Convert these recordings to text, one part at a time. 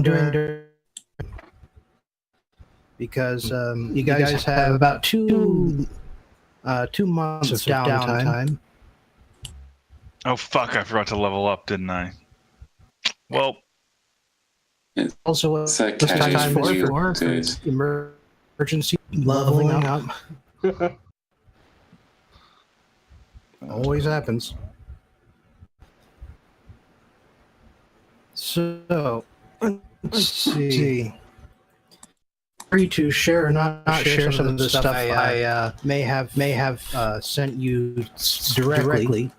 during because you guys have about 2 months of downtime. Oh fuck! I forgot to level up, didn't I? Well, Also, it's time for emergency leveling up. Always happens. So, let's see. Free to share or not share some of the stuff I may have sent you directly.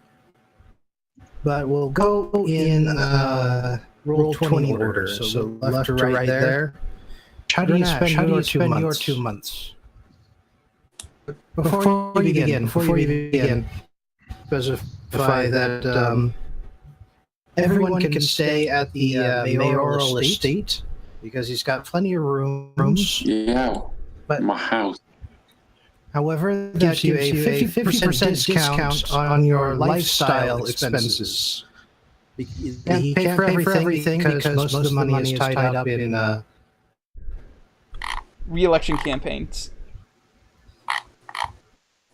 But we'll go in roll 20 order. So left to right there. How do you spend your 2 months? Before you begin, specify that everyone can stay at the mayoral estate because he's got plenty of rooms. Yeah, but my house. However, that gives you a 50% discount on your lifestyle expenses. You can't pay for everything because most of the money is tied up in re-election campaigns.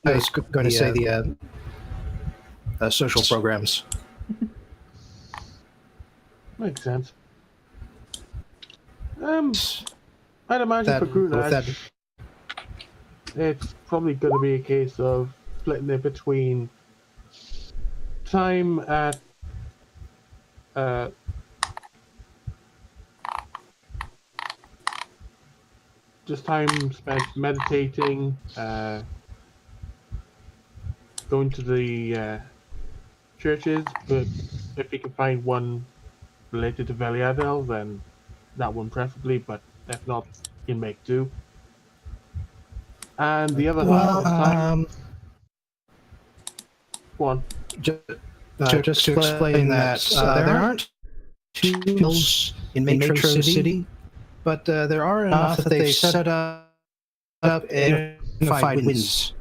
I was going to say the social programs. Makes sense. I'd imagine for Grunaj, it's probably going to be a case of splitting it between time at just time spent meditating, going to the churches, but if you can find one related to Veliadel, then that one preferably, but if not, you can make do. And the other half of time... One. Just to explain that, there aren't two mills in Metro City, but there are enough that they've set up unified winds.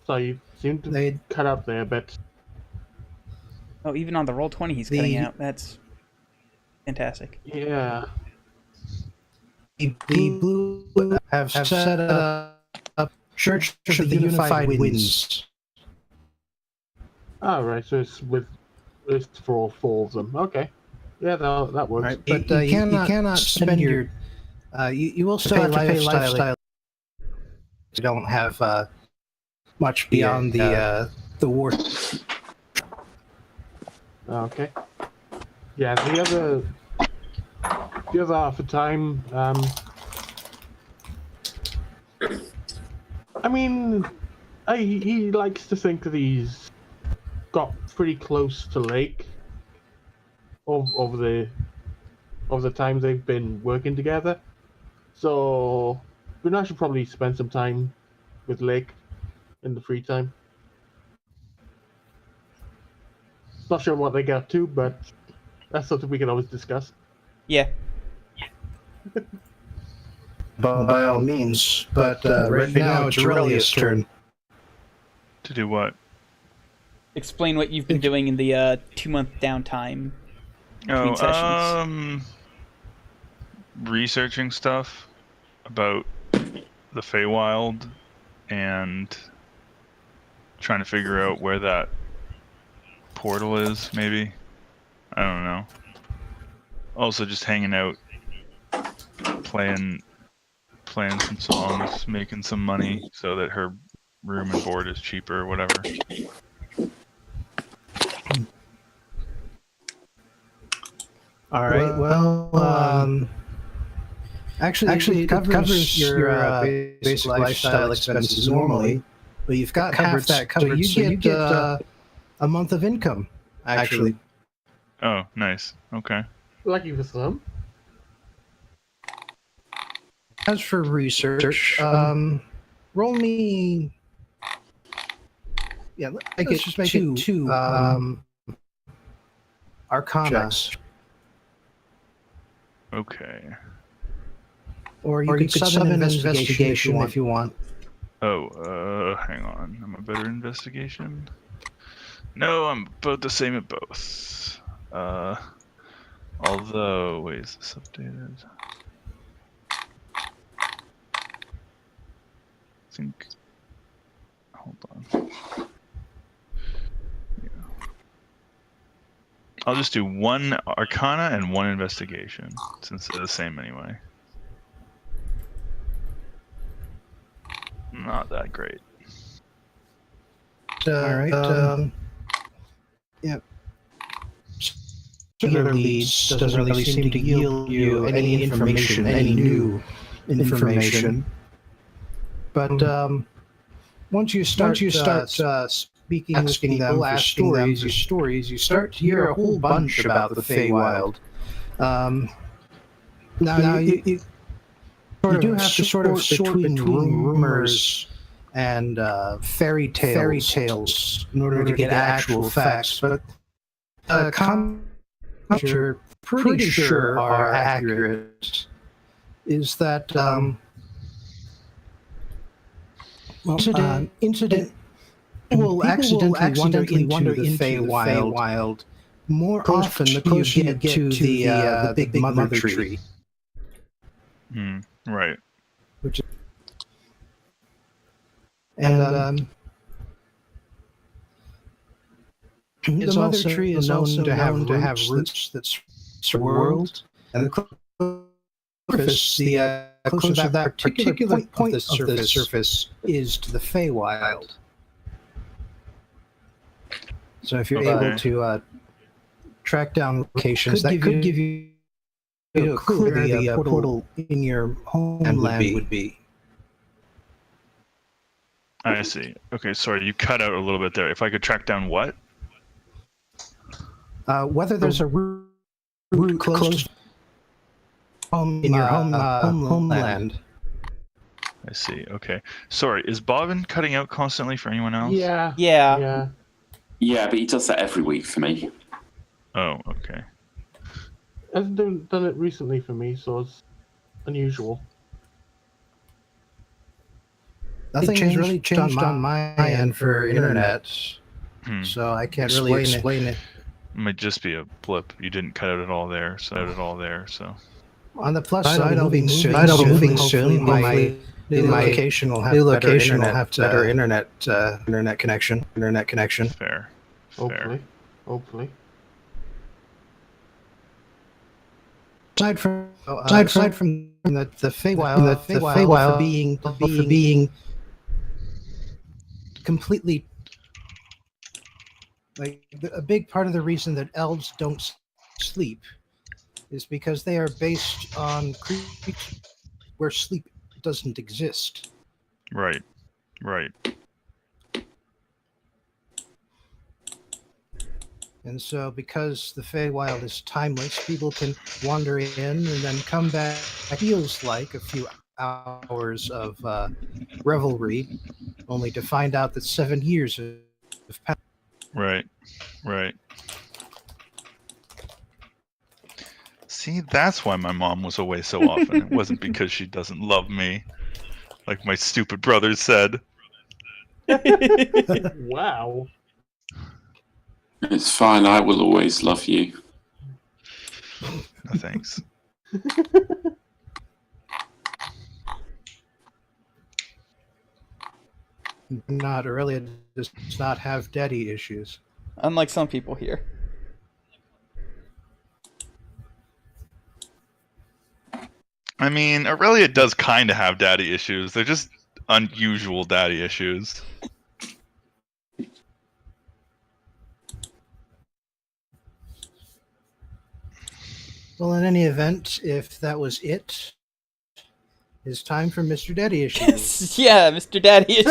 So you seem to cut out there, but... Oh, even on the Roll20 he's cutting out. That's fantastic. Yeah. The Blue have set up Church of the Unified Winds. Oh, right, so it's for all 4 of them. Okay. Yeah, that works. Right, but you cannot spend your... you will still have to pay lifestyle. You don't have much beyond the war. Okay. Yeah, the other half of time, I mean, he likes to think that he's got pretty close to Lake over the time they've been working together. So Brunei should probably spend some time with Lake in the free time. Not sure what they get up to, but that's something we can always discuss. Yeah. By all means, but right now it's Aurelius' turn. To do what? Explain what you've been doing in the 2-month downtime between sessions. Researching stuff about the Feywild and trying to figure out where that portal is, maybe. I don't know. Also just hanging out, playing some songs, making some money so that her room and board is cheaper or whatever. All right. Well, actually, it covers your basic lifestyle expenses normally, but you've got half that covered, so you get a month of income. Actually. Oh, nice. Okay. Lucky for some. As for research, roll me. Yeah, let's just make it two Arcana checks. Okay. Or you could sub an investigation if you want. Oh, hang on. I'm a better investigation. No, I'm about the same at both. Although, wait, is this updated? I think. Hold on. Yeah. I'll just do 1 Arcana and 1 Investigation, since they're the same anyway. Not that great. All right. Yep. Regular leads doesn't really seem to yield you any information, any new information. But once you start speaking, asking them for stories, you start to hear a whole bunch about the Feywild. Now you do have to sort of sort between rumors and fairy tales in order to get actual facts, but you're pretty sure are accurate is that incident will accidentally wander into the Feywild more often the closer you get to the big mother tree. Right. Which and the mother tree is known to have roots that surround the world, and the surface, the closer that particular point of the surface is to the Feywild. So if you're able to track down locations, that could give you a clue where the portal in your homeland would be. I see. Okay, sorry, you cut out a little bit there. If I could track down what? Whether there's a route close to in your homeland. I see. Okay. Sorry, is Bobbin cutting out constantly for anyone else? Yeah. Yeah. Yeah, but he does that every week for me. Oh, okay. Hasn't done it recently for me, so it's unusual. Nothing's really changed on my end for internet, so I can't really explain it. It might just be a blip. You didn't cut out it all there, so On the plus side, I'll be moving soon. My new location will have better internet connection. Fair. Hopefully. Aside from the Feywild for being completely, like, a big part of the reason that elves don't sleep is because they are based on creatures where sleep doesn't exist. Right. And so, because the Feywild is timeless, people can wander in and then come back. It feels like a few hours of revelry, only to find out that 7 years have passed. Right. See, that's why my mom was away so often. It wasn't because she doesn't love me, like my stupid brother said. Wow. It's fine, I will always love you. No thanks. Aurelia does not have daddy issues. Unlike some people here. I mean, Aurelia does kind of have daddy issues. They're just unusual daddy issues. Well, in any event, if that was it, it's time for Mr. Daddy Issues. Yeah, Mr. Daddy Issues.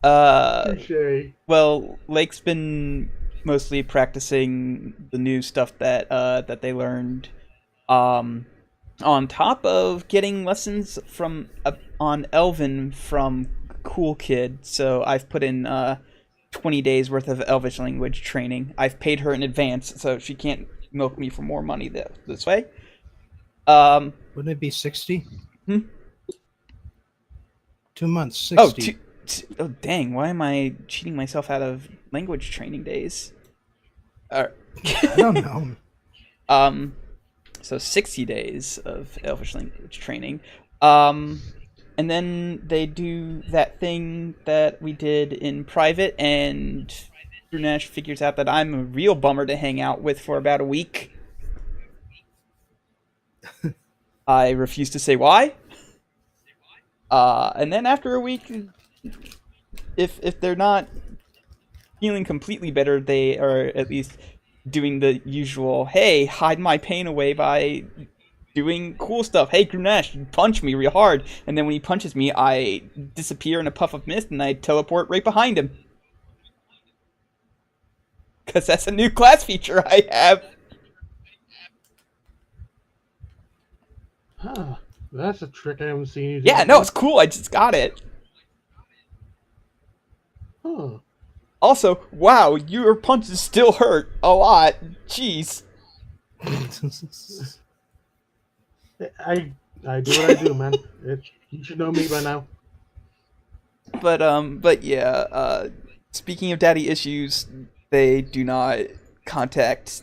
Touché. Well, Lake's been mostly practicing the new stuff that they learned, on top of getting lessons from on Elven from Cool Kid. So I've put in 20 days worth of Elvish language training. I've paid her in advance, so she can't milk me for more money this way. Wouldn't it be 60? 2 months, 60. Oh, dang, why am I cheating myself out of language training days? I don't know. So 60 days of Elvish language training. And then they do that thing that we did in private, and Brunesh figures out that I'm a real bummer to hang out with for about a week. I refuse to say why. And then after a week, if they're not feeling completely better, they are at least doing the usual, hey, hide my pain away by doing cool stuff. Hey, Grunesh, punch me real hard. And then when he punches me, I disappear in a puff of mist and I teleport right behind him. Because that's a new class feature I have. Huh. That's a trick I haven't seen you do. Yeah, no, it's cool. I just got it. Huh. Also, wow, your punches still hurt a lot. Jeez. I do what I do, man. You should know me by now. But yeah, speaking of daddy issues, they do not contact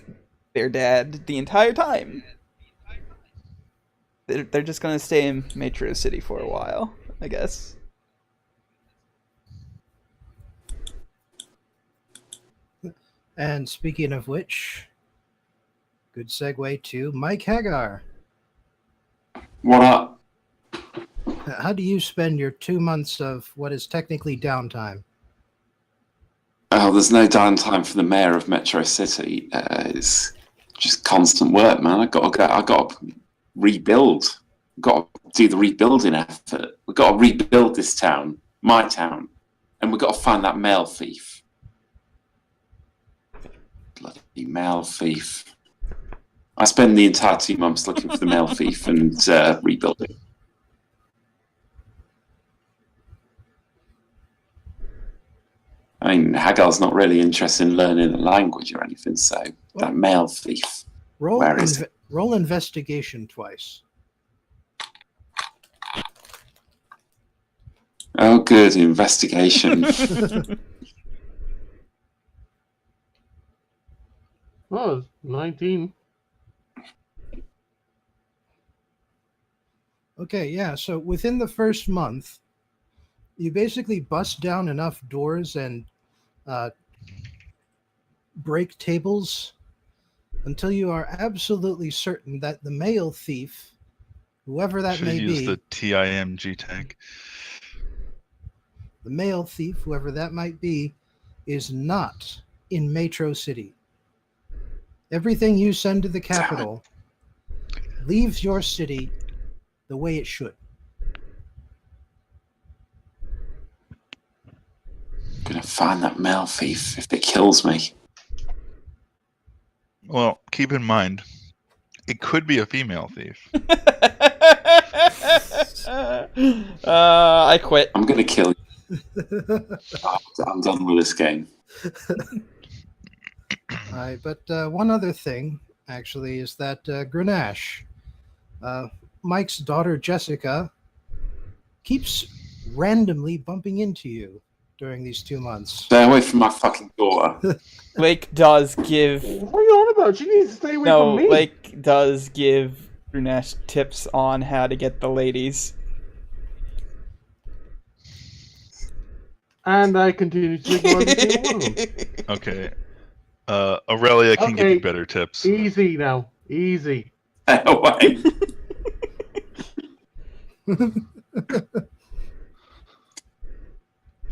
their dad the entire time. They're just gonna stay in Metro City for a while, I guess. And speaking of which, good segue to Mike Hagar. What up? How do you spend your 2 months of what is technically downtime? Oh, there's no downtime for the mayor of Metro City. It's just constant work, man. I got to rebuild. Got to do the rebuilding effort. We've got to rebuild this town, my town, and we've got to find that mail thief. Bloody mail thief! I spend the entire 2 months looking for the mail thief and rebuilding. I mean, Hagar's not really interested in learning the language or anything, so that mail thief. Roll, Where is it? roll investigation twice. Oh, good, investigation. Oh, 19. Okay, yeah, so within the first month, you basically bust down enough doors and break tables until you are absolutely certain that the mail thief, whoever that Should may use be, the TIMG tag. the mail thief, whoever that might be, is not in Metro City. Everything you send to the capital leaves your city the way it should. I'm gonna find that mail thief if it kills me. Well, keep in mind, it could be a female thief. I quit. I'm gonna kill you. I'm done with this game. Alright, but one other thing, actually, is that Grenache, Mike's daughter Jessica, keeps randomly bumping into you during these 2 months. Stay away from my fucking daughter. Lake does give... What are you on about? She needs to stay away No, from me. Lake does give Brunesh tips on how to get the ladies. And I continue to ignore every single one of them. Okay. Aurelia can give Okay. you better tips. Easy now. Easy. Stay away.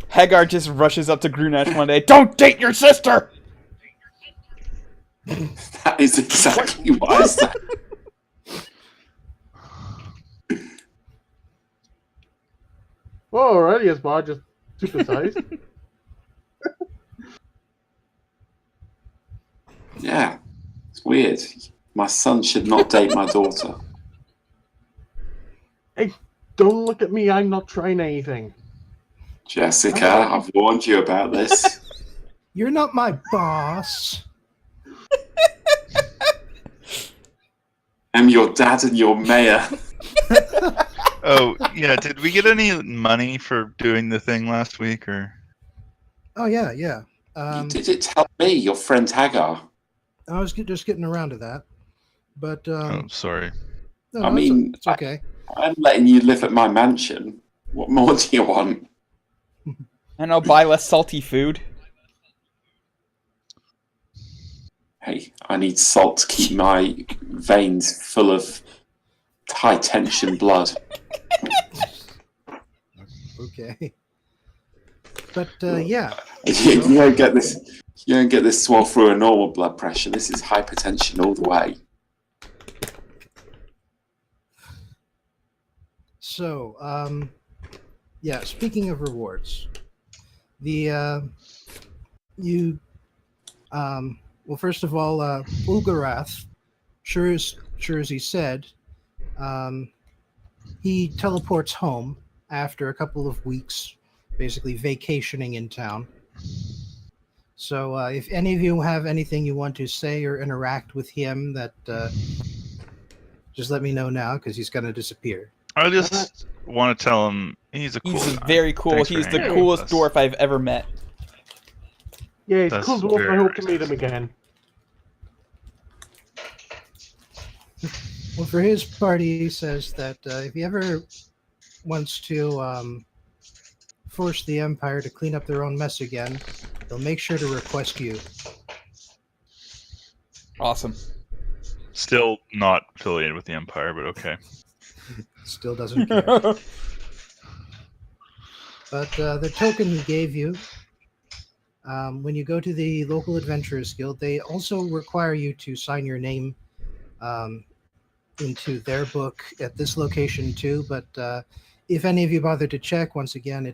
Hagar just rushes up to Grunesh one day. Don't date your sister! That is exactly what I said. Oh, alrighty, as bar just supersized. Yeah, it's weird. My son should not date my daughter. Hey, don't look at me. I'm not trying anything. Jessica, I've warned you about this. You're not my boss. I'm your dad and your mayor. Oh, yeah. Did we get any money for doing the thing last week, or? Oh yeah. You didn't tell me, your friend Hagar. I was just getting around to that, but Oh, sorry. no, I mean, it's okay. I'm letting you live at my mansion. What more do you want? And I'll buy less salty food. Hey, I need salt to keep my veins full of high tension blood. Okay. But yeah. You don't get this. You don't get this swell through a normal blood pressure. This is hypertension all the way. So, yeah. Speaking of rewards, well, first of all, Ulgarath, sure as he said, he teleports home after a couple of weeks, basically vacationing in town. So, if any of you have anything you want to say or interact with him, that just let me know now, because he's going to disappear. I just want to tell him he's a cool He's guy. very cool. Thanks for He's the hanging out coolest with us. dwarf I've ever met. Yeah, it's That's cool dwarf. very I hope to racist. meet him again. Well, for his part, he says that if he ever wants to force the Empire to clean up their own mess again, they'll make sure to request you. Awesome. Still not affiliated with the Empire, but okay. Still doesn't care. But the token he gave you, when you go to the local Adventurers Guild, they also require you to sign your name into their book at this location too. But if any of you bother to check, once again,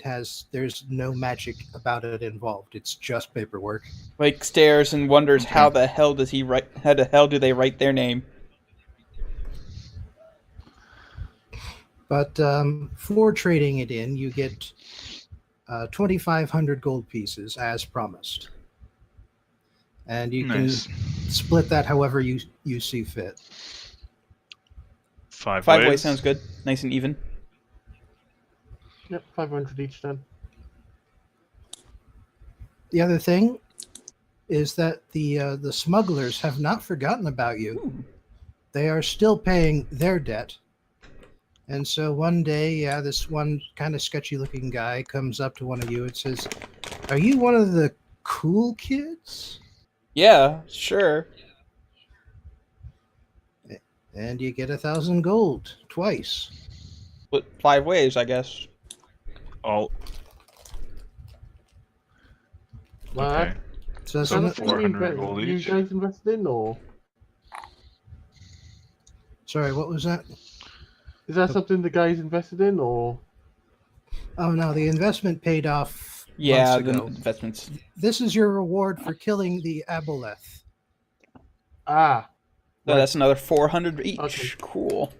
there's no magic about it involved. It's just paperwork. Like stares and wonders how the hell do they write their name? But for trading it in, you get 2,500 gold pieces as promised, and you Nice. can split that however you see fit. Five Five ways ways sounds good. Nice and even. Yep, 500 each then. The other thing is that the smugglers have not forgotten about you. Ooh. They are still paying their debt. And so one day, this one kind of sketchy-looking guy comes up to one of you and says, "Are you one of the cool kids?" Yeah, sure. And you get 1,000 gold twice. But 5 ways, I guess. all. Well, Okay. So that's So not- 400 gold you each. guys invested in, or Sorry, what was that? is that something the guys invested in, or Oh no, the investment paid off Yeah, months the ago. investments. This is your reward for killing the Aboleth. So that's another 400 each. Okay. Cool.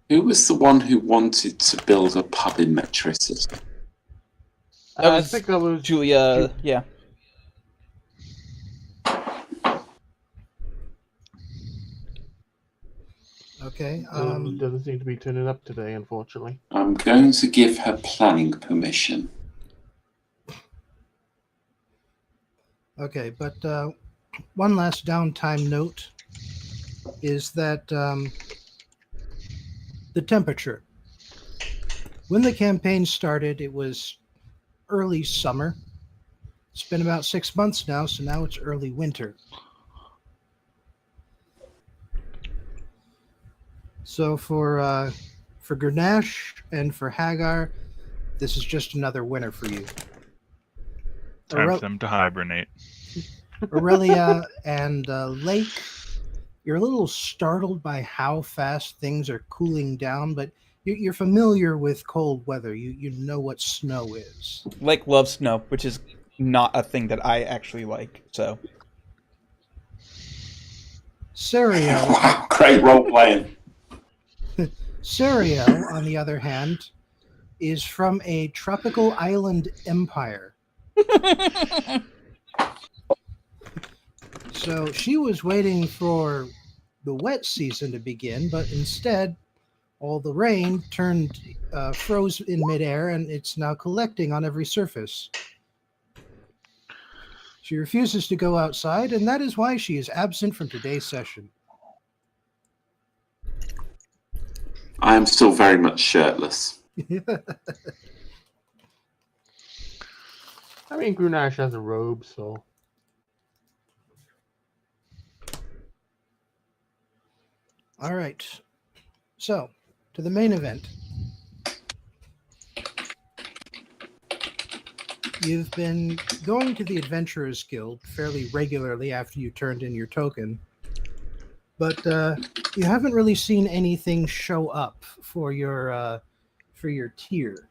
Who was the one who wanted to build a pub in Metro City? That I was think that was Julia, yeah. Okay. doesn't seem to be turning up today, unfortunately. I'm going to give her planning permission. Okay, but one last downtime note is that the temperature. When the campaign started, it was early summer. It's been about 6 months now, so now it's early winter. So for Grenache and for Hagar, this is just another winter for you. Time for them to hibernate. Aurelia and Lake, you're a little startled by how fast things are cooling down, but you're familiar with cold weather. You know what snow is. Lake loves snow, which is not a thing that I actually like, so. Serial, Wow, great role playing. Serial, on the other hand, is from a tropical island empire. So she was waiting for the wet season to begin, but instead All the rain froze in midair, and it's now collecting on every surface. She refuses to go outside, and that is why she is absent from today's session. I am still very much shirtless. I mean, Grunash has a robe, so. All right. So, to the main event. You've been going to the Adventurers Guild fairly regularly after you turned in your token, but you haven't really seen anything show up for your tier.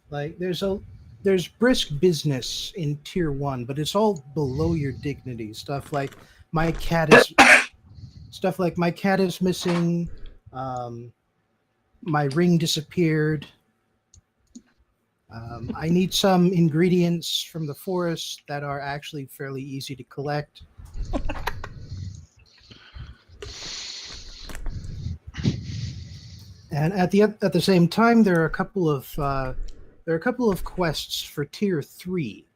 Like there's brisk business in tier 1, but it's all below your dignity. Stuff like my cat is missing, my ring disappeared. I need some ingredients from the forest that are actually fairly easy to collect. And at the same time, there are a couple of quests for tier 3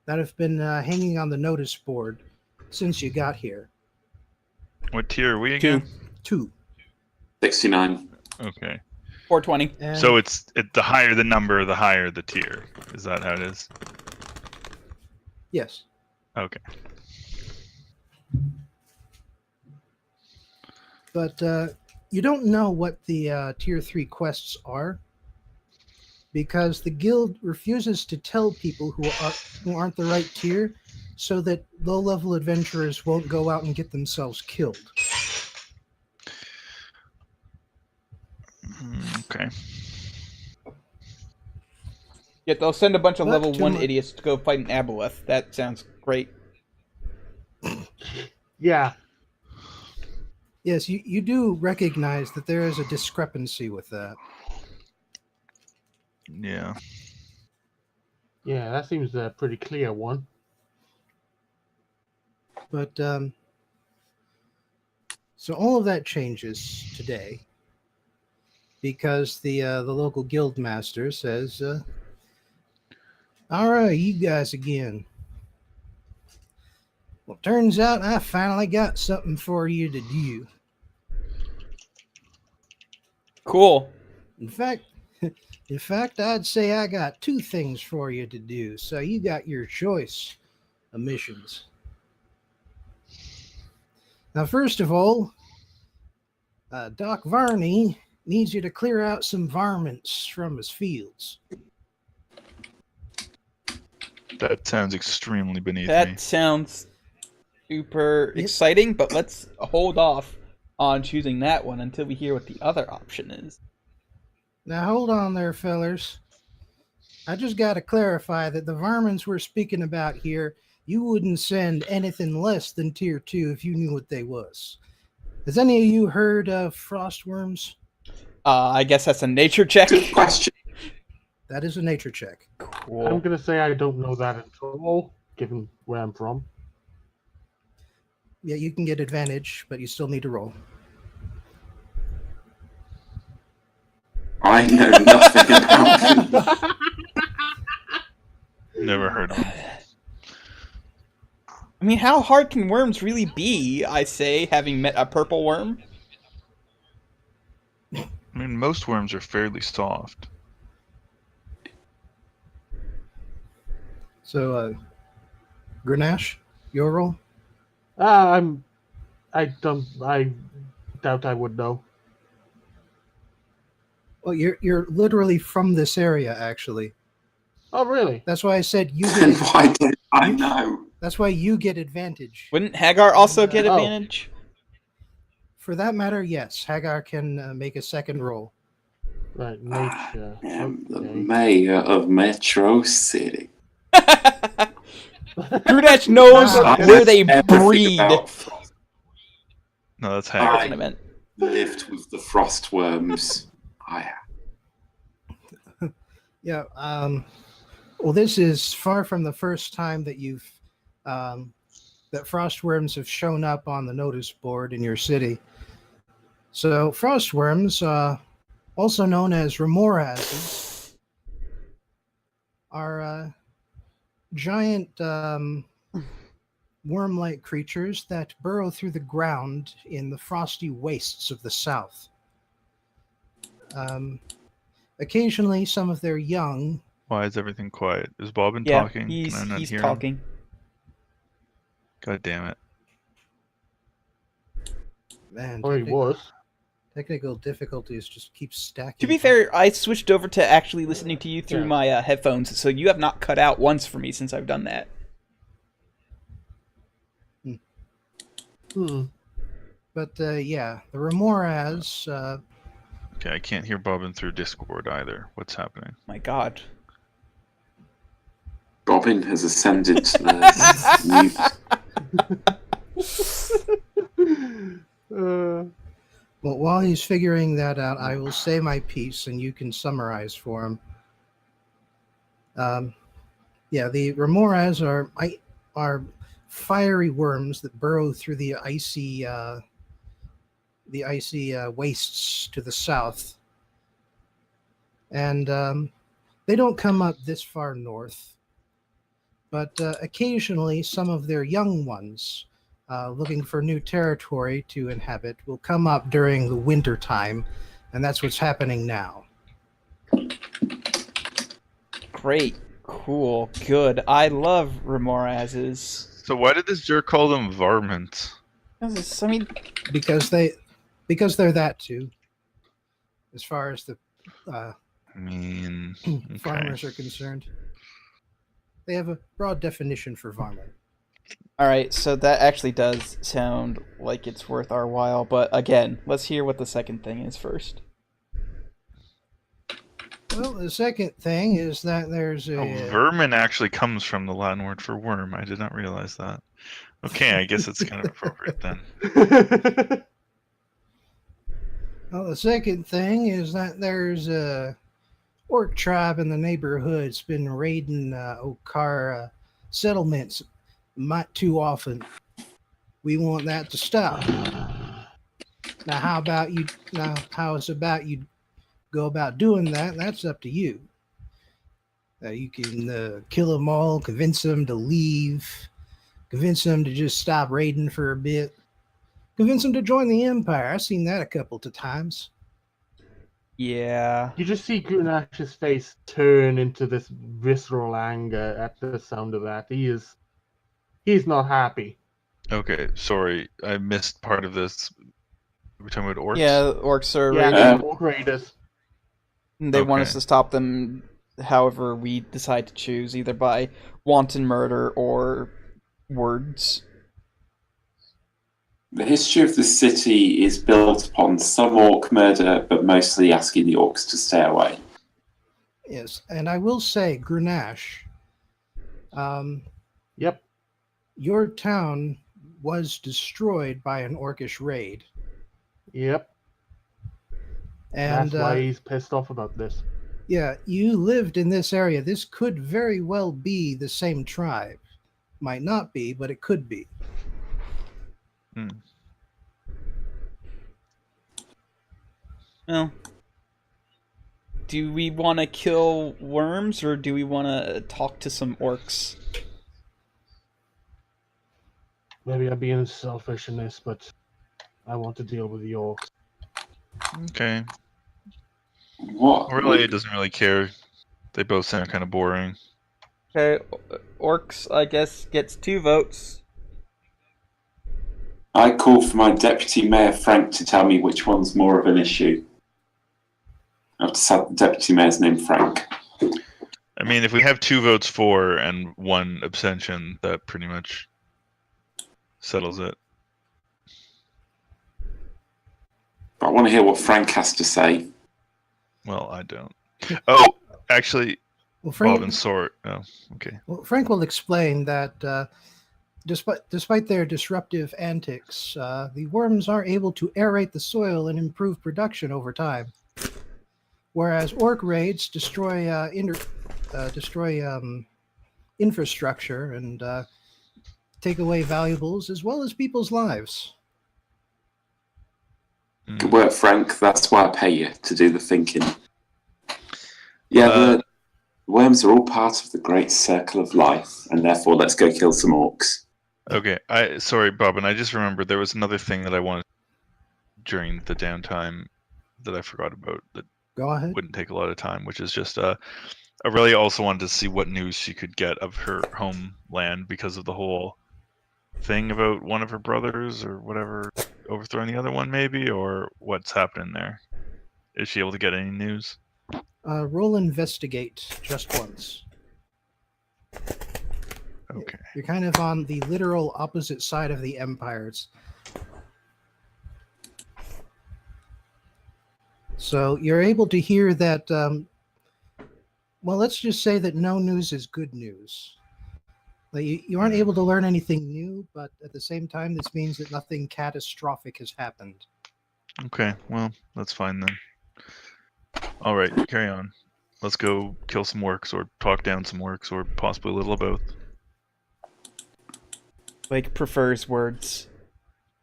that have been hanging on the notice board since you got here. What tier are we again? 2. 69. Okay. 420. And So it's the higher the number, the higher the tier. Is that how it is? yes. Okay. But you don't know what the tier 3 quests are because the guild refuses to tell people who aren't the right tier so that low-level adventurers won't go out and get themselves killed. Okay. Yet they'll send a bunch of Not level too 1 much. idiots to go fight an aboleth. That sounds great. Yeah. Yes, you do recognize that there is a discrepancy with that. Yeah. Yeah, that seems a pretty clear one. But so all of that changes today because the local guild master says, "All right, you guys again. Well, turns out I finally got something for you to do. Cool. In fact, I'd say I got 2 things for you to do. So you got your choice of missions. Now, first of all, Doc Varney needs you to clear out some varmints from his fields. That sounds extremely beneath That me. sounds super Yep. exciting, but let's hold off on choosing that one until we hear what the other option is. Now, hold on there, fellers. I just got to clarify that the varmints we're speaking about here, you wouldn't send anything less than tier 2 if you knew what they was. Has any of you heard of frostworms? I guess that's a nature check. Good question. That is a nature check. I'm Cool. gonna say I don't know that at all, given where I'm from. Yeah, you can get advantage, but you still need to roll. I know nothing about them. Never heard of him. I mean, how hard can worms really be, I say, having met a purple worm? I mean, most worms are fairly soft. So, Grenache, your roll? I doubt I would know. Well, you're literally from this area, actually. Oh, really? That's why I said you Then get. why did I know? That's why you get advantage. Wouldn't Hagar also get Oh. advantage? For that matter, yes, Hagar can make a second roll. Right, nature. I am the Okay. mayor of Metro City. Grunash knows Ah, where they Everything breed. about frost. No, that's That's Hagar. what I meant. Lived with the frostworms. I Yeah. Well, this is far from the first time that that frostworms have shown up on the notice board in your city. So frostworms, also known as remorazes, are giant worm-like creatures that burrow through the ground in the frosty wastes of the south. Occasionally, some of their young. Why is everything quiet? Is Bobbin Yeah, talking? Can I not he's hear him? talking. God damn it. Man, Or he was. technical difficulties just keep stacking. To be up. fair, I switched over to actually listening to you through Yeah. my headphones, so you have not cut out once for me since I've done that. But yeah, the remoras. Okay, I can't hear Bobbin through Discord either. What's happening? My God. Bobbin has ascended to the new. Well, while he's figuring that out, I will say my piece, and you can summarize for him. Yeah, the remoras are fiery worms that burrow through the icy wastes to the south, and they don't come up this far north. But occasionally, some of their young ones, looking for new territory to inhabit, will come up during the winter time, and that's what's happening now. Great. Cool. Good. I love remorazes. So why did this jerk call them varmints? I mean, Because they're that too. As far as the I mean, farmers are concerned, they have a broad definition for varmint. alright, so that actually does sound like it's worth our while, but again, let's hear what the second thing is first. Well, the second thing is that there's a vermin actually comes from the Latin word for worm. I did not realize that. Okay, I guess it's kind of appropriate then. well, the second thing is that there's a orc tribe in the neighborhood's been raiding Okar settlements might too often. We want that to stop. Now, how about you go about doing that? That's up to you. You can kill them all, convince them to leave, convince them to just stop raiding for a bit, convince them to join the Empire. I've seen that a couple of times. Yeah. You just see Grunash's face turn into this visceral anger at the sound of that. He's not happy. Okay, sorry, I missed part of this. We're talking about orcs? Yeah, orcs are Yeah, raiding. orc raiders. They want us Okay. to stop them however we decide to choose, either by wanton murder or words. The history of the city is built upon some orc murder, but mostly asking the orcs to stay away. Yes, and I will say, Grunash, Yep. your town was destroyed by an orcish raid. Yep. And That's why he's pissed off about this. yeah, you lived in this area. This could very well be the same tribe. Might not be, but it could be. Well, do we want to kill worms or do we want to talk to some orcs? Maybe I'm being selfish in this, but I want to deal with the orcs. Okay. What? Really, it doesn't really care. They both sound kind of boring. Okay, orcs, I guess, gets 2 votes. I call for my deputy mayor Frank to tell me which one's more of an issue. I've decided the deputy mayor's name Frank. I mean, if we have 2 votes for and 1 abstention, that pretty much settles it. But I want to hear what Frank has to say. Well, I don't. Oh, actually, Well, Bob and Sword. Oh, okay. Well, Frank will explain that despite their disruptive antics, the worms are able to aerate the soil and improve production over time. Whereas orc raids destroy infrastructure and take away valuables as well as people's lives. Good work, Frank. That's why I pay you, to do the thinking. Yeah, the worms are all part of the great circle of life, and therefore let's go kill some orcs. Okay, sorry, Bob, and I just remembered there was another thing that I wanted during the downtime that I forgot about that Go ahead. wouldn't take a lot of time, which is just I really also wanted to see what news she could get of her homeland because of the whole thing about one of her brothers or whatever overthrowing the other one, maybe, or what's happening there. Is she able to get any news? Roll investigate just once. Okay. You're kind of on the literal opposite side of the empires. So you're able to hear that, well, let's just say that no news is good news. Like you aren't able to learn anything new, but at the same time, this means that nothing catastrophic has happened. Okay, well, that's fine then. All right, carry on. Let's go kill some orcs or talk down some orcs or possibly a little of both. Blake prefers words,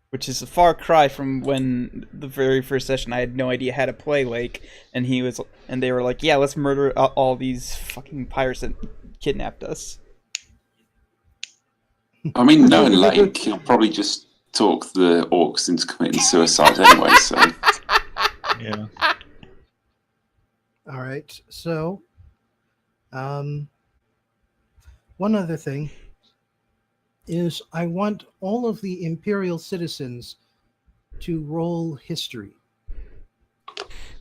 which is a far cry from when the very first session I had no idea how to play Lake, and they were like, "Yeah, let's murder all these fucking pirates that kidnapped us." I mean, knowing Lake, he'll probably just talk the orcs into committing suicide anyway, so... Yeah. All right, so one other thing is I want all of the Imperial citizens to roll history.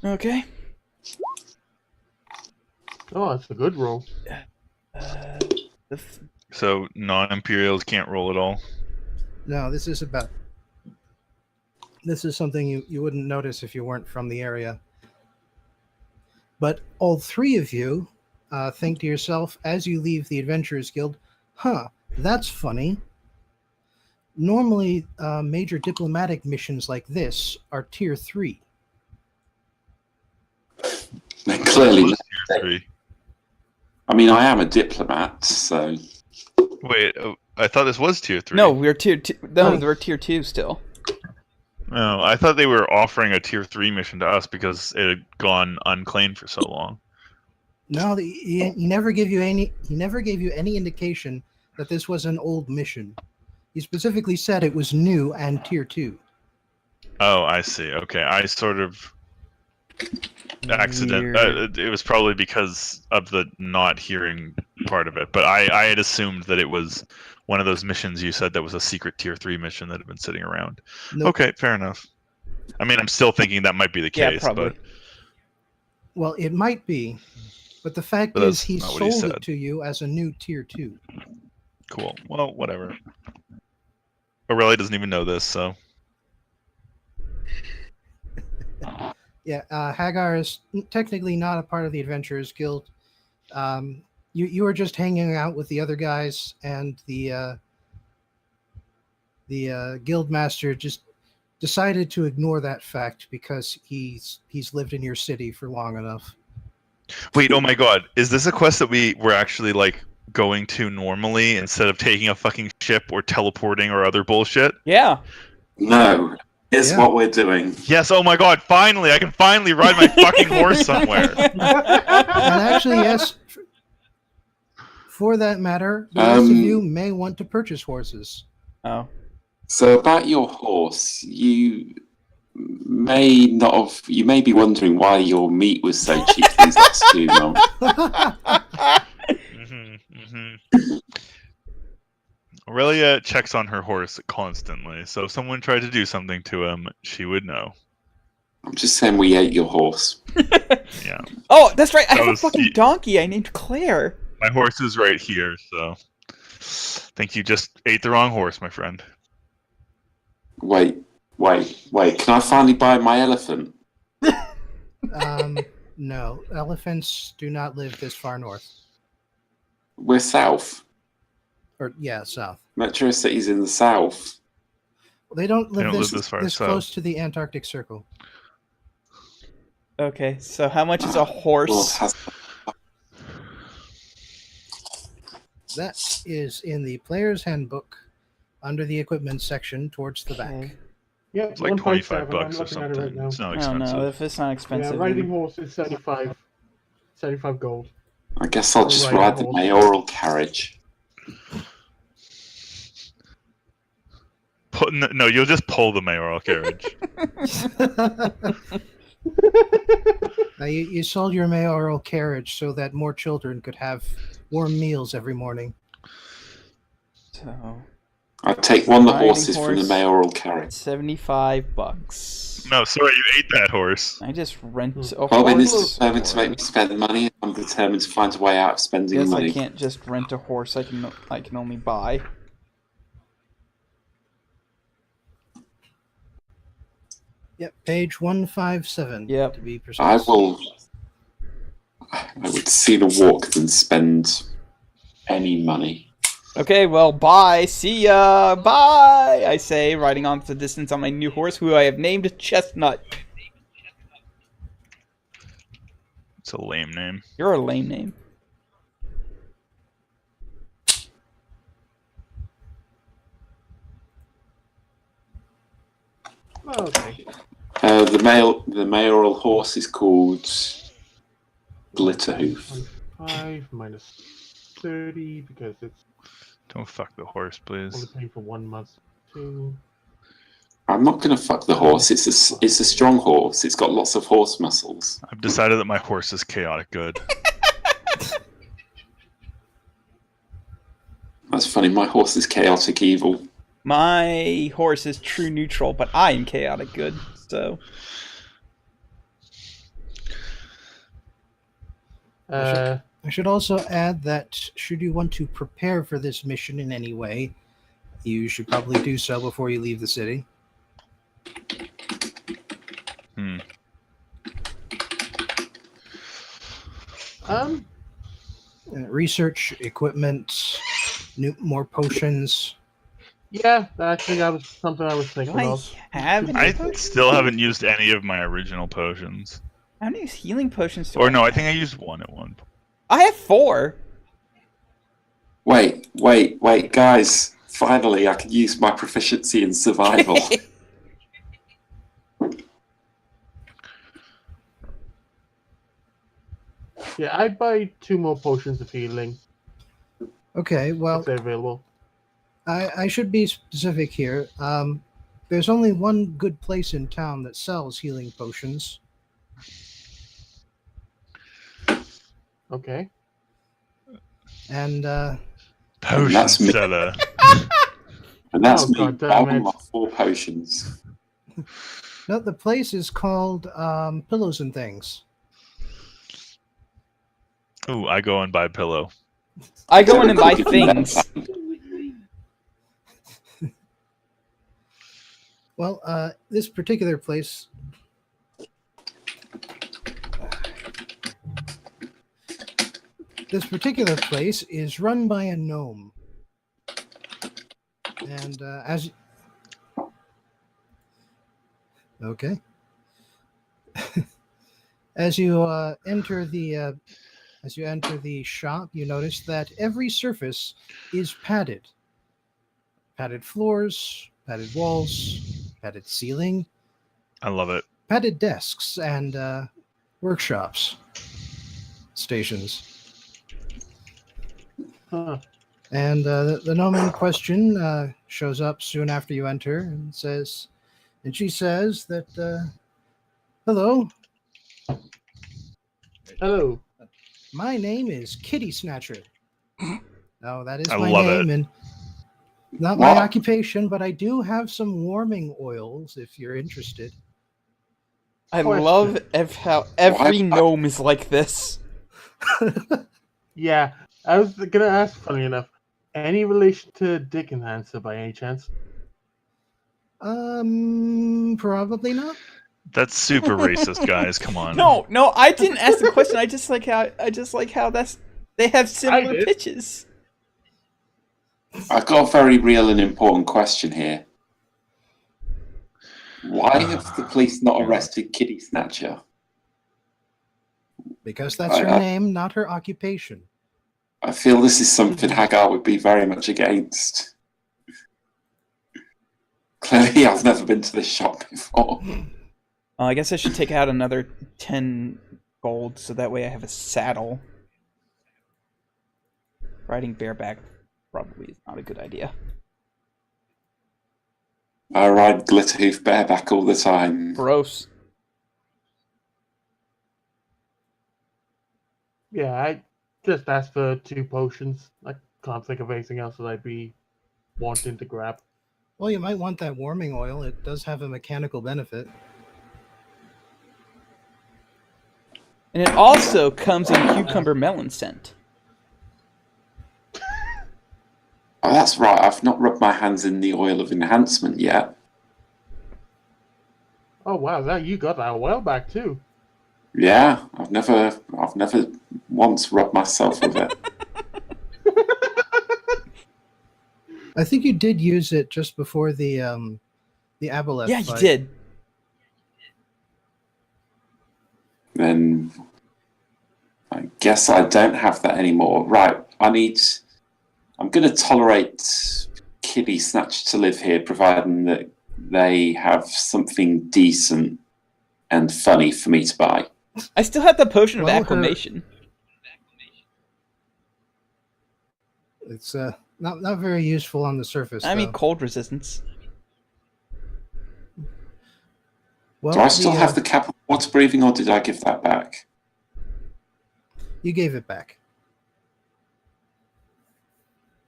Okay. Oh, that's a good roll. So non-Imperials can't roll at all? No, this is something you wouldn't notice if you weren't from the area. But all three of you think to yourself as you leave the Adventurers Guild, huh, that's funny. Normally, major diplomatic missions like this are tier 3. Clearly, Tier 3. I mean, I am a diplomat, so... Wait, I thought this was tier 3. No, we're tier 2. No, we're tier 2 still. No, I thought they were offering a tier 3 mission to us because it had gone unclaimed for so long. No, he never gave you any indication that this was an old mission. He specifically said it was new and tier 2. Oh, I see. Okay, I sort of accident. Weird. It was probably because of the not hearing part of it, but I had assumed that it was one of those missions you said that was a secret tier 3 mission that had been sitting around. Nope. Okay, fair enough. I mean, I'm still thinking that might be the Yeah, case, probably. but Well, it might be, but the fact But is that's he not what he sold said. it to you as a new tier 2. cool. Well, whatever. Aurelia doesn't even know this, so Yeah, Hagar is technically not a part of the Adventurers Guild. You were just hanging out with the other guys, and the guild master just decided to ignore that fact because he's lived in your city for long enough. wait. Oh my God, is this a quest that we were actually like going to normally instead of taking a fucking ship or teleporting or other bullshit? Yeah. No, it's Yeah. what we're doing. Yes. Oh my God, finally, I can finally ride my fucking horse somewhere. And actually, yes, for that matter, the rest of you may want to purchase horses. Oh. So about your horse, you may not have. You may be wondering why your meat was so cheap these last 2 months. Aurelia checks on her horse constantly, so if someone tried to do something to him, she would know. I'm just saying we ate your horse. Yeah. Oh, that's right. I That have a was fucking the- donkey. I named Claire. My horse is right here, so think you just ate the wrong horse, my friend. Wait. Can I finally buy my elephant? No, elephants do not live this far north. We're south. Or yeah, south. Metro City's in the south. They don't live, don't this, live this far south. close to the Antarctic Circle. Okay, so how much is a Well, horse? That is in the player's handbook under the equipment section towards the back. Okay. Yeah, It's like 25 157. bucks I'm or looking at it right something. now. It's not I don't expensive. know if it's not Yeah, expensive. riding horse is 75 gold. I guess I'll Or just riding ride the horse. mayoral carriage. No, you'll just pull the mayoral carriage. You sold your mayoral carriage so that more children could have warm meals every morning. So I take one of the Riding horses from the horse. mayoral carriage. $75. No, sorry, you ate that horse. I just rent a Well, then horse. this is determined to make me spend money. I'm determined to find a way out of spending Guess money. I can't just rent a horse. I can only buy. Yep, page 157. Yep. To be precise. I would sooner walk than spend any money. Okay, well, bye. See ya. Bye. I say, riding off the distance on my new horse, who I have named Chestnut. It's a lame name. You're a lame name. Okay. The mayoral horse is called Glitterhoof. 5 minus 30 because it's Don't fuck the horse, only please. paying for 1 month. 2. I'm not going to fuck the horse. It's a strong horse. It's got lots of horse muscles. I've decided that my horse is chaotic good. That's funny. My horse is chaotic evil. My horse is true neutral, but I am chaotic good. So I should also add that should you want to prepare for this mission in any way, you should probably do so before you leave the city. Research, equipment, more potions. Yeah, actually, that was something I was thinking I of. have any I potions? still haven't used any of my original potions. How many healing potions do Or I no, I have? think I used one at one point. I have 4. Wait, guys. Finally, I can use my proficiency in survival. Yeah, I'd buy 2 more potions of healing Okay, well, if they're available. I should be specific here. There's only one good place in town that sells healing potions. Okay. And Potion that's me. seller. And that's Oh, me. God damn Buying it. my 4 potions. no, the place is called Pillows and Things. Ooh, I go and buy a pillow. I go in and buy things. Well, this particular place. This particular place is run by a gnome. And okay. As you enter the shop, you notice that every surface is padded. Padded floors, padded walls, padded ceiling, I love it. padded desks, and workshops, stations. Huh. And the gnome in question shows up soon after you enter and she says that, hello, Hello. my name is Kitty Snatcher. No, that is I my love name it. and not my Wow. occupation, but I do have some warming oils if you're interested. I Question. love how every Why- gnome is like this. Yeah, I was gonna ask, funny enough, any relation to Dick Enhancer by any chance? Probably not. That's super racist, guys. Come on. No, I didn't ask the question. I just like how they have similar did. pitches. I've got a very real and important question here. Why have the police not arrested Kitty Snatcher? Because that's her name, not her occupation. I feel this is something Hagar would be very much against. Clearly, I've never been to this shop before. I guess I should take out another 10 gold so that way I have a saddle. Riding bareback probably is not a good idea. I ride Glitterhoof bareback all the time. Gross. Yeah, I just asked for 2 potions. I can't think of anything else that I'd be wanting to grab. Well, you might want that warming oil. It does have a mechanical benefit. And it also comes in cucumber melon scent. Oh, that's right. I've not rubbed my hands in the oil of enhancement yet. Oh wow, that you got that a while back too. Yeah, I've never once rubbed myself with it. I think you did use it just before the Aboleth Yeah, you fight. did. Then I guess I don't have that anymore. Right, I'm going to tolerate Kitty Snatch to live here, providing that they have something decent and funny for me to buy. I still have the potion of Well, acclamation. It's not very useful on the surface. I mean, though. cold resistance. Well, Do I still have the cap of water breathing, or did I give that back? You gave it back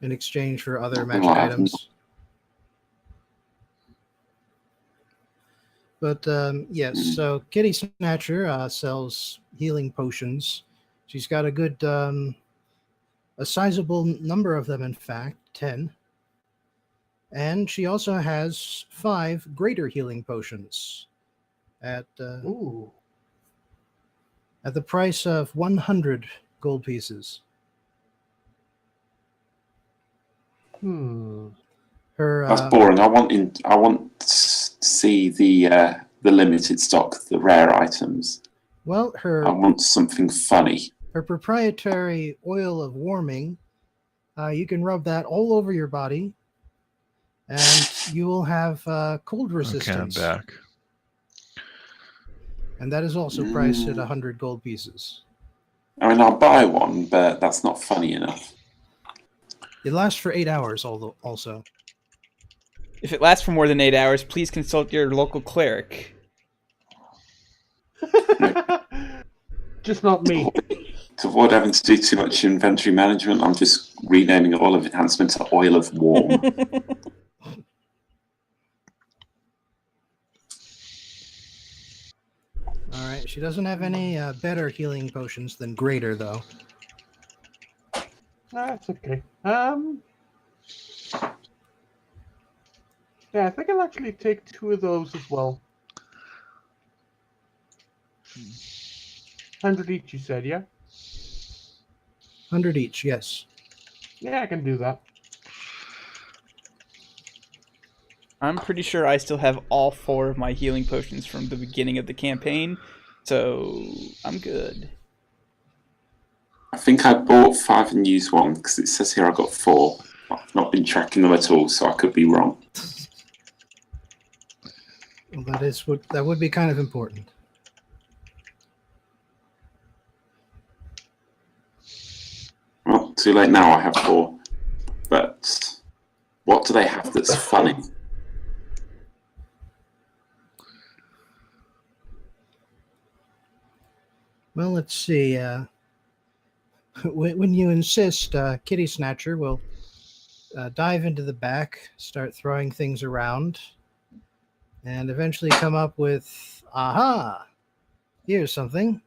in exchange for other Nothing magic like items. But yes, so Kitty Snatcher sells healing potions. She's got a good, a sizable number of them, in fact, 10. And she also has 5 greater healing potions at Ooh. at the price of 100 gold pieces. Her That's boring. I want to see the limited stock, the rare items. well, I want something funny. her proprietary oil of warming, you can rub that all over your body, and you will have cold resistance. Okay, I'm back. And that is also priced at 100 gold pieces. I mean, I'll buy one, but that's not funny enough. It lasts for 8 hours, also. If it lasts for more than 8 hours, please consult your local cleric. Just not me. To avoid having to do too much inventory management, I'm just renaming Oil of Enhancement to Oil of Warm. All right, she doesn't have any better healing potions than greater, though. That's okay. Yeah, I think I'll actually take 2 of those as well. 100 each, you said, yeah? 100 each, yes. Yeah, I can do that. I'm pretty sure I still have all 4 of my healing potions from the beginning of the campaign, so I'm good. I think I bought 5 and used 1, because it says here I got 4. I've not been tracking them at all, so I could be wrong. Well, that would be kind of important. Well, too late now, I have 4. But what do they have that's funny? Well, let's see. When you insist, Kitty Snatcher will dive into the back, start throwing things around, and eventually come up with, aha, here's something.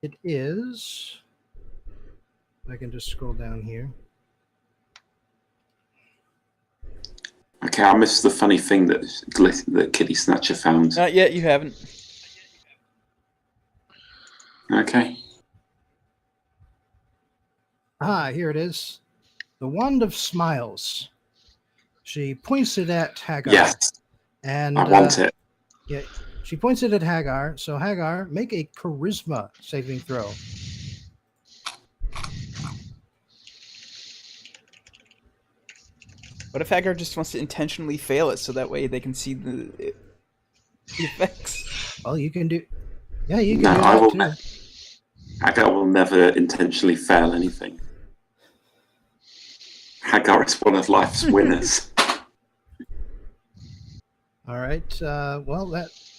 It is, if I can just scroll down here. Okay, I missed the funny thing that Kitty Snatcher found. Not yet, you haven't. Okay. Ah, here it is. The Wand of Smiles. She points it at Hagar. Yes, And I want it. Yeah, she points it at Hagar. So Hagar, make a charisma saving throw. What if Hagar just wants to intentionally fail it so that way they can see the effects? Well, you can do. Yeah, you can No, do I that will. too. Hagar will never intentionally fail anything. Hagar is one of life's winners. All right. Well,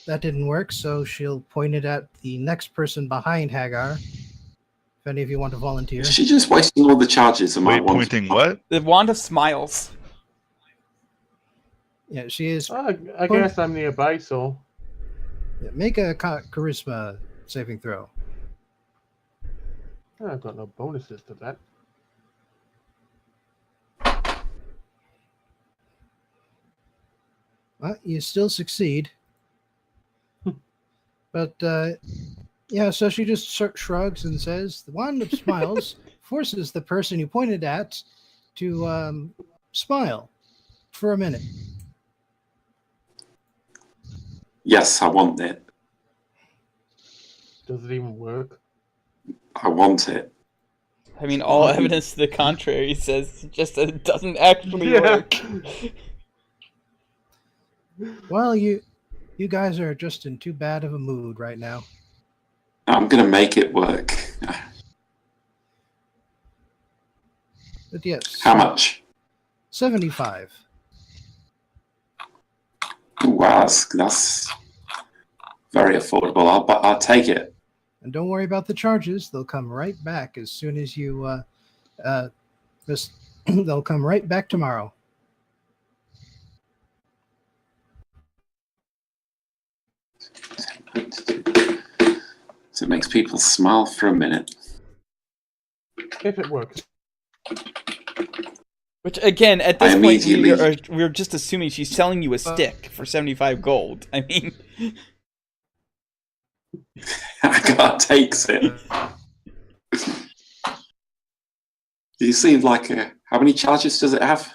that didn't work, so she'll point it at the next person behind Hagar. If any of you want to volunteer. Is she just wasting all the charges of my Wait, one? pointing what? The wand of smiles. Yeah, she is. I guess I'm nearby, so Make a charisma saving throw. I've got no bonuses to that. Well, you still succeed. But, yeah, so she just shrugs and says, the wand of smiles forces the person you pointed at to smile for a minute. Yes, I want it. Does it even work? I want it. I mean, all evidence to the contrary says just that it doesn't actually work. Well, you guys are just in too bad of a mood right now. I'm going to make it work. But yes. How much? 75. Wow, that's very affordable. I'll take it. And don't worry about the charges. They'll come right back as soon as you just they'll come right back tomorrow. So it makes people smile for a minute. If it works. Which, again, at this I point, immediately- we're just assuming she's selling you a stick for 75 gold. I mean... Hagar takes it. You seem like how many charges does it have?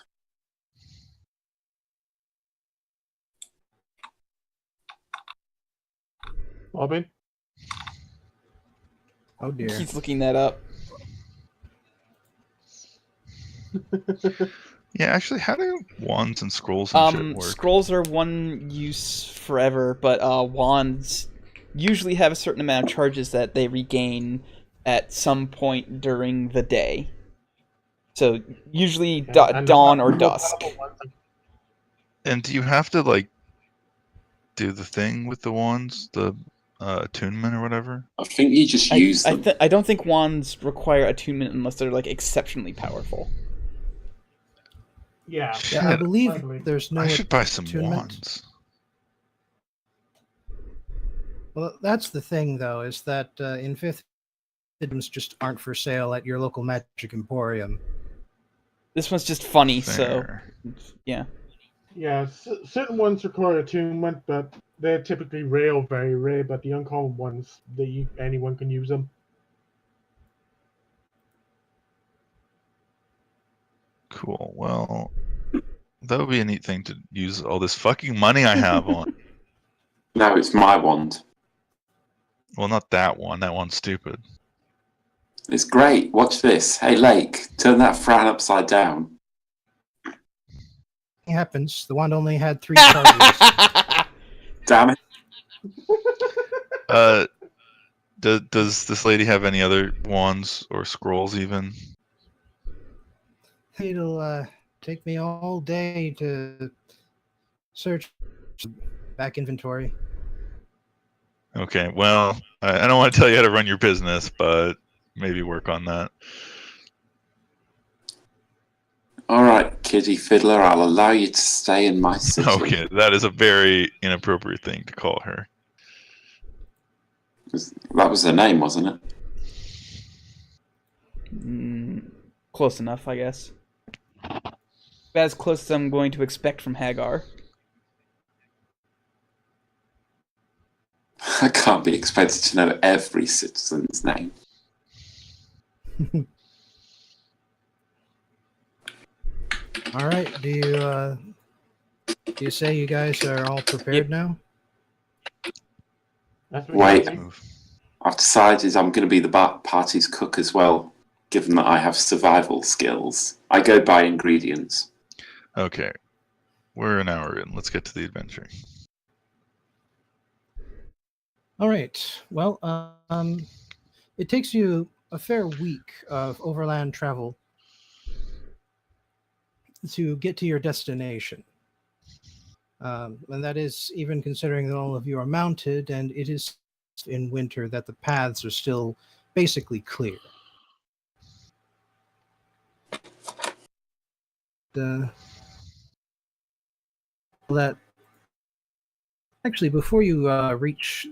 Robin? Oh dear. He's looking that up. Yeah, actually, how do wands and scrolls and shit work? Scrolls are one use forever, but wands usually have a certain amount of charges that they regain at some point during the day. So usually dawn or dusk. And do you have to, like, do the thing with the wands? The attunement or whatever? I think you just use them. I don't think wands require attunement unless they're, like, exceptionally powerful. Yeah. Yeah, I Shit, believe there's no I should buy some attunement. wands. Well, that's the thing, though, is that in 5th items just aren't for sale at your local magic emporium. This one's just funny, Fair. so yeah. Yeah, certain ones require attunement, but they're typically rare or very rare, but the uncommon ones, anyone can use them. Cool. Well, that would be a neat thing to use all this fucking money I have on. No, it's my wand. Well, not that one. That one's stupid. It's great. Watch this. Hey, Lake, turn that frown upside down. It happens. The wand only had 3 charges. Damn it. Does this lady have any other wands or scrolls even? It'll take me all day to search back inventory. Okay, well, I don't want to tell you how to run your business, but maybe work on that. All right, Kitty Fiddler, I'll allow you to stay in my city. Okay, that is a very inappropriate thing to call her. That was her name, wasn't it? Close enough, I guess. As close as I'm going to expect from Hagar. I can't be expected to know every citizen's name. All right. Do you say you guys are all prepared now? That's Wait. easy. I've decided I'm going to be the party's cook as well, given that I have survival skills. I go by ingredients. Okay, we're an hour in. Let's get to the adventure. All right. Well, it takes you a fair week of overland travel to get to your destination. And that is even considering that all of you are mounted, and it is in winter that the paths are still basically clear. That actually, before you reach,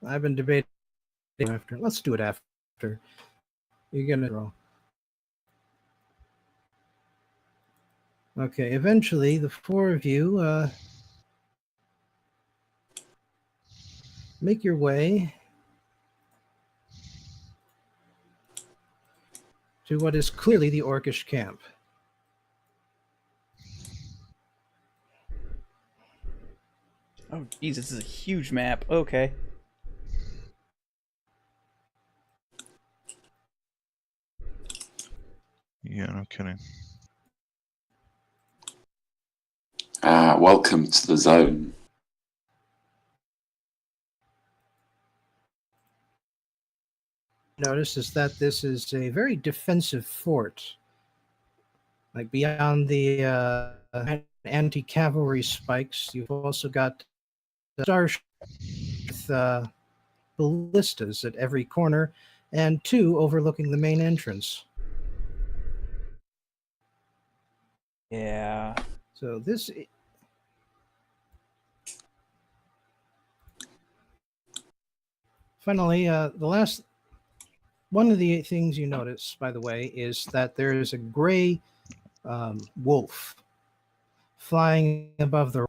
I've been debating after. Let's do it after. You're gonna draw. Okay. Eventually, the four of you make your way to what is clearly the orcish camp. Oh, geez, this is a huge map. Okay. Yeah, no kidding. Welcome to the zone. Notice is that this is a very defensive fort. Like beyond the anti-cavalry spikes, you've also got starship with ballistas at every corner, and two overlooking the main entrance. Yeah. So this. Finally, the last one of the things you notice, by the way, is that there is a gray wolf flying above the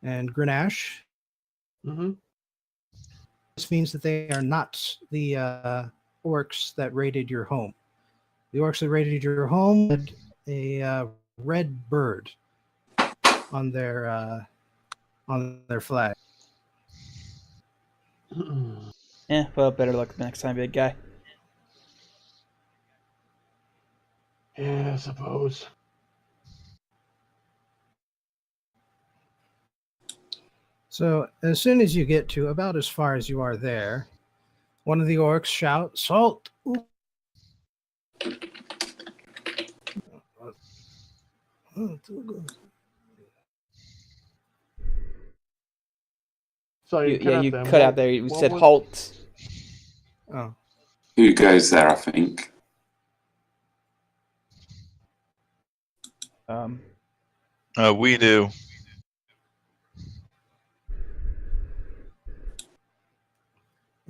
and Grenache. Mm-hmm. This means that they are not the orcs that raided your home. The orcs that raided your home had a red bird on their flag. Well, better luck the next time, big guy. Yeah, I suppose. So as soon as you get to about as far as you are there, one of the orcs shouts, "Salt!" Ooh. So You you cut out there. You What said was- halt. Oh, Who goes there, I think? We do.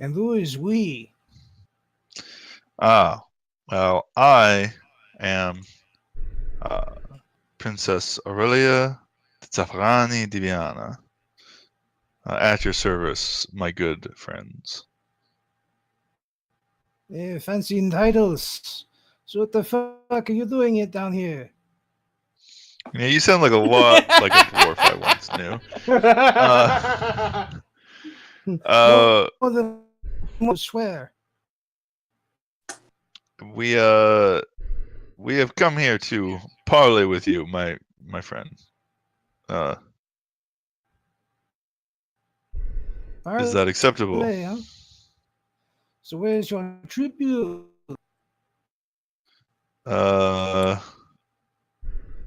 and who is we? Well, I am Princess Aurelia Zafrani Diviana. At your service, my good friends. Fancy titles. So what the fuck are you doing it down here? Yeah, you sound like a lot like a dwarf I once knew. More than I swear. We have come here to parley with you, my friend. Is that acceptable? Parlay, huh? So where's your tribute?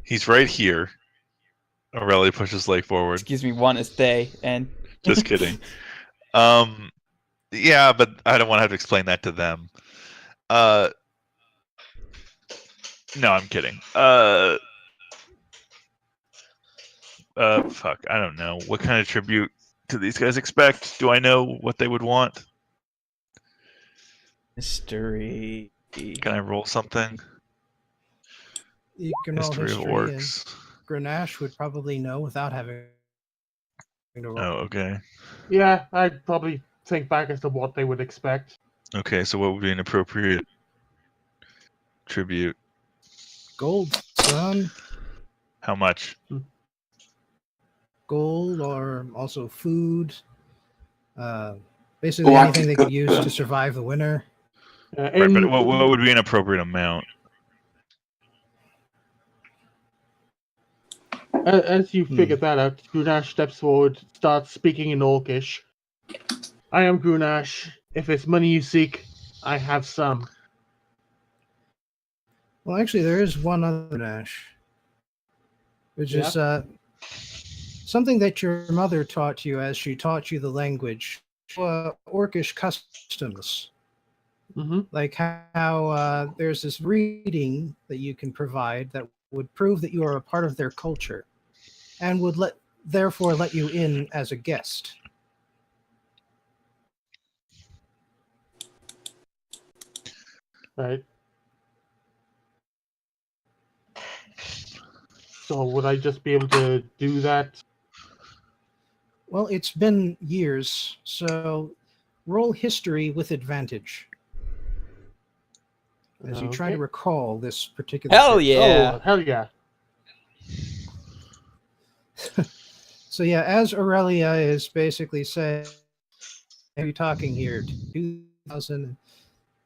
He's right here. Aurelia pushes leg forward. Excuse me, one is they, and Just kidding. Yeah, but I don't want to have to explain that to them. No, I'm kidding. Fuck, I don't know. What kind of tribute do these guys expect? Do I know what they would want? mystery. Can I roll something? You can roll History of history, and orcs. Grenache would probably know without having to roll. Oh, okay. Yeah, I'd probably think back as to what they would expect. Okay, so what would be an appropriate tribute? Gold, son. How much? Gold, or also food. Basically I anything could they go- could use to survive the winter. Right, but what would be an appropriate amount? As you figure that out, Grunash steps forward, starts speaking in Orcish. I am Grunash. If it's money you seek, I have some. Well, actually, there is one other dash, which is something that your mother taught you as she taught you the language. Orcish customs. Mm-hmm. Like how there's this reading that you can provide that would prove that you are a part of their culture, and would therefore let you in as a guest. Right. So would I just be able to do that? Well, it's been years, so roll history with advantage as you try to recall this particular. Hell text. yeah! Oh, hell yeah. So yeah, as Aurelia is basically saying, "Are you talking here?" 2000.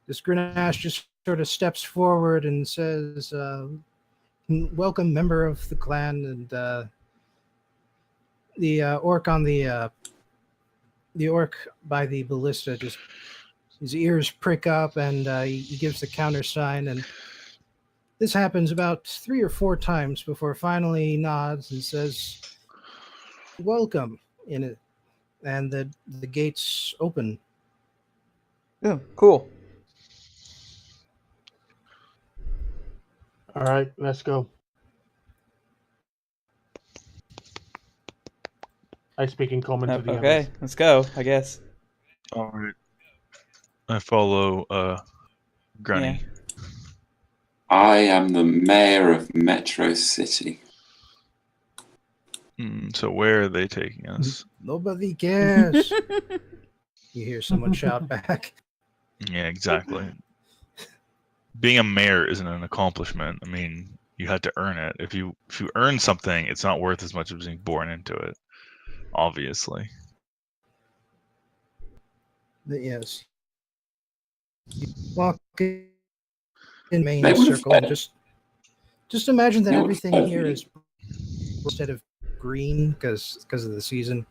This Grenache just sort of steps forward and says, "Welcome, member of the clan." And the orc on the orc by the ballista, just his ears prick up, and he gives the countersign. And this happens about 3 or 4 times before finally he nods and says, "Welcome," in it, and the gates open. Oh, cool. All right, let's go. I speak in common to the Okay, others. let's go, I guess. All right. I follow Grunny. Yeah. I am the mayor of Metro City. So where are they taking us? Nobody cares. You hear someone shout back. Yeah, exactly. Being a mayor isn't an accomplishment. I mean, you had to earn it. If you earn something, it's not worth as much as being born into it. Obviously. But yes. You walk in main They would have circle. Just imagine that They would everything have here me. is instead of green because of the season.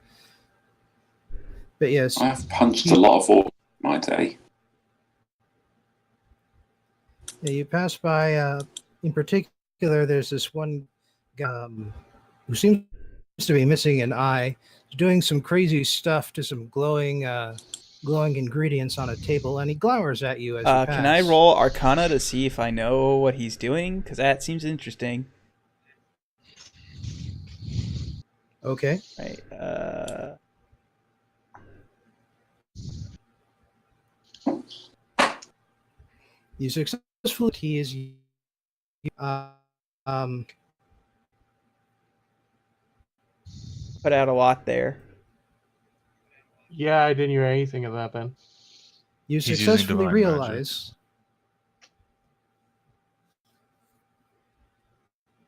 But yes, I've punched a lot of orcs in my day. yeah, you pass by. In particular, there's this one guy who seems to be missing an eye, doing some crazy stuff to some glowing ingredients on a table, and he glowers at you as you pass. Can I roll Arcana to see if I know what he's doing? Because that seems interesting. Okay. Right. You successfully. He is. Um. Put out a lot there. Yeah, I didn't hear anything of that then. You He's using successfully divine realize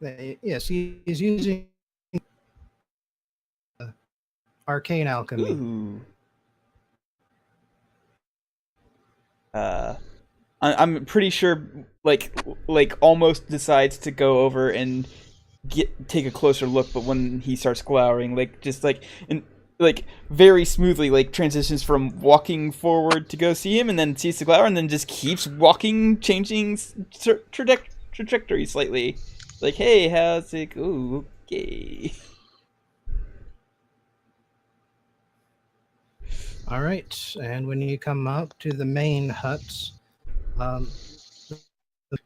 that, yes, he is using arcane alchemy. Ooh. I'm pretty sure, like almost decides to go over and take a closer look, but when he starts glowering, very smoothly, transitions from walking forward to go see him, and then sees the glower, and then just keeps walking, changing trajectory slightly. Like, hey, how's it? Ooh, okay. All right, and when you come up to the main hut,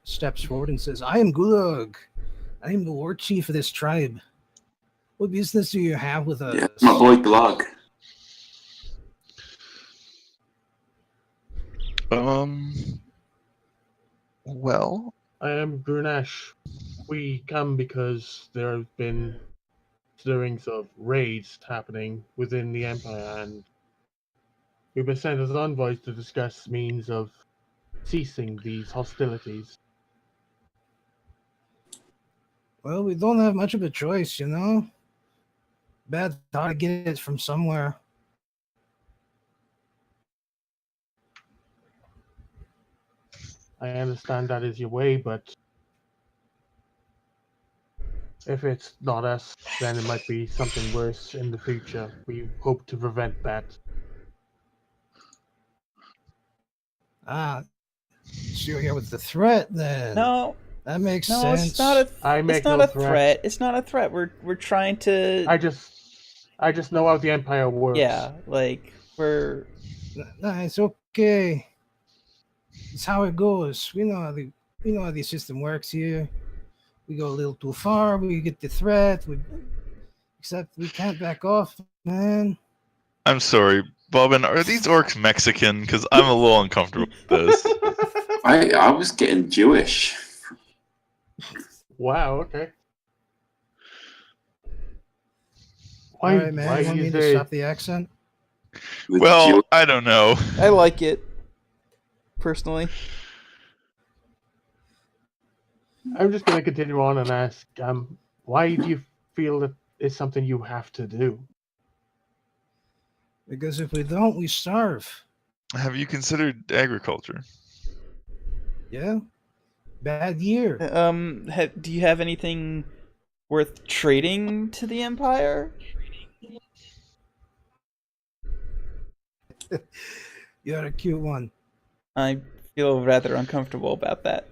steps forward and says, "I am Gulag. I am the war chief of this tribe. What business do you have with us?" Yeah, my boy Glug. Well, I am Grunash. We come because there have been stirrings of raids happening within the Empire, and we've been sent as envoys to discuss means of ceasing these hostilities. Well, we don't have much of a choice, you know. Bad thought to get it from somewhere. I understand that is your way, but If it's not us, then it might be something worse in the future. We hope to prevent that. Ah, so you're here with the threat then. No, That makes no, sense. it's not a. I It's make not no a threat. It's not a threat. We're trying to. I just know how the Empire works. Yeah, like we're. Nah, it's okay. It's how it goes. We know how the system works here. We go a little too far. We get the threat. Except we can't back off, man. I'm sorry, Bobbin. Are these orcs Mexican? Because I'm a little uncomfortable with this. I was getting Jewish. Wow. Okay. All right, man. You want me to stop the accent? The Well, Jew- I don't know. I like it. Personally. I'm just going to continue on and ask, why do you feel that it's something you have to do? Because if we don't, we starve. Have you considered agriculture? Yeah. Bad year. Do you have anything worth trading to the Empire? You're a cute one. I feel rather uncomfortable about that.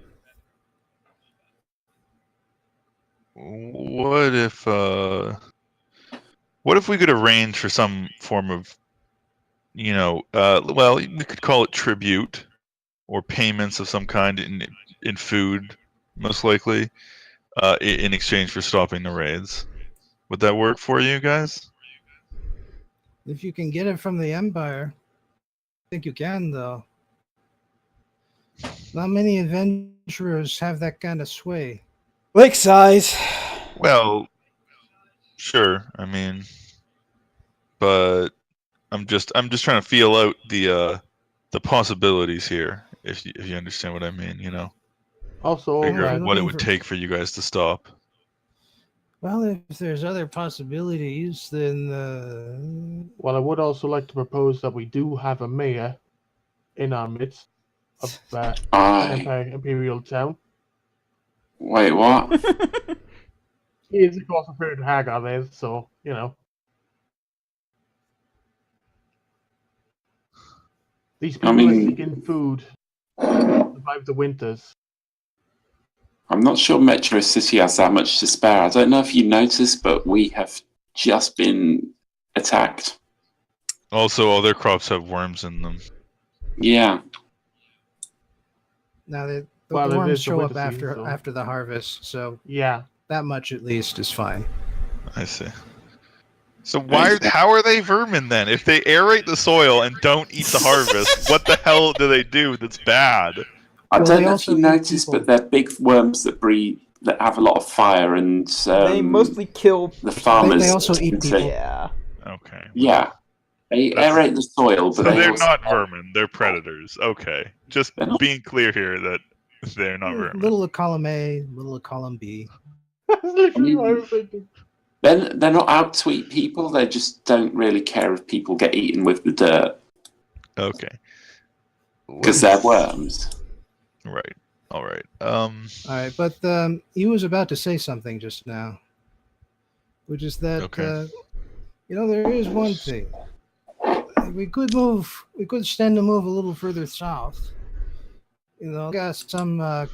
What if we could arrange for some form of, well, we could call it tribute or payments of some kind in food, most likely, in exchange for stopping the raids. Would that work for you guys? If you can get it from the Empire, I think you can, though. Not many adventurers have that kind of sway. Lake size. Well, sure. I mean, but I'm just trying to feel out the possibilities here. If you understand what I mean, Also, figure out I'm what it looking would for- take for you guys to stop. Well, if there's other possibilities, then well, I would also like to propose that we do have a mayor in our midst of Aye. Imperial Town. Wait, what? He is, of course, a third Hagar there, so, These people are seeking food to survive the winters. I'm not sure Metro City has that much to spare. I don't know if you noticed, but we have just been attacked. Also, all their crops have worms in them. Yeah. now the Well, it worms is the show up winter season, so- after the harvest, so Yeah. that much at least is fine. I see. So how are they vermin then? If they aerate the soil and don't eat the harvest, what the hell do they do that's bad? I Well, don't they know if also you eat noticed, people. but they're big worms that have a lot of fire, and They mostly kill. the farmers. They also eat tend to- people. Yeah. Okay. well, Yeah. They That's- aerate the soil, So but they're also not vermin. They're predators. Okay. Just They're not- being clear here that they're not vermin. Little of column A, little of column B. That's literally what I was thinking. they're not out to eat people. They just don't really care if people get eaten with the dirt Okay. because they're worms. Right. All right. All right, but he was about to say something just now, which is that Okay. there is one thing. We could stand to move a little further south. Got some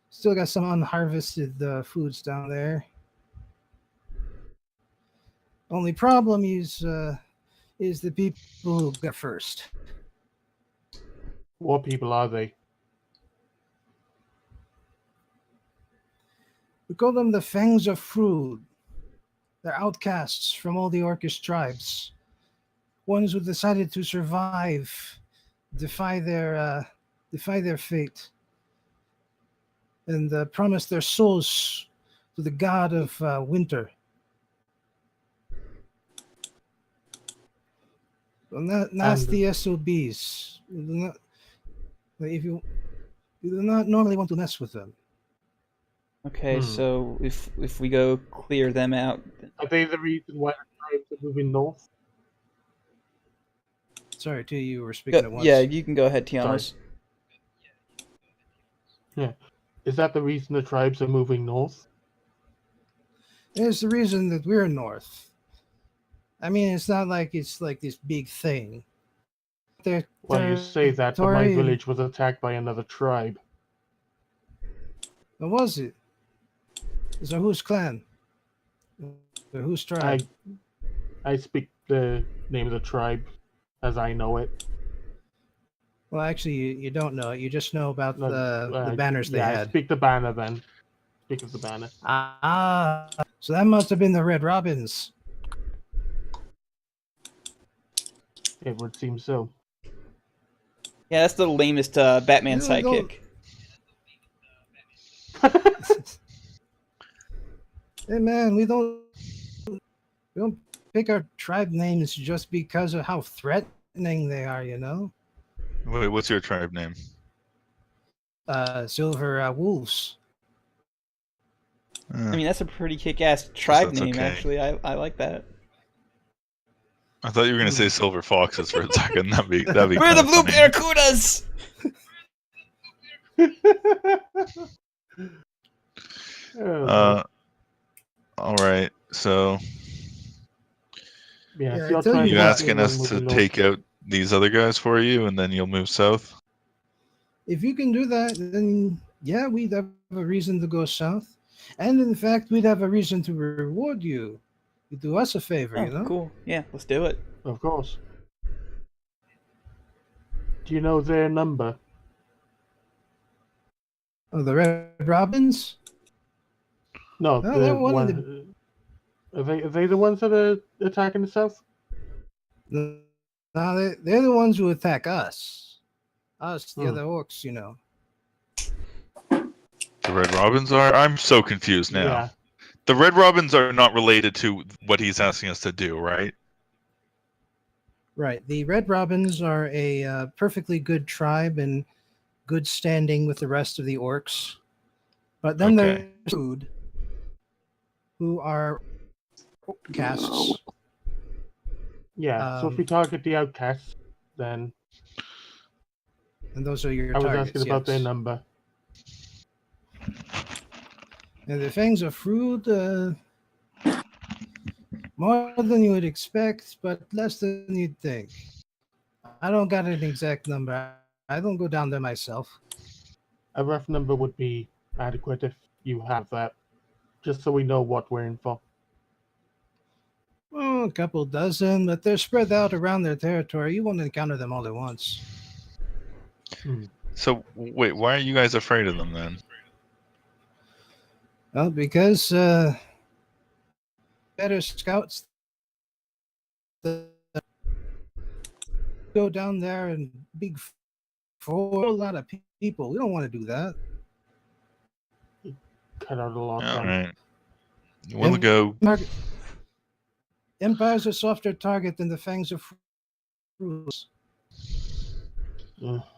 still got some unharvested foods down there. Only problem is the people who got first. What people are they? We call them the Fangs of Frood. They're outcasts from all the Orcish tribes. Ones who decided to survive, defy their fate, and promise their souls to the god of winter. Well, that's the SOBs. You do not normally want to mess with them. Okay, so if we go clear them out, Are they the reason why the tribes are moving north? Sorry, too, you were speaking at once. yeah, you can go ahead, Tianos. Is that the reason the tribes are moving north? There's the reason that we're north. I mean, it's not like it's like this big thing. Their Well, you say that, but my territory- village was attacked by another tribe. What was it? So whose clan? Or whose tribe? I speak the name of the tribe as I know it. Well, actually, you don't know it. You just know about No, the banners they yeah, I had. speak the banner then. Speak of the banner. Ah, so that must have been the Red Robins. It would seem so. Yeah, that's the lamest Batman No, don't- sidekick. Hey man, we don't pick our tribe names just because of how threatening they are, you know? Wait, what's your tribe name? Silver Wolves. I mean, that's a pretty kick-ass tribe that's name, okay. actually. I like that. I thought you were gonna say silver foxes for a second. That'd be We're the kinda Blue funny. Barracudas! All right. So yeah, Yeah, if you're I tell trying you you what, asking us to take out these other guys for you, and then you'll move south? if you can do that, then yeah, we'd have a reason to go south. And in fact, we'd have a reason to reward you. You do us a favor, Oh, you know? cool. Yeah, let's do it. Of course. Do you know their number? Oh, the Red Robins? No, No, the they're one of one. Are they the ones that are attacking the south? No, they're the ones who attack us. Us, the Hmm. other orcs, you know. The Red Robins are? I'm so confused now. Yeah. The Red Robins are not related to what he's asking us to do, right? Right. The Red Robins are a perfectly good tribe and good standing with the rest of the orcs. But then Okay. there's Food, who are outcasts. Yeah. So if we target the outcasts, then And those are your I was targets. asking about their yes. number. And the Fangs of Fruit, more than you would expect, but less than you'd think. I don't got an exact number. I don't go down there myself. A rough number would be adequate if you have that, just so we know what we're in for. Oh, a couple dozen, but they're spread out around their territory. You won't encounter them all at once. So wait, why are you guys afraid of them then? Well, because better scouts go down there and big for a lot of people. We don't want to do that. Cut out a lot. All then. right. We'll go. Empire's a softer target than the Fangs of Fruits.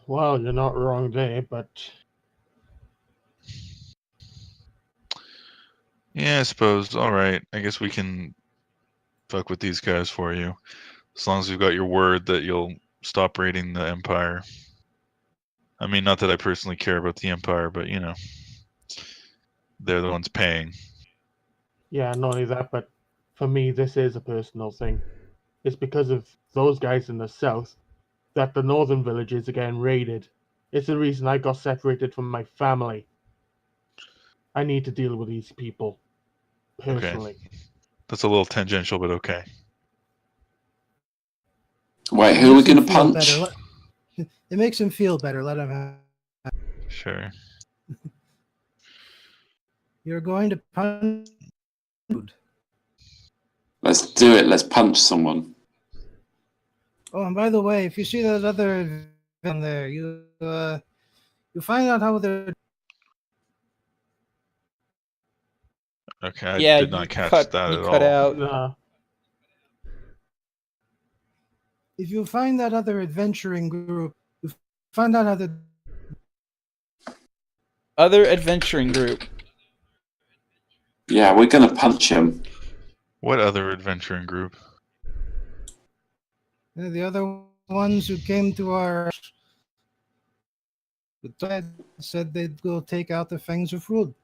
Well, you're not wrong there, but Yeah, I suppose. All right. I guess we can fuck with these guys for you, as long as we've got your word that you'll stop raiding the Empire. I mean, not that I personally care about the Empire, but you know, they're the ones paying. yeah, not only that, but for me, this is a personal thing. It's because of those guys in the south that the northern villages are getting raided. It's the reason I got separated from my family. I need to deal with these people personally. That's a little tangential, but okay. Wait, who are we Makes him going to feel punch? better. It makes him feel better. Let him have. Sure. You're going to punch. Let's do it. Let's punch someone. Oh, and by the way, if you see those other down there, you find out how they're. Okay, I Yeah, did not catch that you at cut all. out. Nah, If you find that other adventuring group, you find out how the. Other adventuring group. Yeah, we're going to punch him. What other adventuring group? The other ones who came to our. Said they'd go take out the Fangs of Fruit.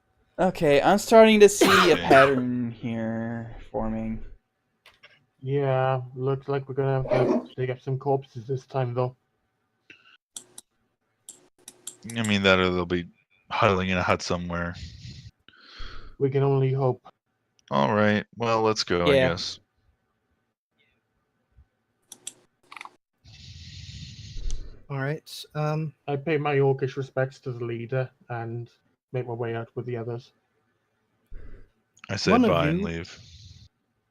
Okay, I'm starting to see a pattern here forming. Yeah, looks like we're gonna have to dig up some corpses this time, though. I mean, that or they'll be huddling in a hut somewhere. We can only hope. All right. Well, let's go, I Yeah. guess. All right. I pay my orcish respects to the leader and make my way out with the others. I say One of bye and you- leave.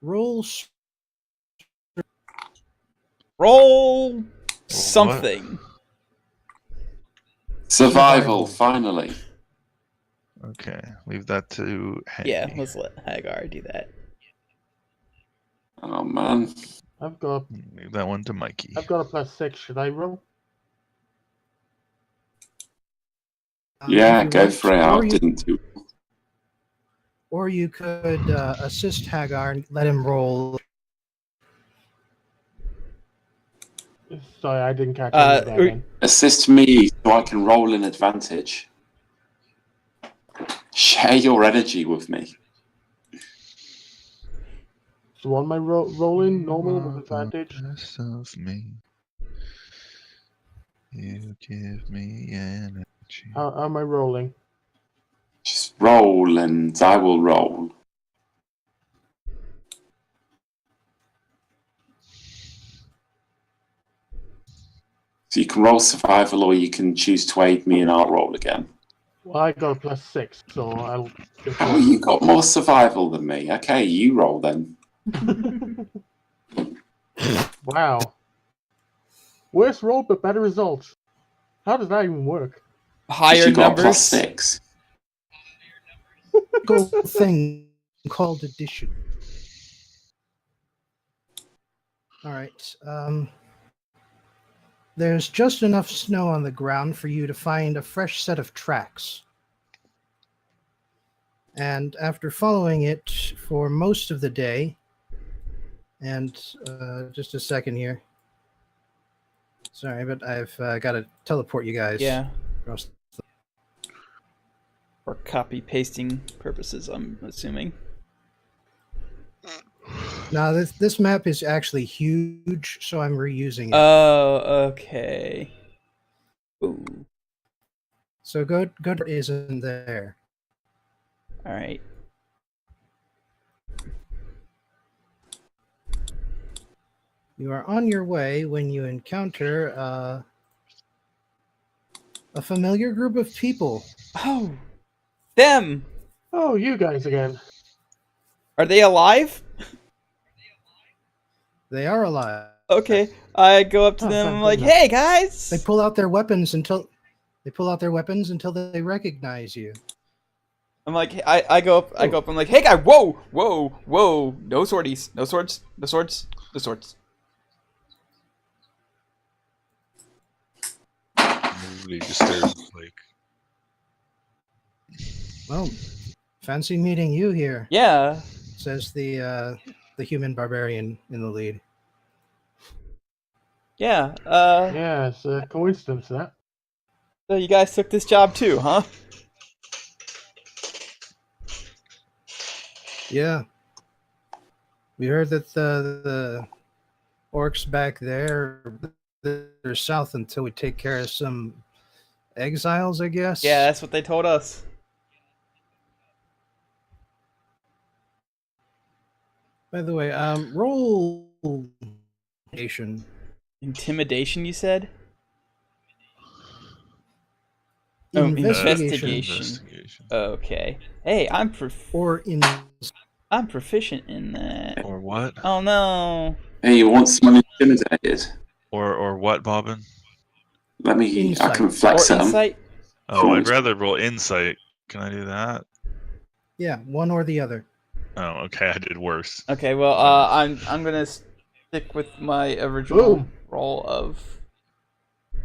Roll. Roll something. Survival, finally. Okay, leave that to Henry. Yeah, let's let Hagar do that. Oh man. I've got Leave that one to Mikey. a +6. Should I roll? Yeah, if you go want, for it. or I you- didn't do. Or you could assist Hagar and let him roll. Sorry, I didn't catch any of that. Then. Assist me so I can roll in advantage. Share your energy with me. So on my rolling normal with advantage. Best of me. You give me energy. How am I rolling? Just roll and I will roll. So you can roll survival or you can choose to aid me and I'll roll again. Well, I got a +6, so I'll. Oh, you got more survival than me. Okay, you roll then. Wow. Worse roll, but better results. How does that even work? Higher You got a numbers. +6. Go thing called addition. All right. There's just enough snow on the ground for you to find a fresh set of tracks. And after following it for most of the day, and just a second here. Sorry, but I've got to teleport you guys. Yeah. across the- For copy pasting purposes, I'm assuming. Now this map is actually huge, so I'm reusing it. Oh, okay. Ooh. So good isn't there. All right. You are on your way when you encounter a familiar group of people. Oh, them. Oh, you guys again. Are they alive? They are alive. Okay. I go up to Oh, them. thank I'm like, goodness. "Hey guys!" They pull out their weapons until they recognize you. I'm like, I go up. I'm like, "Hey guy! Whoa, whoa, whoa! No swordies, no swords, no swords, no swords." Nobody disturbs, like. Well, fancy meeting you here, Yeah. says the human barbarian in the lead. Yeah. Yeah, it's a coincidence, that. So you guys took this job too, huh? Yeah. We heard that the orcs back there, they're south until we take care of some exiles, I guess. Yeah, that's what they told us. By the way, roll nation. Intimidation, you said? Oh, Investigation. Investigation. Okay. Hey, I'm Or in proficient in that. Or what? Oh no. Hey, you want someone intimidated? Or what, Bobbin? Let me. I Insight. can flex Or at 'em. insight. Oh, I'd rather roll insight. Can I do that? yeah, one or the other. Oh, okay. I did worse. Okay, well, I'm gonna stick with my original Boom. roll of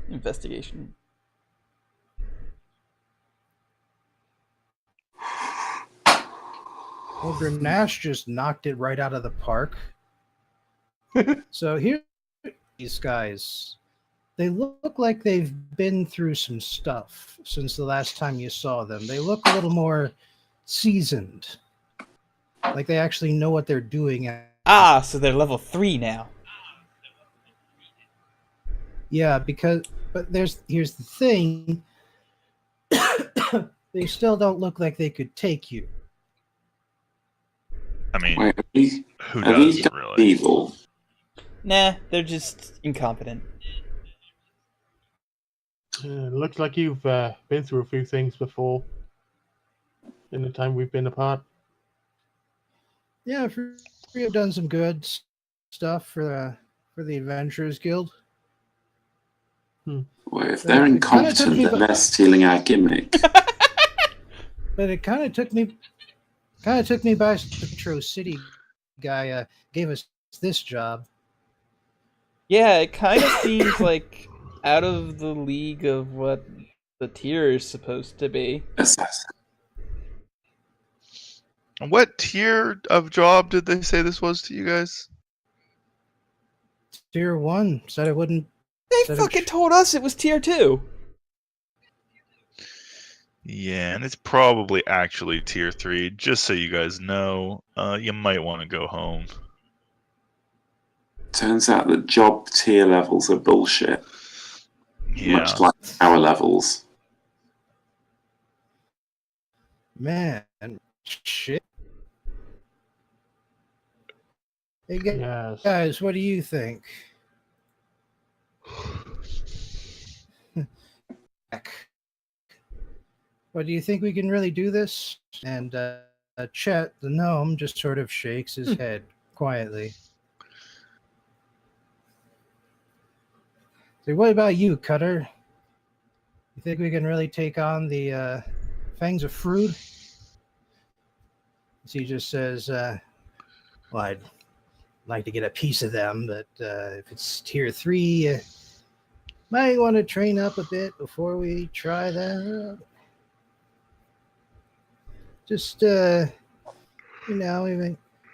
investigation. Well, Grenache just knocked it right out of the park. So here, these guys, they look like they've been through some stuff since the last time you saw them. They look a little more seasoned. Like they actually know what they're doing. Ah, so they're level 3 now. Yeah, but here's the thing. They still don't look like they could take you. I mean, Wait, who are these does guys really? evil? Nah, they're just incompetent. Looks like you've been through a few things before in the time we've been apart. Yeah, we've done some good stuff for the Adventurers Guild. Well, if But they're it kinda took incompetent, me then ba- they're stealing our gimmick. But it kind of took me by Metro City guy gave us this job. Yeah, it kind of seems like out of the league of what the tier is supposed to be. Assassin. What tier of job did they say this was to you guys? Tier 1 said it wouldn't. They said fucking told us it was tier 2. Yeah, and it's probably actually tier 3. Just so you guys know, you might want to go home. Turns out that job tier levels are bullshit. Yeah. Much like our levels. Man, shit. Hey Yes. guys, what do you think? What do you think we can really do this? And Chet, the gnome, just sort of shakes his head quietly. So, what about you, Cutter? You think we can really take on the Fangs of Fruit? He just says, well, I'd like to get a piece of them, but if it's tier 3, might want to train up a bit before we try that. Just, we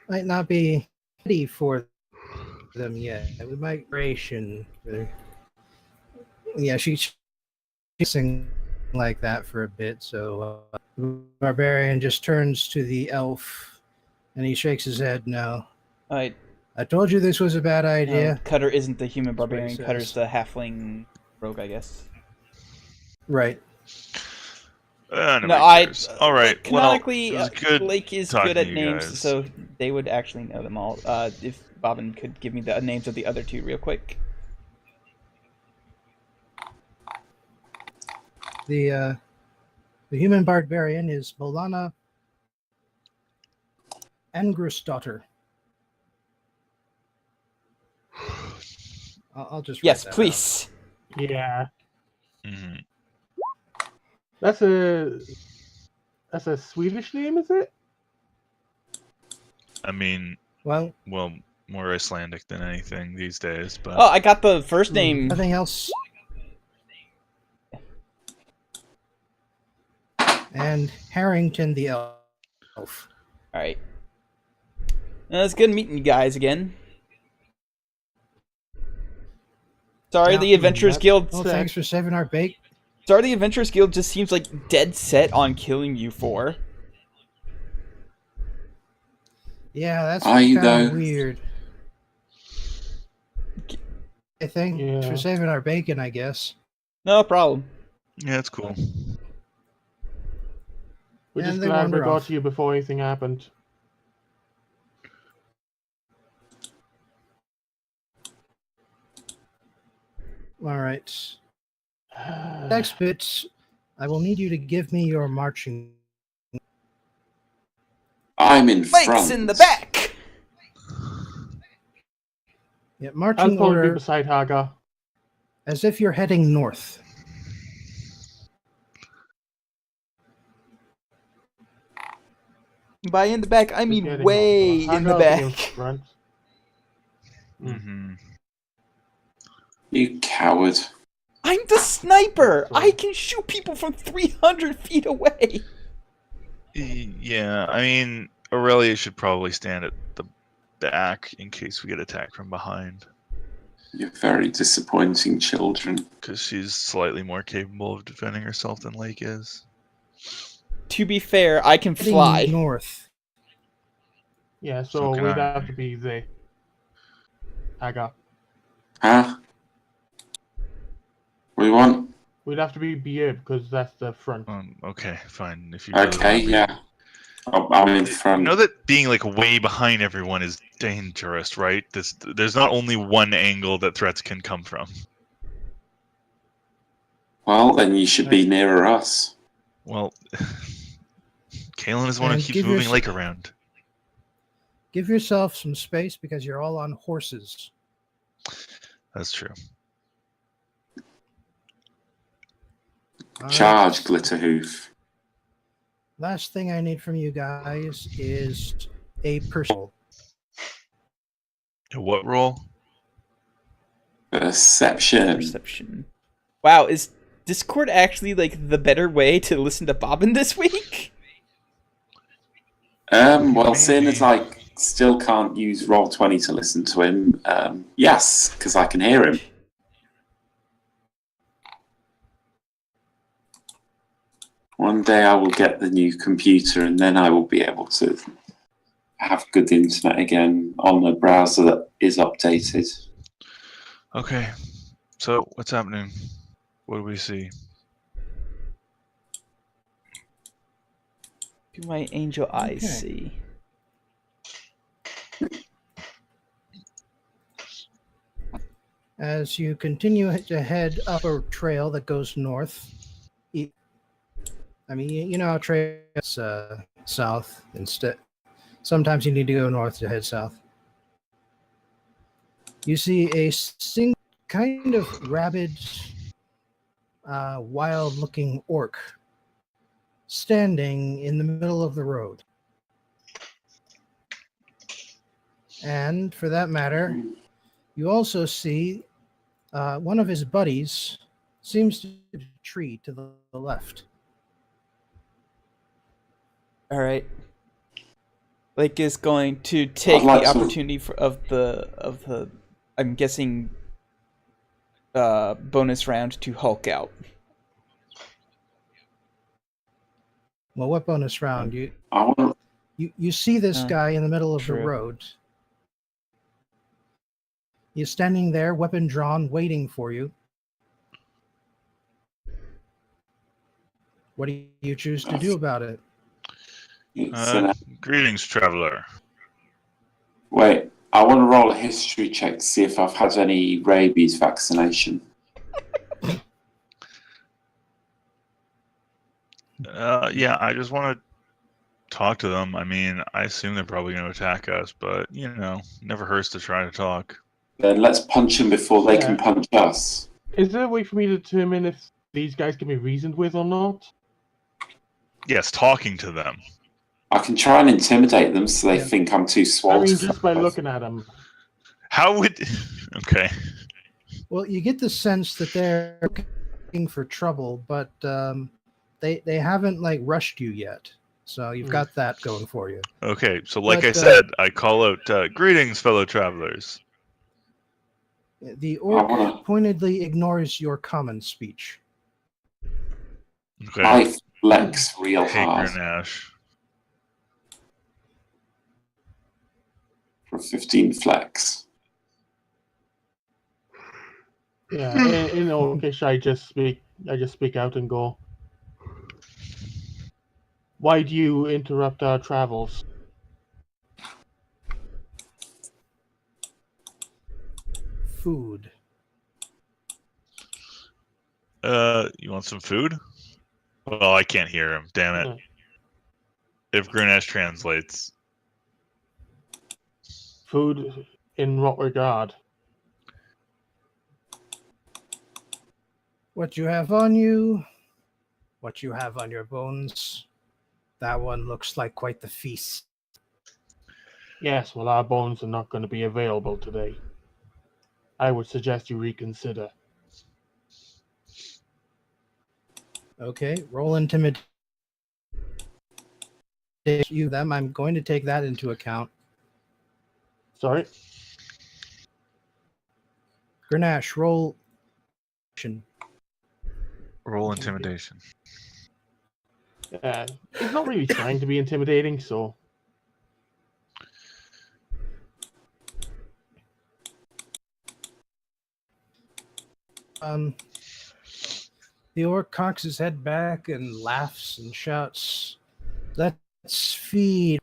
might not be ready for them yet. We might ration. Yeah, she's sing like that for a bit. So the barbarian just turns to the elf, and he shakes his head. No, I told you this was a bad idea. Cutter isn't the human That's what he barbarian. says. Cutter's the halfling rogue, I guess. Right. No, I. All right. Canonically, well, it was good Blake is talking good to at you names, guys. so they would actually know them all. If Bobbin could give me the names of the other two real quick. The human barbarian is Bolana Angrusdottir. I'll just write Yes, that please. Yeah. Mhm. That's a Swedish name, is it? I mean, Well, more Icelandic than anything these days, but Oh, I got the first name. nothing else. And Harrington the elf. All right. It's good meeting you guys again. Sorry, Yeah, the Adventurers Guild. Well, thanks for saving our bake. Sorry, the Adventurers Guild just seems like dead set on killing you four. Yeah, that's Are you, kind of though? weird. Hey, thanks Yeah. for saving our bacon, I guess. No problem. yeah, it's cool. We're And just they glad we wander got off. to you before anything happened. All right. Next bit, I will need you to give me your marching. I'm in Mike's front. in the back. Yeah, I'll marching probably be order beside Hagar. as if you're heading north. By in the back, I Just mean getting way off. in the Hagar will be in back. front. Hmm. You coward. I'm the sniper. Sorry. I can shoot people from 300 feet away. Yeah, I mean, Aurelia should probably stand at the back in case we get attacked from behind, You're very disappointing children. because she's slightly more capable of defending herself than Lake is. to be fair, I can Heading fly. north. Yeah, So so can we'd I. have to be the Hagar. Huh? What do you want? We'd have to be here because that's the front. Okay, fine. If you really Okay, want to be. yeah. I'm in You front. know that being like way behind everyone is dangerous, right? There's not only one angle that threats can come from. Well, then you should be nearer us. Well, Kalen is the one who And keeps moving Lake around. Give yourself some space because you're all on horses. That's true. All right. Charge, Glitterhoof. Last thing I need from you guys is a personal. A what roll? Perception. Perception. Wow, is Discord actually like the better way to listen to Bobbin this week? Well, seeing as I still can't use Roll20 to listen to him, yes, because I can hear him. One day I will get the new computer and then I will be able to have good internet again on a browser that is updated. Okay. So what's happening? What do we see? Do my angel eyes Okay. see? As you continue to head up a trail that goes north, I mean, you know how trails south instead. Sometimes you need to go north to head south. You see a kind of rabid, wild-looking orc standing in the middle of the road. And for that matter, you also see one of his buddies seems to be a tree to the left. All right. Lake is going to take like the to- opportunity of the I'm guessing bonus round to Hulk out. Well, what bonus round? I want You see this guy in the middle of the true. road. He's standing there, weapon drawn, waiting for you. What do you choose to do about it? Greetings, traveler. Wait, I want to roll a history check to see if I've had any rabies vaccination. Yeah, I just want to talk to them. I mean, I assume they're probably going to attack us, but, you know, never hurts to try to talk. Then let's punch them before they can Yeah. punch us. Is there a way for me to determine if these guys can be reasoned with or not? Yes, talking to them. I can try and intimidate them so they Yeah. think I'm too I swole. mean, to just by fight. looking at them. How would... Okay. Well, you get the sense that they're looking for trouble, but they haven't like rushed you yet. So you've got that going for you. Okay, so like But, I said, I call out, greetings, fellow travelers. The orc wanna- pointedly ignores your common speech. Okay. I flex real Hey, hard Grenache. for 15 flex. Yeah, in Orcish, I just speak out and go. Why do you interrupt our travels? Food. You want some food? Well, I can't hear him. Damn it. No. If Grenache translates. Food in what regard? What you have on you, what you have on your bones, that one looks like quite the feast. Yes, well, our bones are not going to be available today. I would suggest you reconsider. Okay, roll intimidation. You them. I'm going to take that into account. Sorry? Grenache, roll. Roll intimidation. He's not really trying to be intimidating, so The orc cocks his head back and laughs and shouts, "Let's feed."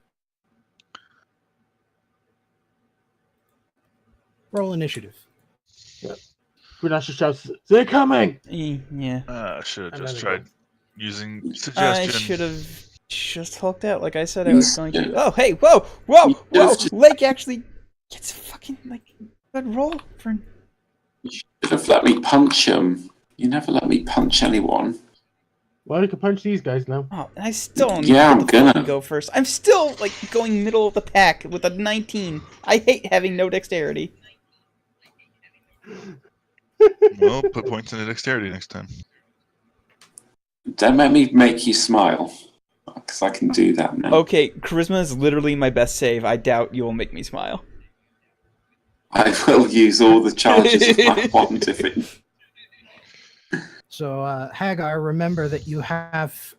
Roll initiative. Greenasher shouts, "They're coming!" Yeah. I should have And just then it tried goes. using I suggestion. should have just hulked out like I said I You was going to. should. Oh, hey, whoa, whoa, You whoa! should've just- Lake actually gets a fucking, like, good roll for... You should have let me punch him. You never let me punch anyone. Well, you can punch these guys now. Oh, and I still don't Yeah, get I'm to gonna. fucking go first. I'm still, like, going middle of the pack with a 19. I hate having no dexterity. Well, put points into dexterity next time. Don't let me make you smile. Because I can do that now. Okay, charisma is literally my best save. I doubt you'll make me smile. I will use all the charges of my wand if it... So, Hagar, remember that you have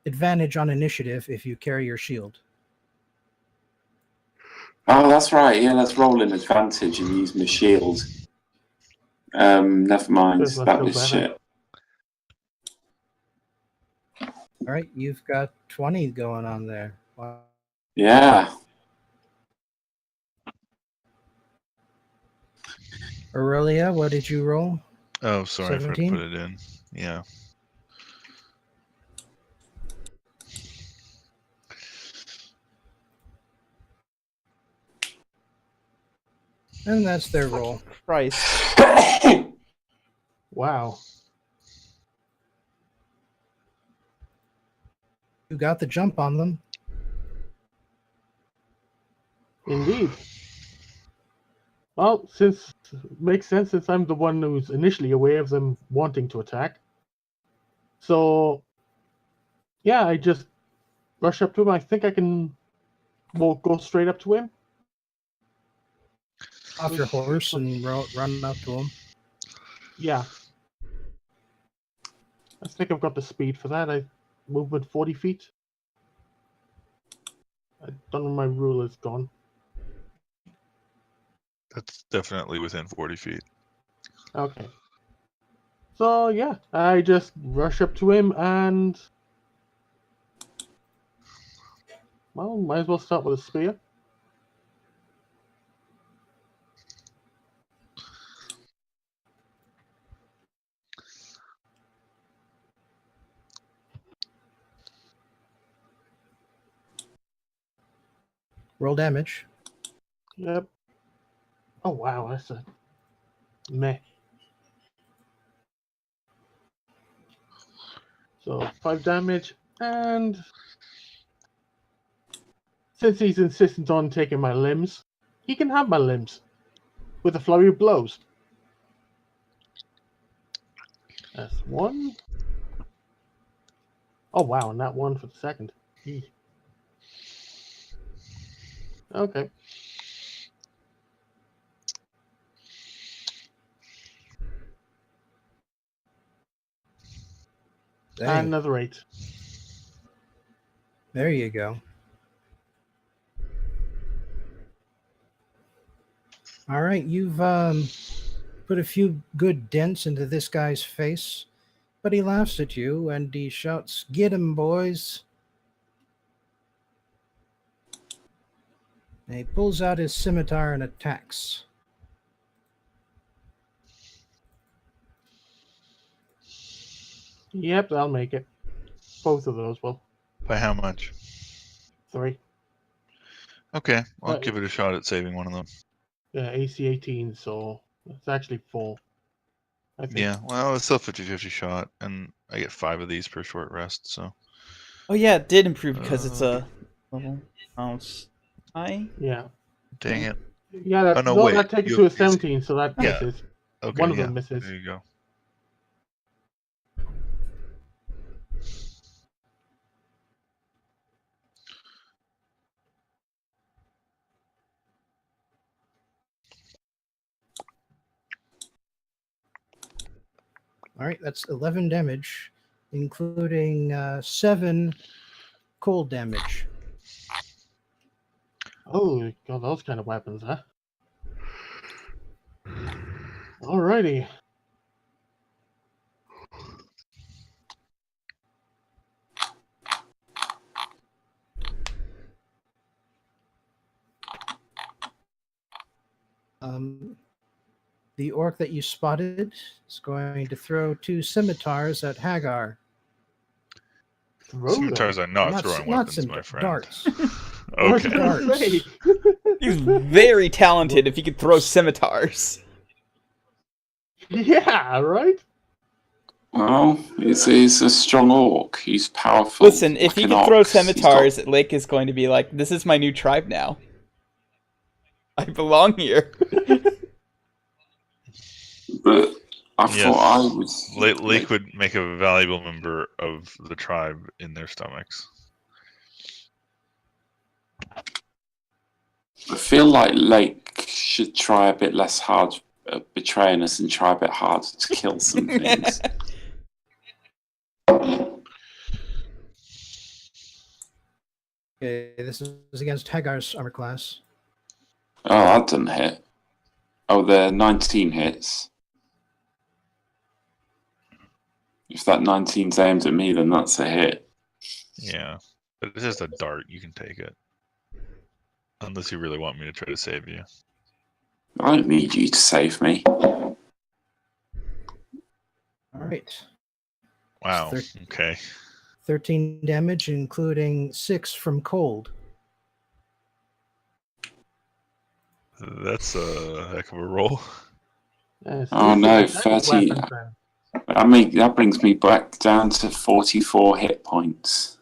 advantage on initiative if you carry your shield. Oh, that's right. Yeah, let's roll in advantage and use my shield. Never mind. Does that That feel was better? shit. All right, you've got 20 going on there. Wow. Yeah. Aurelia, what did you roll? Oh, sorry, I forgot to 17? put it in. Yeah. And that's their roll. Christ. Wow. You got the jump on them. Indeed. Well, makes sense since I'm the one who's initially aware of them wanting to attack. So, yeah, I just rush up to him. I think I can go straight up to him. Off your horse and run up to them. Yeah. I think I've got the speed for that. I movement 40 feet. I don't know my ruler's gone. That's definitely within 40 feet. Okay. So yeah, I just rush up to him and well, might as well start with a spear. Roll damage. Yep. Oh wow, that's a meh. So 5 damage, and since he's insistent on taking my limbs, he can have my limbs with a flurry of blows. That's 1. Oh wow, and that 1 for the second. Eek. Okay. Dang. And another 8. There you go. All right, you've put a few good dents into this guy's face, but he laughs at you and he shouts, "Get him, boys!" And he pulls out his scimitar and attacks. Yep, I'll make it. Both of those will. By how much? 3. Okay, I'll Uh, give it a shot at saving one of them. Yeah, AC 18, so it's actually 4. I think. Yeah, well, it's still 50-50 shot, and I get 5 of these per short rest, so... Oh yeah, it did improve because it's a level mouse high. Yeah. Dang it. Yeah, that, Oh, no, no, wait, that takes you you to a have AC. 17, so that Yeah. misses. Okay, One of yeah, them misses. there you go. All right, that's 11 damage. including 7 cold damage. Oh, got those kind of weapons, huh? Alrighty. The orc that you spotted is going to throw 2 scimitars at Hagar. Throw Scimitars them. are not throwing weapons, my friend. Darts. I was Okay. gonna say. He's very talented if he could throw scimitars. Yeah, right? Well, he's a strong orc. He's powerful. Listen, if he like can an throw ox. He's got- scimitars, Lake is going to be like, this is my new tribe now. I belong here. But I Yes. thought I was. Lake would make a valuable member of the tribe in their stomachs. I feel like Lake should try a bit less hard at betraying us and try a bit harder to kill some things. Okay, this is against Hagar's armor class. Oh, that didn't hit. Oh, the 19 hits. If that 19's aimed at me, then that's a hit. Yeah, but it's just a dart. You can take it, unless you really want me to try to save you. I don't need you to save me. All right. Wow. Thir- Okay. 13 damage, including 6 from cold. That's a heck of a roll. Yes, Oh this no, is a kind of 30. weapon then. That brings me back down to 44 hit points.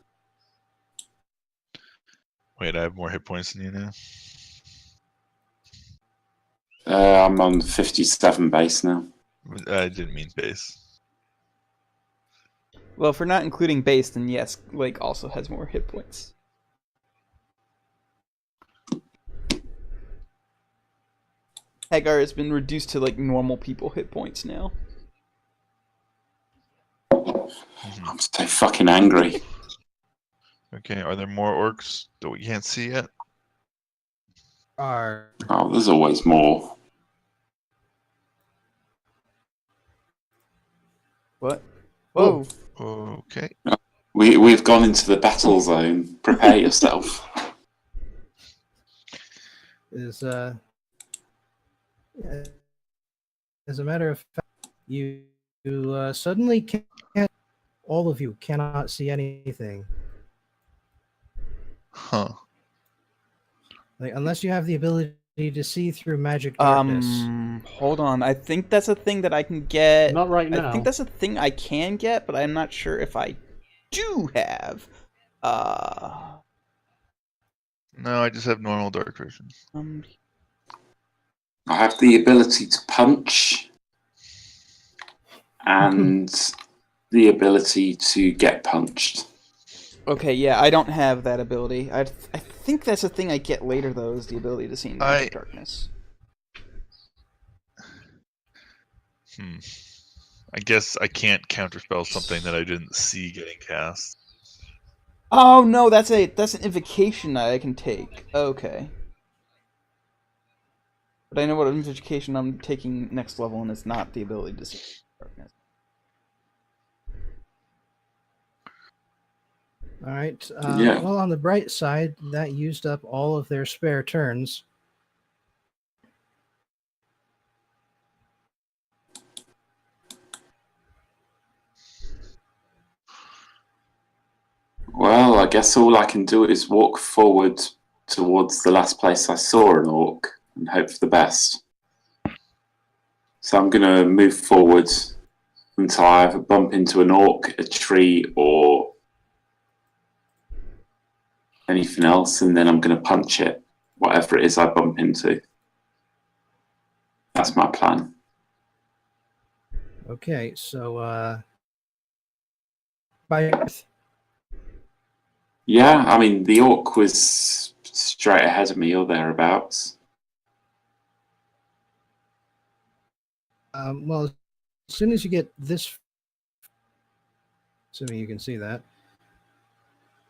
Wait, I have more hit points than you now. I'm on 57 base now. I didn't mean base. Well, if we're not including base, then yes, Lake also has more hit points. Hagar has been reduced to like normal people hit points now. I'm so fucking angry. Okay, are there more orcs that we can't see yet? Are Oh, there's always more. What? Whoa. Okay. We've gone into the zone. Prepare yourself. is as a matter of fact, you suddenly can't. All of you cannot see anything. Huh. Like, unless you have the ability to see through magic darkness. Hold on. I think that's a thing that I can get. Not right now. I think that's a thing I can get, but I'm not sure if I do have. No, I just have normal dark vision. I have the ability to punch and the ability to get punched. Okay, yeah, I don't have that ability. I think that's a thing I get later, though, is the ability to see in magic darkness. I guess I can't counterspell something that I didn't see getting cast. Oh no, that's an invocation that I can take. Okay. But I know what invocation I'm taking next level, and it's not the ability to see darkness. All right. Yeah. Well, on the bright side, that used up all of their spare turns. Well, I guess all I can do is walk forward towards the last place I saw an orc and hope for the best. So I'm going to move forward until I either bump into an orc, a tree, or anything else, and then I'm going to punch it, whatever it is I bump into. That's my plan. Okay, so by Yeah, I mean, the orc was straight ahead of me or thereabouts. well, as soon as you get this, Assuming you can see that.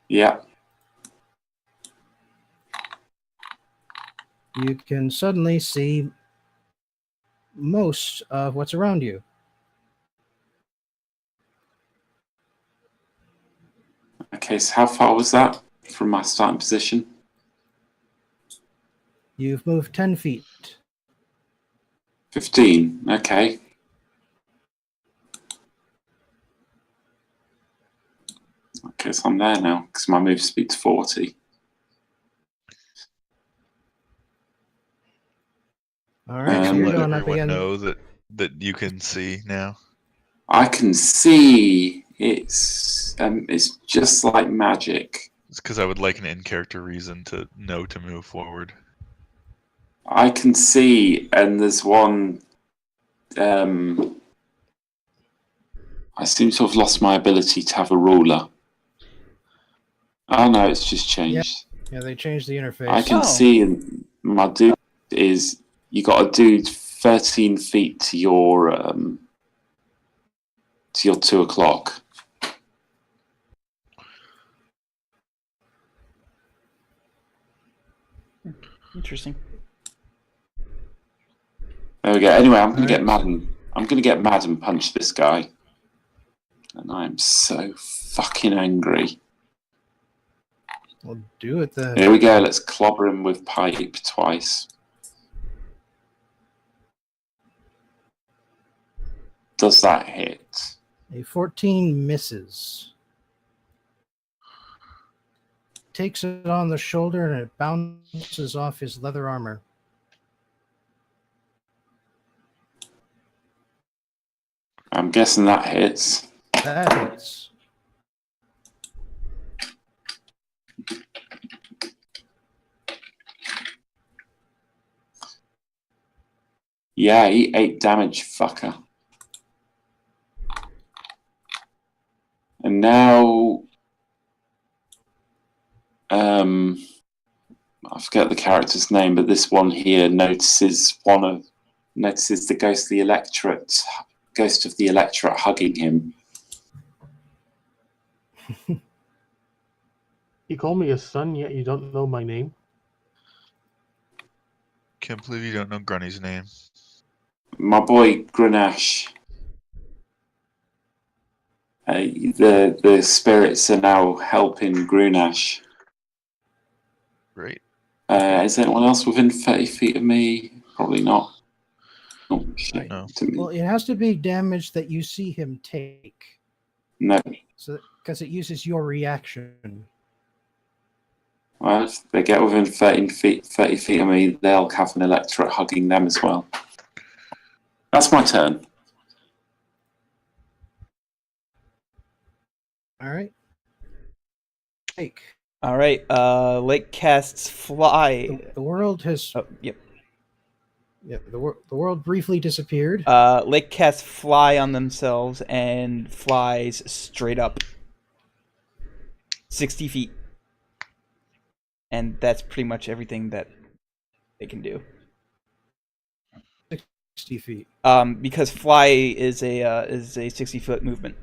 Yeah. You can suddenly see most of what's around you. Okay, so how far was that from my starting position? You've moved 10 feet. 15. Okay. Okay, so I'm there now because my move speed's 40. All right, so Um, you're Let going up everyone again. know that you can see now. I can see it's just like magic. It's because I would like an in-character reason to know to move forward. I can see, and there's one. I seem to have lost my ability to have a ruler. Oh no, it's just changed. Yeah, they changed the interface. I can Oh. see, and my dude is you got a dude 13 feet to your 2 o'clock. Interesting. There we go. Anyway, I'm gonna Alright. get mad and punch this guy, and I'm so fucking angry. We'll do it then. Here we go. Let's clobber him with pipe twice. Does that hit? A 14 misses. Takes it on the shoulder and it bounces off his leather armor. I'm guessing that hits. That hits. Yeah, he 8 damage, fucker. And now, I forget the character's name, but this one here notices the ghost of the electorate hugging him. You call me a son, yet you don't know my name. Can't believe you don't know Grunny's name. My boy Grenache. The spirits are now helping Grunash. Great. Is anyone else within 30 feet of me? Probably not. Oh, shit. No. Well, it has to be damage that you see him take. No. So, because it uses your reaction. Well, if they get within 30 feet of me, they'll have an electorate hugging them as well. That's my turn. All right. Take. All right. Lake casts fly. The world has. Oh, yep. Yeah, the world briefly disappeared. Lake casts fly on themselves and flies straight up 60 feet. And that's pretty much everything that they can do. 60 feet. Because fly is a 60-foot movement.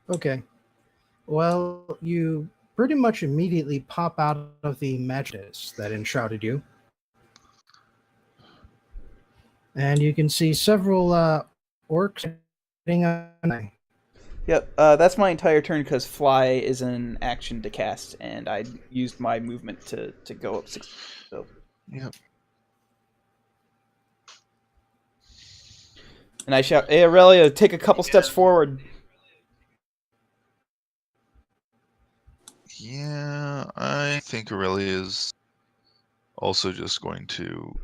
Okay. Well, you pretty much immediately pop out of the madness that enshrouded you. And you can see several orcs sitting on. Yep, that's my entire turn because fly is an action to cast, and I used my movement to go up 60. So. Yep. And I shout, "Hey, Aurelia, take a couple steps forward." Yeah, I think Aurelia is also just going to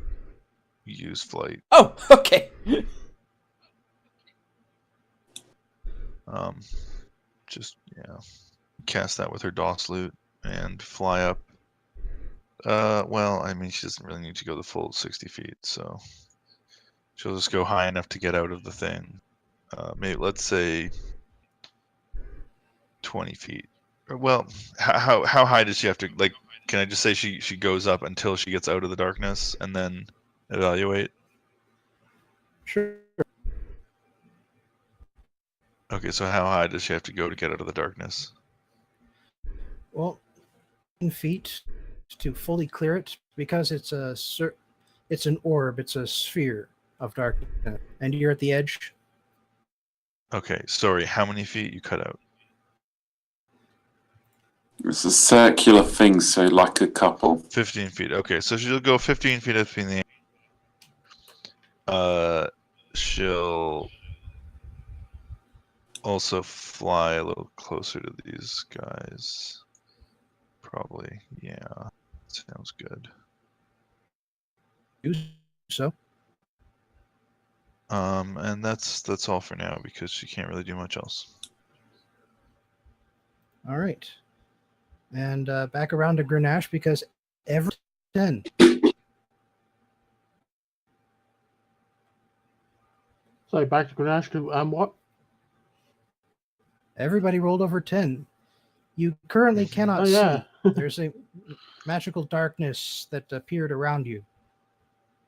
use flight. Oh, okay. Just cast that with her DOS loot and fly up. Well, I mean, she doesn't really need to go the full 60 feet, so she'll just go high enough to get out of the thing. Maybe let's say 20 feet. Or, well, how high does she have to? Like, can I just say she goes up until she gets out of the darkness and then evaluate? Sure. Okay, so how high does she have to go to get out of the darkness? Well, 10 feet to fully clear it because it's it's an orb, it's a sphere of darkness, and you're at the edge. Okay, sorry, how many feet you cut out? It's a circular thing, so like a couple. 15 feet. Okay, so she'll go 15 feet up in the air. She'll also fly a little closer to these guys. Probably, yeah. Sounds good. Do so. And that's all for now because she can't really do much else. All right. And back around to Grenache because every 10. Sorry, back to Grenache. What? Everybody rolled over 10. You currently cannot Oh, yeah. see. There's a magical darkness that appeared around you.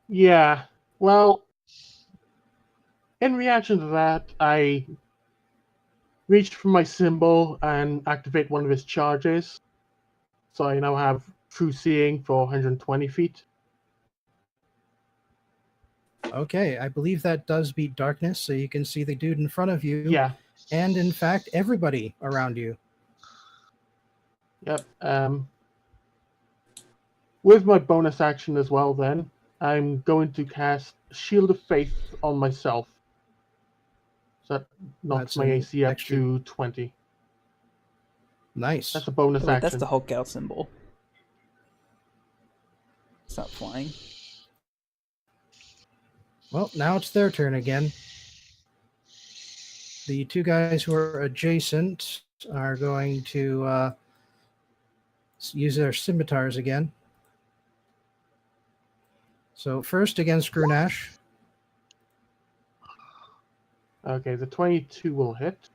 Yeah. Well, in reaction to that, I reached for my symbol and activate one of his charges. So I now have true seeing for 120 feet. Okay, I believe that does beat darkness, so you can see the dude in front of you. Yeah. And in fact, everybody around you. Yep. With my bonus action as well, then I'm going to cast Shield of Faith on myself. So that knocks That's my an AC up extra- to 20. Nice. That's a bonus Oh, wait, action. that's the Hulk out symbol. It's not flying. Well, now it's their turn again. The two guys who are adjacent are going to use their scimitars again. So first against Grenache. Okay, the 22 will hit.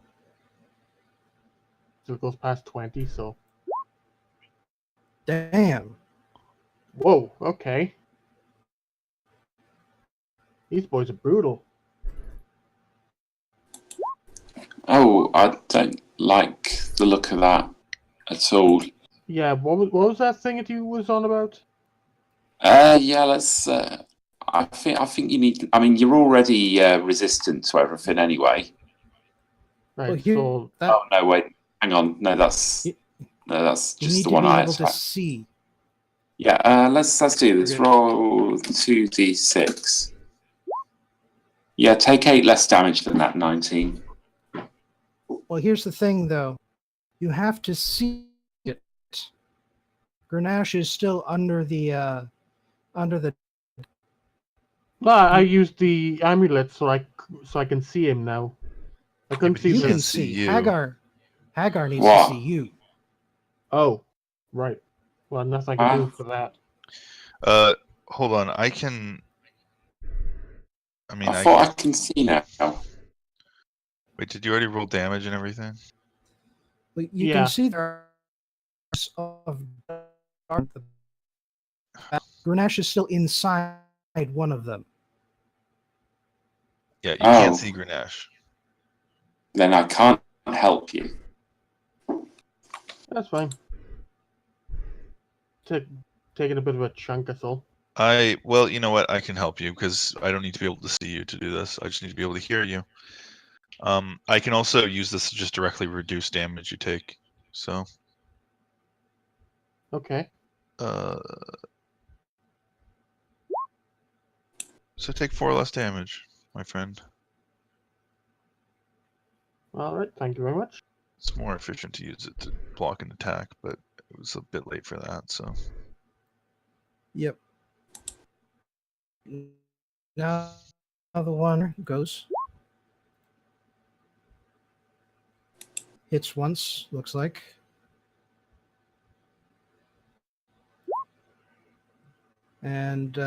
So it goes past 20, so... Damn. Whoa, okay. These boys are brutal. Oh, I don't like the look of that at all. Yeah, what was that thing that you was on about? Yeah, let's. I think you need. I mean, you're already resistant to everything anyway. Right, Well, here, so... that, Oh no, wait, hang on. No, that's You- you just need the to one be I able to attacked. see. Yeah, let's do this. Okay. Roll 2d6. Yeah, take 8 less damage than that 19. Well, here's the thing, though. You have to see it. Grenache is still under the No, I used the amulet so I can see him now. I couldn't but see he you the... can can't see see. you. Hagar needs What? to see you. Oh, right. Well, nothing I can do for that. Hold on. I can. I mean, I thought I can see now. Wait, did you already roll damage and everything? Well, you Yeah. can see there of Grenache is still inside one of them. Yeah, you Oh. can't see Grenache. Then I can't help you. That's fine. Taking a bit of a chunk, that's all. Well, you know what? I can help you because I don't need to be able to see you to do this. I just need to be able to hear you. I can also use this to just directly reduce damage you take. So, Okay. so take 4 less damage, my friend. All right. Thank you very much. It's more efficient to use it to block an attack, but it was a bit late for that. So, Yep. Now the one goes. Hits once, looks like. And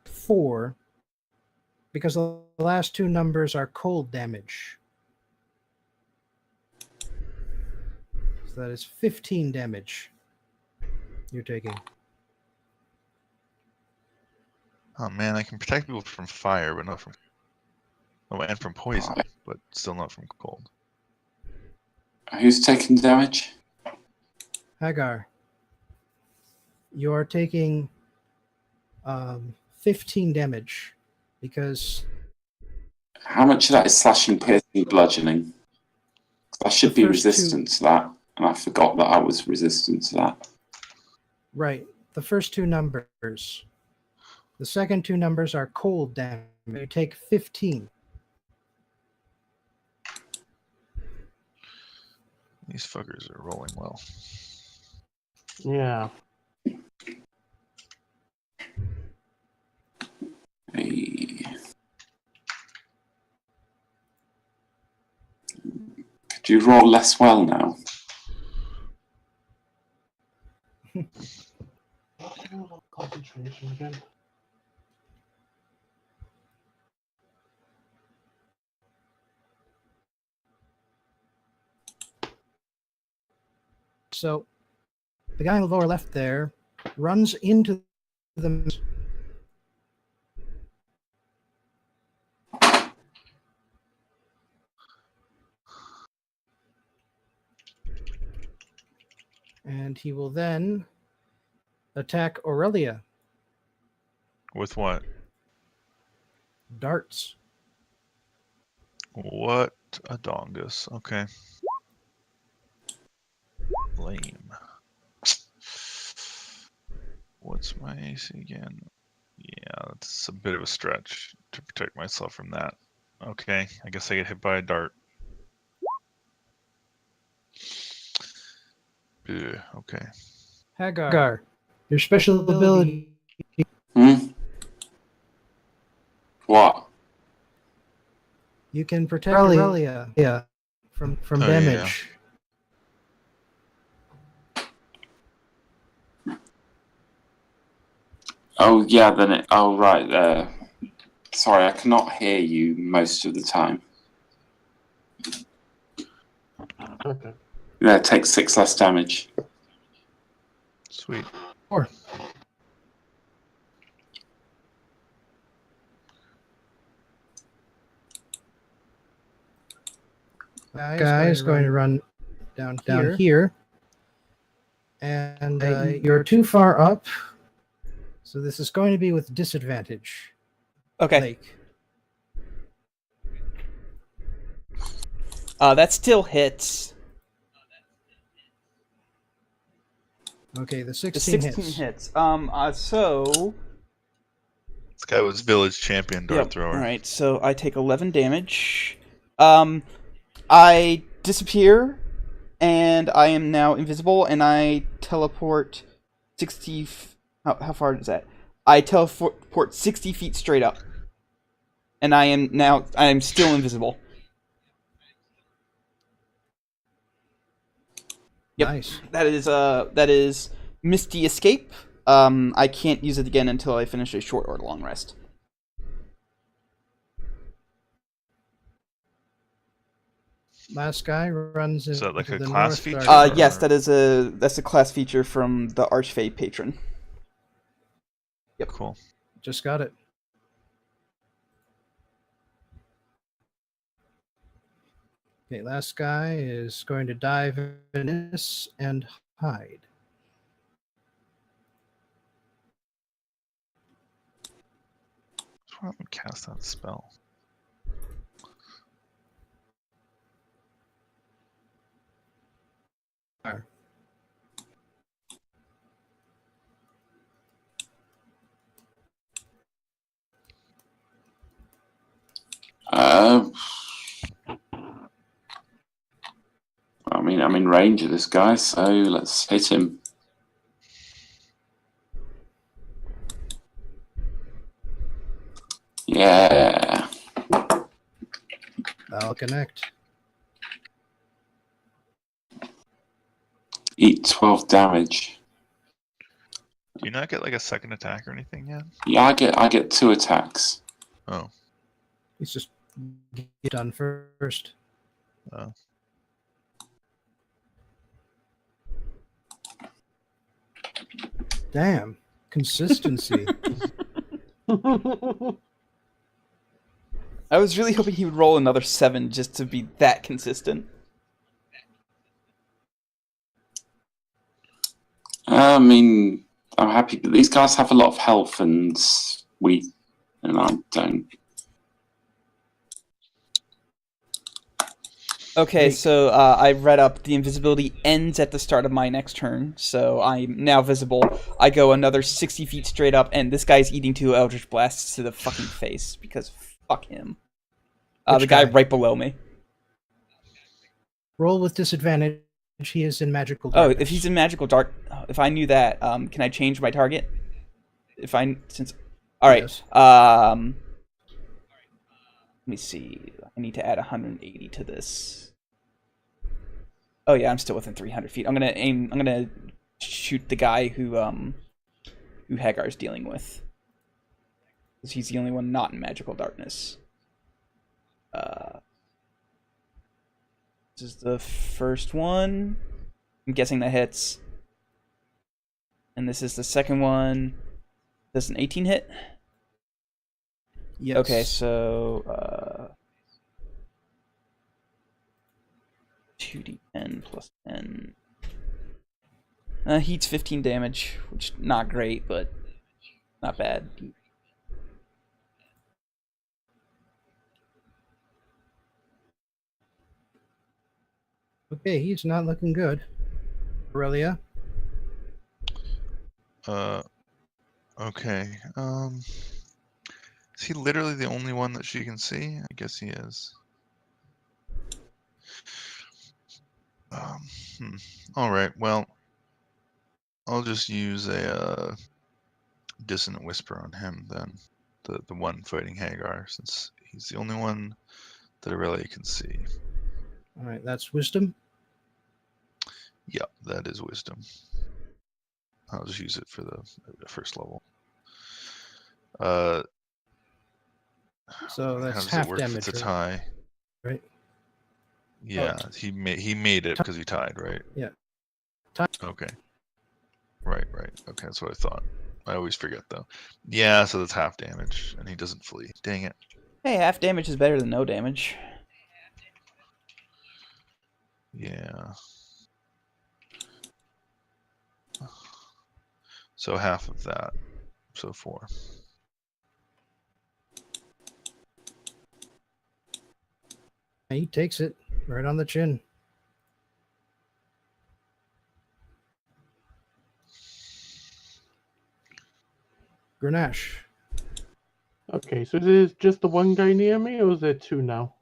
4, because the last two numbers are cold damage. So that is 15 damage you're taking. oh man, I can protect people from fire, but not from. Oh, and from poison, but still not from cold. Who's taking damage? Hagar, you are taking 15 damage because How much of that is slashing, piercing, bludgeoning? I should The be first resistant to that, and I forgot that I was resistant to that. right, the first two numbers. The second two numbers are cold damage. You take 15. These fuckers are rolling well. Yeah. Hey. Could you roll less well now? Concentration again. So the guy in the lower left there runs into the and he will then attack Aurelia. With what? Darts. What a dongus. Okay. Lame. What's my AC again? Yeah, that's a bit of a stretch to protect myself from that. Okay, I guess I get hit by a dart. Ugh, okay. Hagar, your special ability. Hmm? What? You can protect Aurelia from Oh, damage. Oh, yeah, then it... Oh, right. Sorry, I cannot hear you most of the time. Okay. Yeah, it takes 6 less damage. Sweet. Or guy is going to run down here. And you're too far up. So this is going to be with disadvantage. Okay. Lake. That still hits. Okay, the The 16 16 hits. hits. So. This guy was village champion dart thrower. Alright, so I take 11 damage. I disappear, and I am now invisible, and I teleport 60... How far is that? I teleport 60 feet straight up. And I am still invisible. Yep. Nice. That is Misty Escape. I can't use it again until I finish a short or long rest. Last guy runs in. Is that like a the class north feature? dark. Yes, that's a class feature from the Archfey patron. Yep. Cool. Just got it. Okay, last guy is going to dive in this and hide. What's wrong with cast that spell? I mean, I'm in range of this guy, so let's hit him. Yeah. That'll connect. Eat 12 damage. Do you not get like a second attack or anything yet? Yeah, I get 2 attacks. Oh. He's just get done first. Oh. Damn. Consistency. I was really hoping he would roll another 7 just to be that consistent. I mean, I'm happy, but these guys have a lot of health, and I don't. Okay, so I read up. The invisibility ends at the start of my next turn, so I'm now visible. I go another 60 feet straight up, and this guy's eating 2 Eldritch Blasts to the fucking face, because fuck him. The guy right below me. Roll with disadvantage. He is in magical Oh, darkness. if he's in magical dark... If I knew that, can I change my target? Alright, Yes. let me see. I need to add 180 to this. Oh yeah, I'm still within 300 feet. I'm gonna shoot the guy who Hagar's dealing with. Because he's the only one not in magical darkness. This is the first one. I'm guessing that hits. And this is the second one. Does an 18 hit? Yes. Okay, so 2d10 plus 10. Heats 15 damage, which not great, but not bad. Okay, he's not looking good. Aurelia? Okay. Is he literally the only one that she can see? I guess he is. All right. Well, I'll just use a dissonant whisper on him then, the one fighting Hagar, since he's the only one that Aurelia can see. All right, that's wisdom. Yep, that is wisdom. I'll just use it for the first level. So how that's does half it work damage. if it's a tie? Right? Yeah, he made it because he tied, right? Yeah. Tie. Okay. Right. Okay, that's what I thought. I always forget though. Yeah, so that's half damage, and he doesn't flee. Dang it. Hey, half damage is better than no damage. Yeah. So half of that. So 4. He takes it right on the chin. Grenache. Okay, so is it just the one guy near me, or is there 2 now?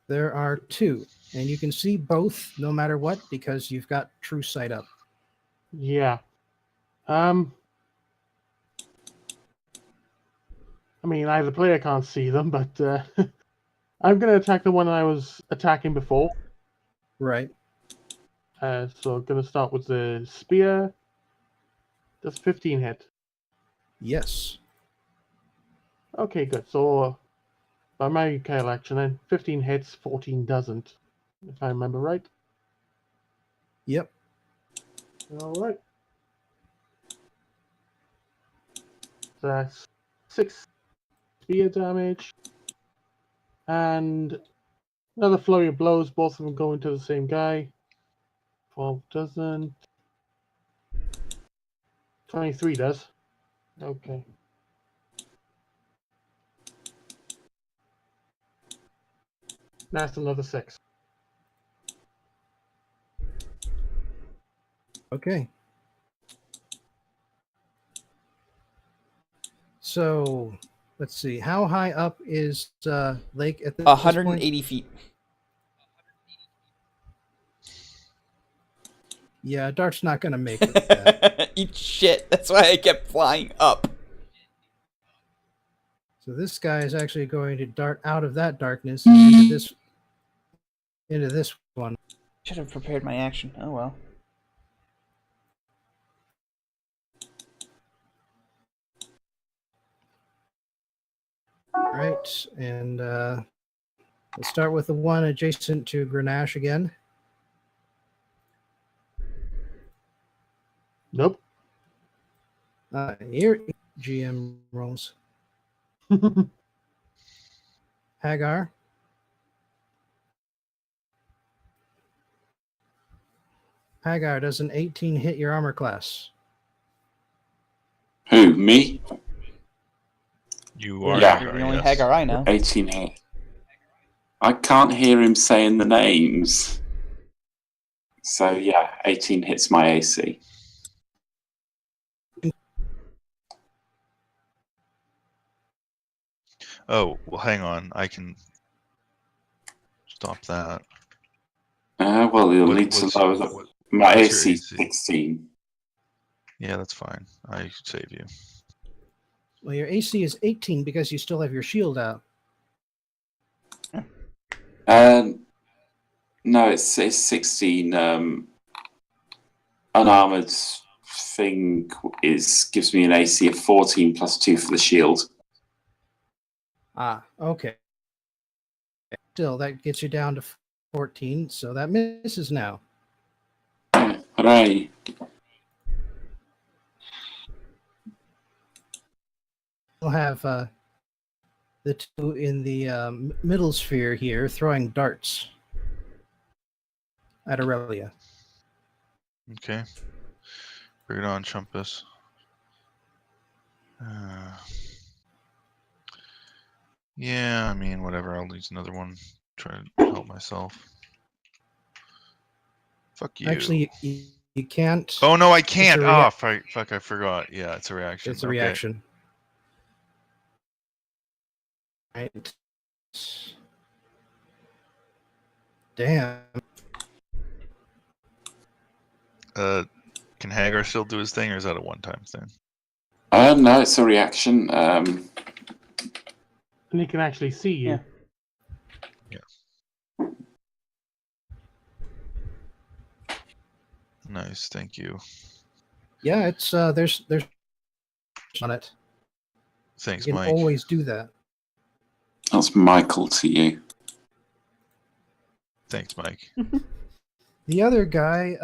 There are 2, and you can see both no matter what because you've got true sight up. Yeah. I mean, either player can't see them, but I'm going to attack the one I was attacking before. Right. So I'm going to start with the spear. Does 15 hit? Yes. Okay, good. So, by my recollection, then 15 hits, 14 doesn't, if I remember right. Yep. All right. So that's 6 spear damage. And another flurry of blows, both of them going to the same guy. 12 doesn't. 23 does. Okay. That's another 6. Okay. So, let's see. How high up is Lake at this 180 feet. Yeah, Dart's not going to make it with that. Eat shit. That's why I kept flying up. So this guy is actually going to dart out of that darkness and into this one. Should have prepared my action. Oh well. Right, and let's start with the one adjacent to Grenache again. Nope. Here, GM rolls. Hagar. Hagar, does an 18 hit your armor class? Who? Me? You are Yeah. You're Hagar, the only yes. Hagar I know. 18 hit. I can't hear him saying the names. So yeah, 18 hits my AC. Oh, well, hang on. I can stop that. Well, you'll need to lower my what's your AC AC? 16. Yeah, that's fine. I save you. Well, your AC is 18 because you still have your shield out. No, it's 16. Unarmored thing gives me an AC of 14 plus 2 for the shield. Ah, okay. Still, that gets you down to 14, so that misses now. Hooray! We'll have the two in the middle sphere here throwing darts at Aurelia. Okay. Bring it on, Chumpus. Yeah, I mean, whatever. I'll use another one. Try to help myself. Fuck you. Actually, you can't. Oh, no, I can't. It's a Oh, fuck, I forgot. Yeah, it's a reaction. It's a Okay. reaction. Right. Damn. Can Hagar still do his thing, or is that a one-time thing? No, it's a reaction. And he can actually see you. Yeah. Nice, thank you. Yeah, it's there's on it. Thanks, You can Mike. always do that. That's Michael to you. Thanks, Mike. The other guy,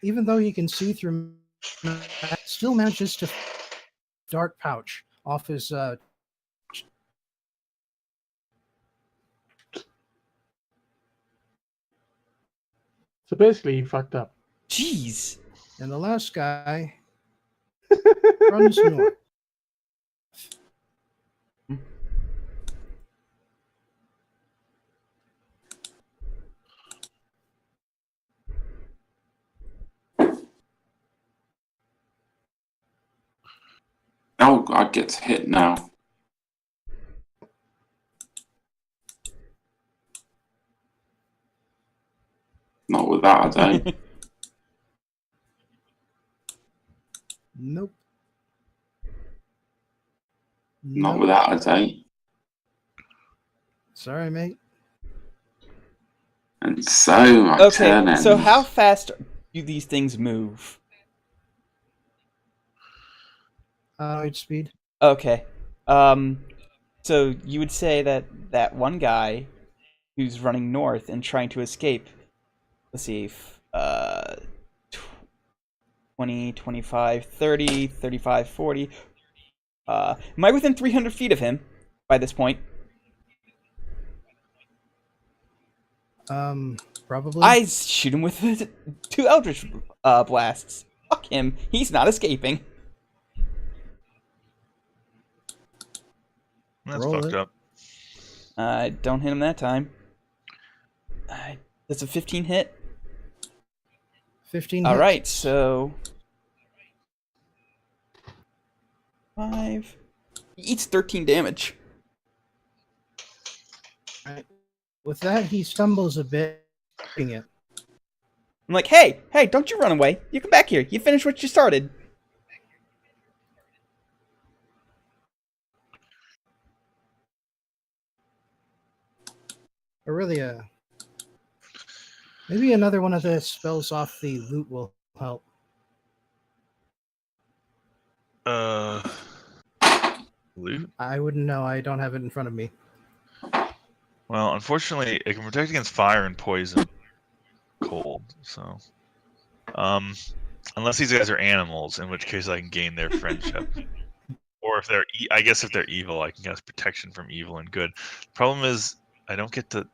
even though he can see through, still manages to dart pouch off his. So basically, he fucked up. Jeez. And the last guy runs north. Oh, I get to hit now. Not with that, I don't. Nope. Not Nope. with that, I don't. Sorry, mate. And so my turn Okay, ends. so how fast do these things move? Light speed. Okay. So you would say that that one guy who's running north and trying to escape, let's see, 20, 25, 30, 35, 40. Am I within 300 feet of him by this point? Probably. I shoot him with 2 Eldritch blasts. Fuck him. He's not escaping. That's Roll fucked it. up. I don't hit him that time. That's a 15 hit. 15 All hits. right, so 5. He eats 13 damage. With that, he stumbles a bit. It. I'm like, hey, don't you run away. You come back here. You finish what you started. Aurelia. Maybe another one of the spells off the loot will help. Loot? I wouldn't know. I don't have it in front of me. Well, unfortunately, it can protect against fire and poison. Cold, so. Unless these guys are animals, in which case I can gain their friendship. Or or if they're, I guess if they're evil, I can cast protection from evil and good. Problem is, I don't get to.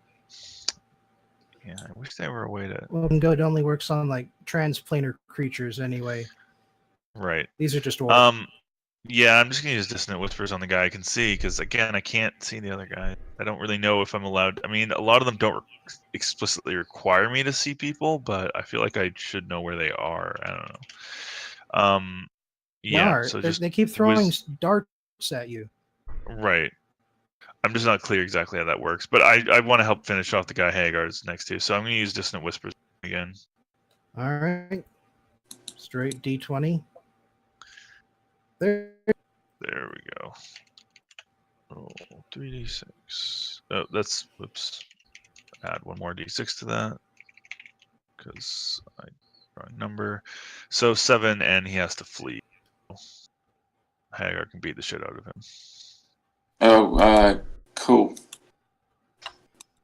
Yeah, I wish there were a way to. Well, good only works on like transplanar creatures anyway. Right. These are just orcs. Yeah, I'm just gonna use dissonant whispers on the guy I can see because again, I can't see the other guy. I don't really know if I'm allowed. I mean, a lot of them don't explicitly require me to see people, but I feel like I should know where they are. I don't know. Yeah. So just they keep throwing darts at you. right. I'm just not clear exactly how that works, but I want to help finish off the guy Hagar's next to, so I'm gonna use dissonant whispers again. All right. Straight D20. There. There we go. Oh, 3d6. Oh, that's, whoops. Add one more d6 to that because I wrong number. So 7, and he has to flee. Hagar can beat the shit out of him. Oh, cool.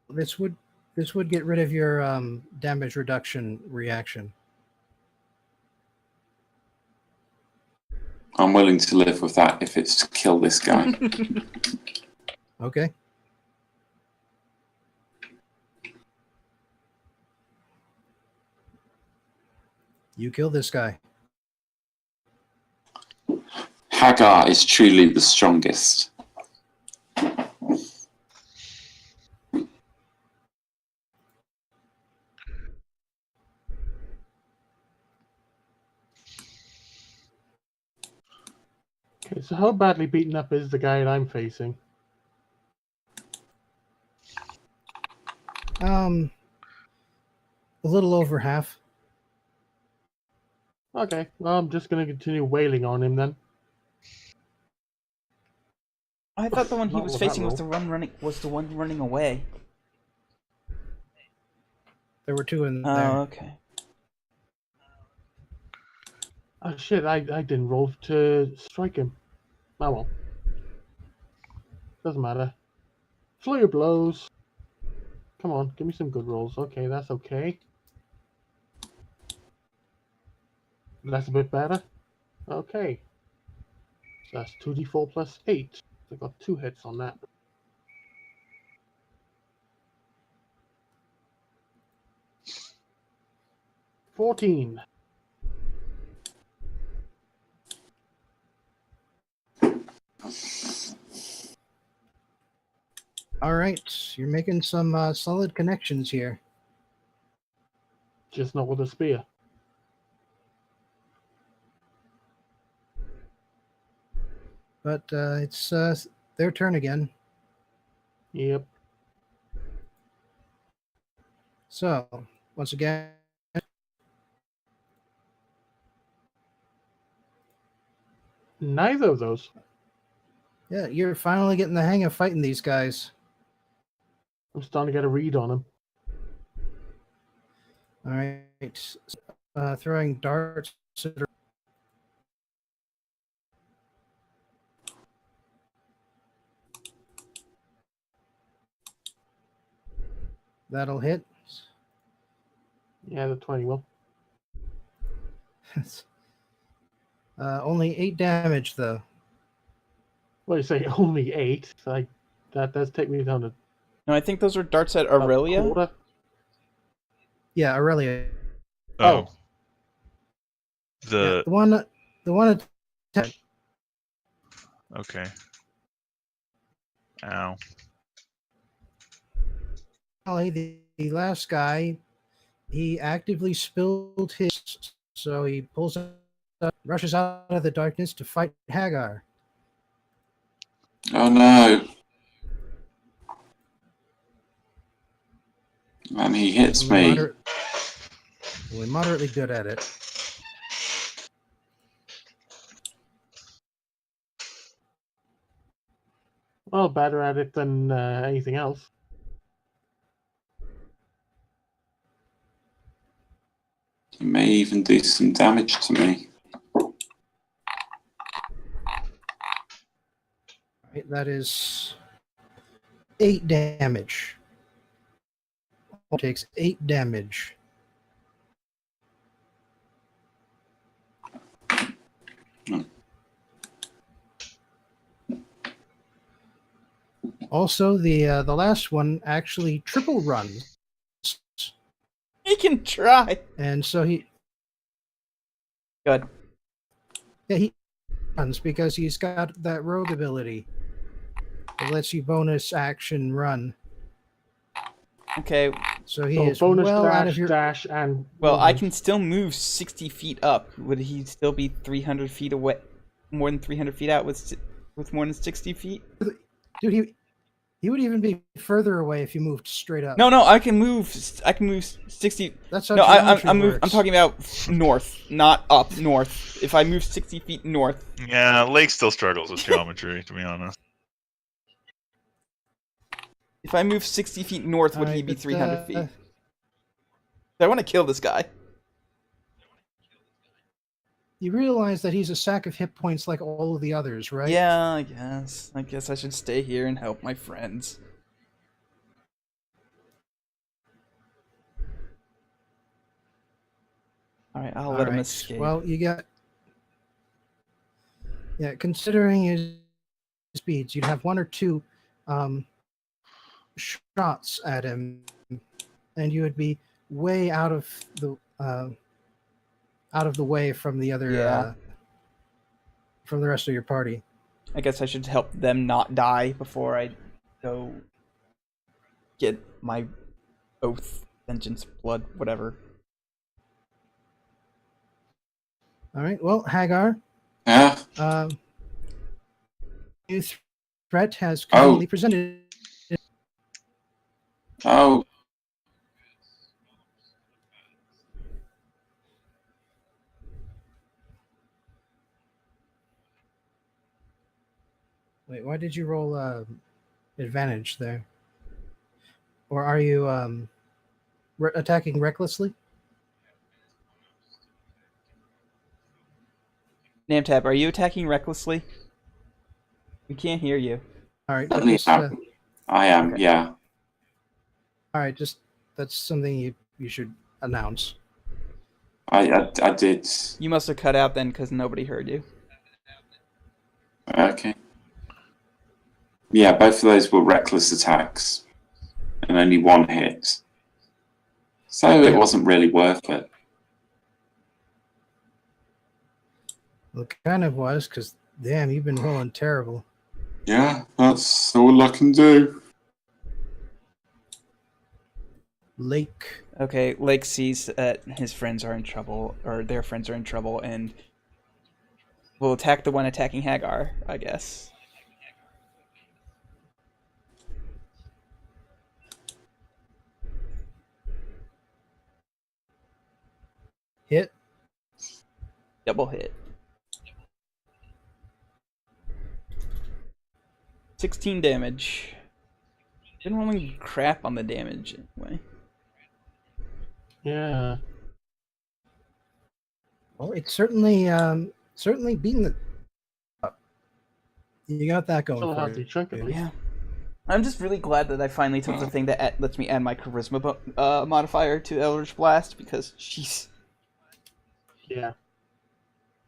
This would get rid of your damage reduction reaction. I'm willing to live with that if it's to kill this guy. Okay. You kill this guy. Hagar is truly the strongest. Okay, so how badly beaten up is the guy that I'm facing? A little over half. Okay, well, I'm just going to continue wailing on him then. I thought the one he Not was with that facing was roll. the one running away. There were two in there. Oh, okay. Oh shit, I didn't roll to strike him. Oh well. Doesn't matter. Flurry of blows. Come on, give me some good rolls. Okay, that's okay. That's a bit better. Okay. So that's 2d4 plus 8. I got 2 hits on that. 14. All right, you're making some solid connections here. Just not with a spear. But it's their turn again. Yep. So, once again, Neither of those. yeah, you're finally getting the hang of fighting these guys. I'm starting to get a read on him. All right, throwing darts. That'll hit. Yeah, the 20 will. Only 8 damage though. Well, you say only 8. Like, that does take me down to No, I think those were darts at a Aurelia. quarter. Yeah, Aurelia. Oh. Yeah, the one at 10. Okay. Ow. The last guy, he actively spilled his, so he pulls up, rushes out of the darkness to fight Hagar. Oh no. And he hits me. Only moderately good at it. Well, better at it than anything else. He may even do some damage to me. Right, that is 8 damage. Takes 8 damage. Also, the last one actually triple runs, He can try. and so he Good. runs because he's got that rogue ability. It lets you bonus action run. Okay. So he So is bonus well dash, out of your. dash, and Well, I movement. can still move 60 feet up. Would he still be 300 feet away? More than 300 feet out with more than 60 feet? Dude, he would even be further away if you moved straight up. No, I can move. I can move 60. That's how No, geometry I'm works. talking about north, not up north. If I move 60 feet north. Yeah, Lake still struggles with geometry, to be honest. If I move 60 feet north, would he Alright, be but, 300 feet? I want to kill this guy. You realize that he's a sack of hit points like all of the others, right? Yeah, I guess. I guess I should stay here and help my friends. Alright, I'll let him Alright, escape. well, you got. Yeah, considering his speeds, you'd have one or two shots at him, and you would be way out of the way from the other Yeah. from the rest of your party. I guess I should help them not die before I go get my oath, vengeance, blood, whatever. All right. Well, Hagar, Yeah. new threat has conveniently presented. Oh. Wait, why did you roll advantage there? Or are you attacking recklessly? Namtab, are you attacking recklessly? We can't hear you. All right. Certainly Just, am. I am, Okay. yeah. all right. Just that's something you should announce. I did. You must have cut out then because nobody heard you. Okay. Yeah, both of those were reckless attacks. And only one hit. So it wasn't really worth it. Well, it kind of was, because damn, you've been rolling terrible. Yeah, that's all I can do. Lake. Okay, Lake sees that his friends are in trouble, or their friends are in trouble, and will attack the one attacking Hagar, I guess. Hit. Double hit. 16 damage. Been rolling crap on the damage anyway. Yeah. Well, it's certainly beating the. You got that going Still for has you. the chunk at least. Yeah. I'm just really glad that I finally took the thing that lets me add my charisma modifier to Eldritch Blast, because she's... Yeah.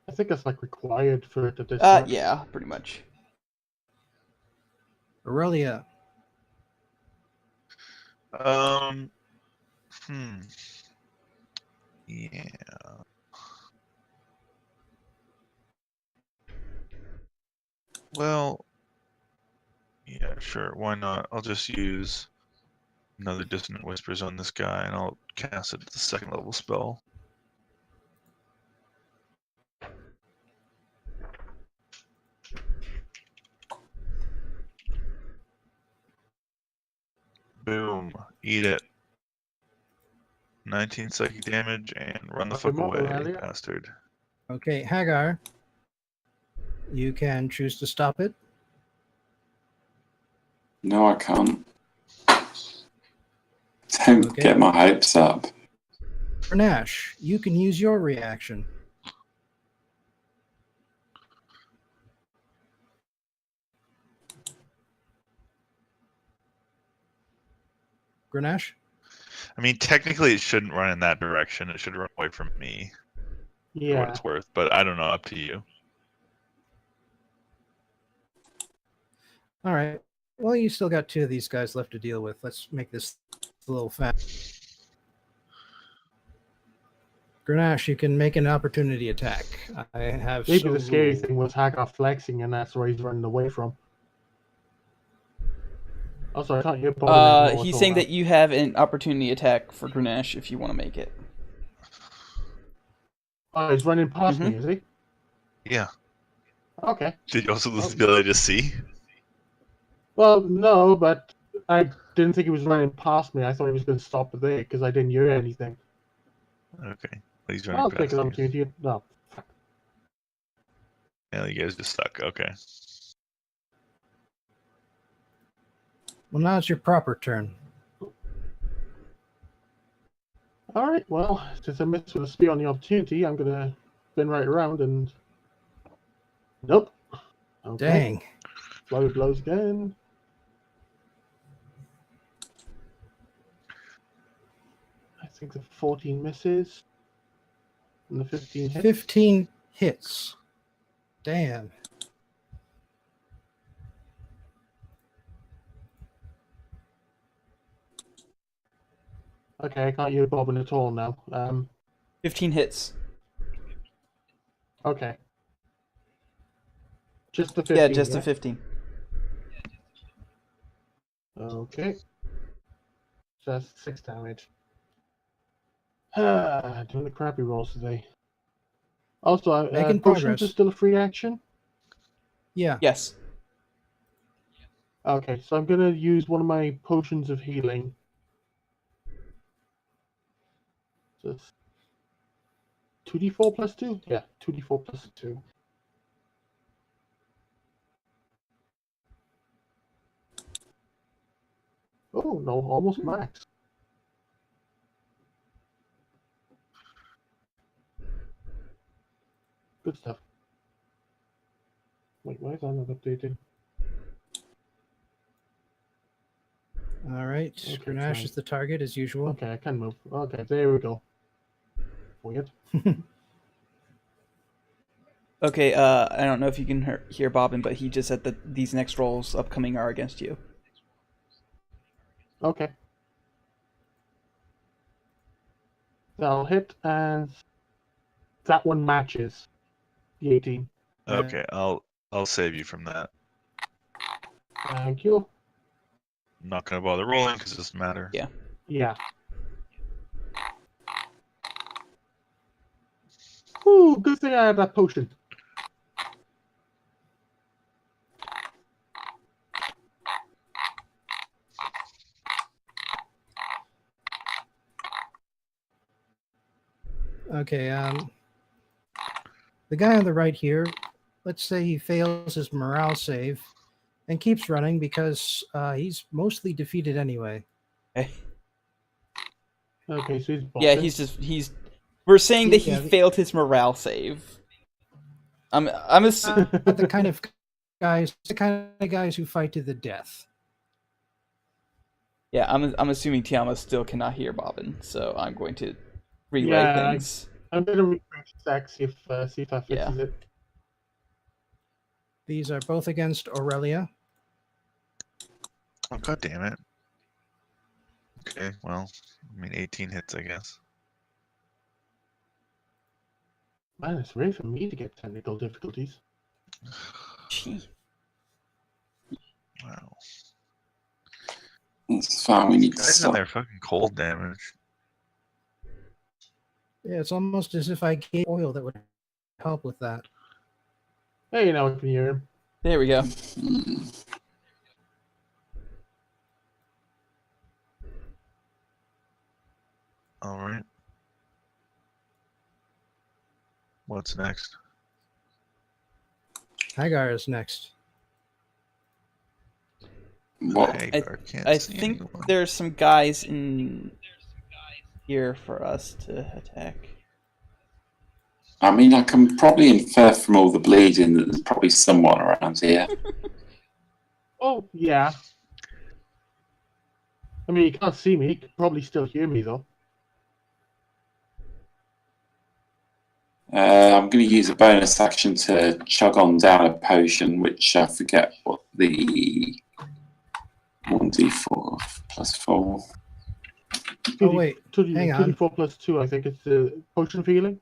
I think it's like required for it at this point. yeah, pretty much. Aurelia. Yeah. Well, yeah, sure. Why not? I'll just use another Dissonant Whispers on this guy, and I'll cast it as a second level spell. Boom. Eat it. 19 psychic damage, and run the fuck away, bastard. Okay, Hagar. You can choose to stop it. No, I can't. Don't Okay. get my hopes up. For Nash, you can use your reaction. Grenache? I mean, technically, it shouldn't run in that direction. It should run away from me, for what Yeah. it's worth. But I don't know. Up to you. All right. Well, you still got 2 of these guys left to deal with. Let's make this a little fast. Grenache, you can make an opportunity attack. I have Maybe so the scary ruled. thing was Hagar flexing, and that's where he's running away from. Also, I can't hear Bobbin anymore He's at all saying now. that you have an opportunity attack for Grenache if you want to make it. Oh, he's running past me, is he? Yeah. Okay. Did you also lose the ability to see? Well, no, but I didn't think he was running past me. I thought he was going to stop there because I didn't hear anything. Okay. Well, he's running I'll past take an you. opportunity. No. Yeah, you guys just stuck. Okay. Well, now it's your proper turn. All right. Well, since I missed with a spear on the opportunity, I'm going to spin right around and. Nope. Okay. Dang. Flurry blows again. I think the 14 misses. And the 15 hits. 15 hits. Damn. Okay, I can't hear Bobbin at all now. 15 hits. Okay. Just the 15. Yeah, just a 15. Okay. So that's 6 damage. Doing the crappy rolls today. Also, Making potions progress. are still a free action? Yeah. Yes. Okay, so I'm gonna use one of my potions of healing. Just 2d4 plus 2? Yeah, 2d4 plus 2. Oh, no, almost max. Good stuff. Wait, why is that not updated? All right. Okay, Grenache fine. is the target as usual. Okay, I can move. Okay, there we go. Weird. Okay, I don't know if you can hear Bobbin, but he just said that these next rolls upcoming are against you. Okay. That'll hit, and that one matches the 18. Okay, I'll save you from that. Thank you. I'm not gonna bother rolling because it doesn't matter. Yeah. Yeah. Ooh, good thing I had that potion. Okay, the guy on the right here, let's say he fails his morale save and keeps running because he's mostly defeated anyway. Okay. Okay, so he's Yeah, bolted. he's. We're saying that he Yeah, failed his morale save. I'm Not the kind of guys who fight to the death. Yeah, I'm assuming Tiama still cannot hear Bobbin, so I'm going to relay Yeah, things. I'm gonna refresh Stack, see if that fixes Yeah. it. These are both against Aurelia. Oh, god damn it. Okay, well, I mean 18 hits, I guess. Man, it's rare for me to get technical difficulties. Gee. Wow. It's fine. We need to Guys in stop. there fucking cold damage. Yeah, it's almost as if I gave oil that would help with that. Hey, now I can hear him. There we go. Alright. What's next? Hagar is next. What? Hagar can't I see think anyone. there's some guys in here for us to attack. I mean, I can probably infer from all the bleeding that there's probably someone around here. Oh, yeah. I mean, he can't see me. He can probably still hear me, though. I'm going to use a bonus action to chug on down a potion, which I forget what the 1d4 plus 4. Oh, wait, hang on. 2d4 plus 2, I think it's the potion of healing.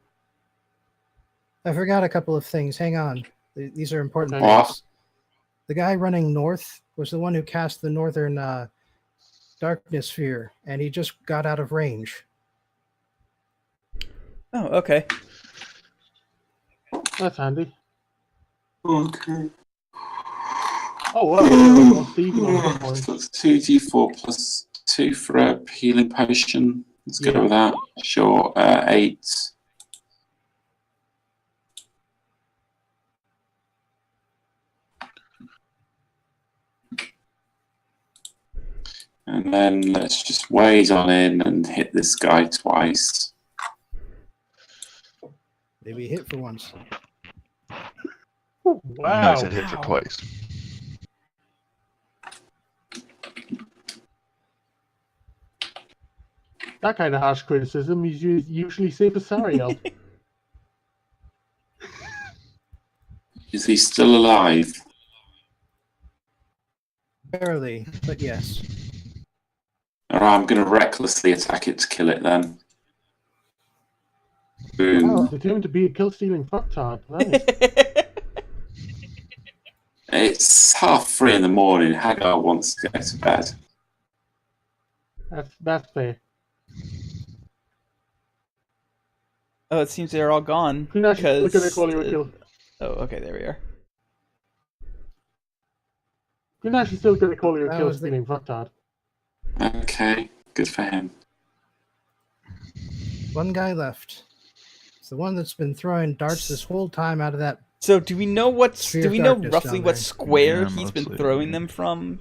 I forgot a couple of things. Hang on. These are important Okay. things. The guy running north was the one who cast the northern darkness sphere, and he just got out of range. Oh, okay. That's handy. Okay. Oh, well, Steve, you know, good point. So it's 2d4 plus 2 for a healing potion. Let's go Yeah. with that. Sure. 8. And then let's just wade on in and hit this guy twice. Maybe hit for once. Oh, No, wow. I said hit for twice. That kind of harsh criticism is usually safe as Sariel. Is he still alive? Barely, but yes. Alright, I'm going to recklessly attack it to kill it then. Boom. Wow, determined to be a kill-stealing fucktard. Nice. It's 3:30 in the morning. Hagar wants to go to bed. That's fair. Oh, it seems they're all gone. You're not still Because... gonna call you a kill. Oh, okay, there we are. You're actually still gonna call you a That was kill-stealing fucktard. Okay, good for him. One guy left. It's the one that's been throwing darts this whole time out of that. So, do we know Sphere do of we know darkness roughly down what there. square Yeah, he's been mostly, throwing yeah. them from?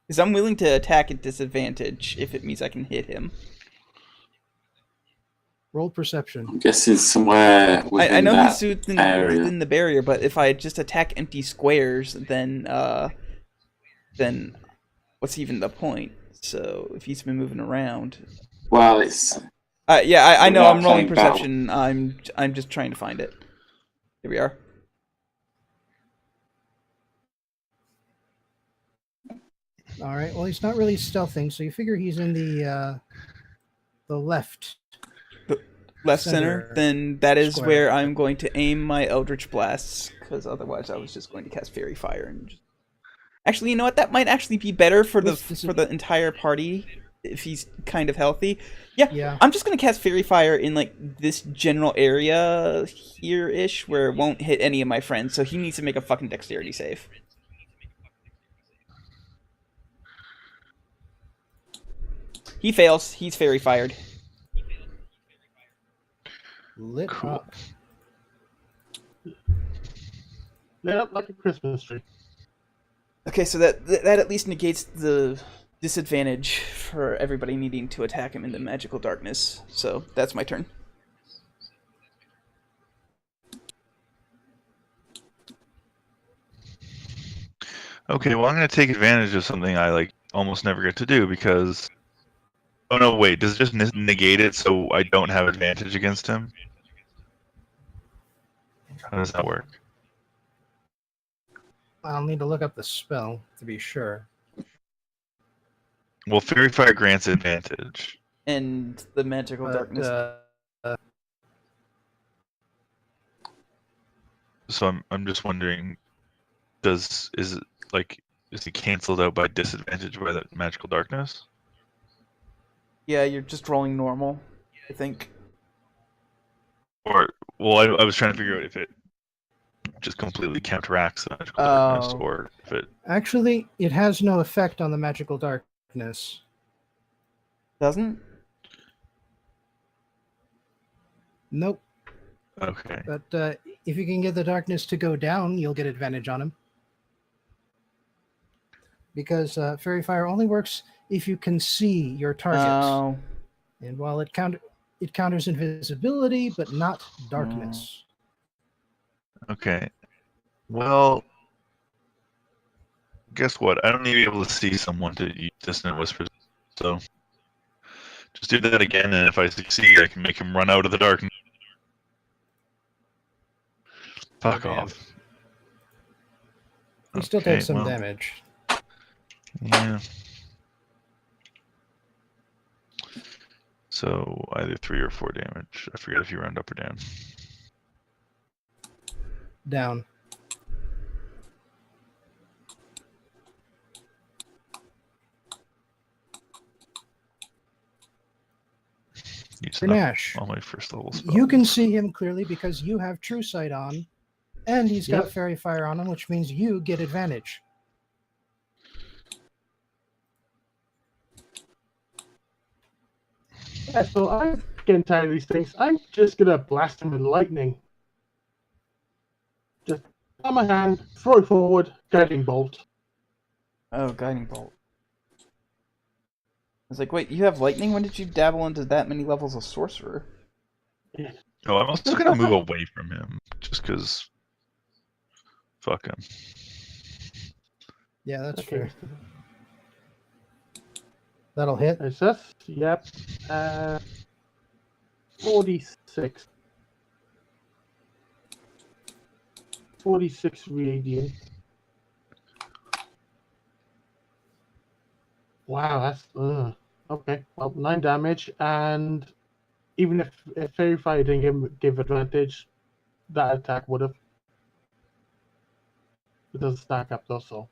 Because I'm willing to attack at disadvantage if it means I can hit him. Roll perception. I'm guessing somewhere within I know that he's within, area. within the barrier, but if I just attack empty squares, then what's even the point? So if he's been moving around, Well, it's yeah, I We're know not I'm rolling playing battle. perception. I'm just trying to find it. Here we are. All right. Well, he's not really stealthing, so you figure he's in the left. Left center, Center then that is square. where I'm going to aim my Eldritch Blasts, because otherwise I was just going to cast Fairy Fire and just... Actually, you know what? That might actually be better for the entire party if he's kind of healthy. Yeah, I'm just going to cast Fairy Fire in like this general area here-ish where it won't hit any of my friends, so he needs to make a fucking dexterity save. He fails. He's Fairy Fired. Lit Cool. up. Lit up like a Christmas tree. Okay, so that at least negates the disadvantage for everybody needing to attack him in the magical darkness. So that's my turn. Okay, well, I'm going to take advantage of something I like almost never get to do because. Oh no! Wait, does it just negate it so I don't have advantage against him? How does that work? I'll need to look up the spell to be sure. Well, Fairy Fire grants advantage. And the magical But, darkness. So I'm just wondering, is he canceled out by disadvantage by the magical darkness? Yeah, you're just rolling normal, I think. Or well, I was trying to figure out if it just completely counteracts the magical darkness, or if it. Actually, it has no effect on the magical darkness. Doesn't? Nope. Okay. But if you can get the darkness to go down, you'll get advantage on him. Because Fairy Fire only works if you can see your target. Oh. And while it counters invisibility, but not darkness. Okay. Well, guess what? I don't need to be able to see someone to use dissonant whispers, so just do that again, and if I succeed, I can make him run out of the darkness. Fuck Okay. off. He still Okay, takes some well, damage. Yeah. So either 3 or 4 damage. I forget if you round up or down. Down. Using up Grenache, all my first level spells. you can see him clearly because you have True Sight on, and he's got Yep. Fairy Fire on him, which means you get advantage. Yeah, so I'm getting tired of these things. I'm just gonna blast him with lightning. Just on my hand, throw it forward, guiding bolt. Oh, guiding bolt. I was like, wait, you have lightning? When did you dabble into that many levels of sorcerer? Oh, I'm also gonna move away from him just because. Fuck him. Yeah, that's Okay. fair. That'll hit. Is this? Yep. 46. 46 radiant. Wow, that's okay. Well, 9 damage, and even if Fairy Fire didn't give advantage, that attack would have. It doesn't stack up though, so.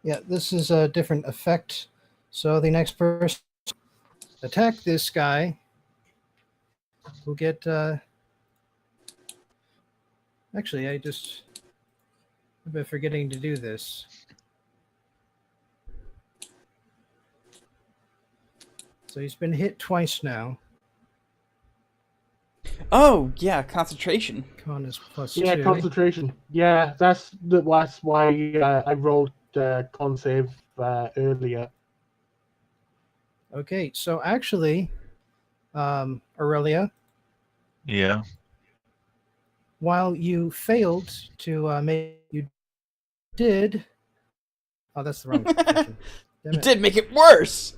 Yeah, this is a different effect. So the next person attack this guy will get. Actually, I've been forgetting to do this. So he's been hit twice now. Oh, yeah, concentration. Con is plus Yeah, 2. concentration. Yeah, that's why I rolled con save earlier. Okay, so actually, Aurelia, Yeah. while you failed to make, you did. Oh, that's the wrong position. Damn You it. did make it worse!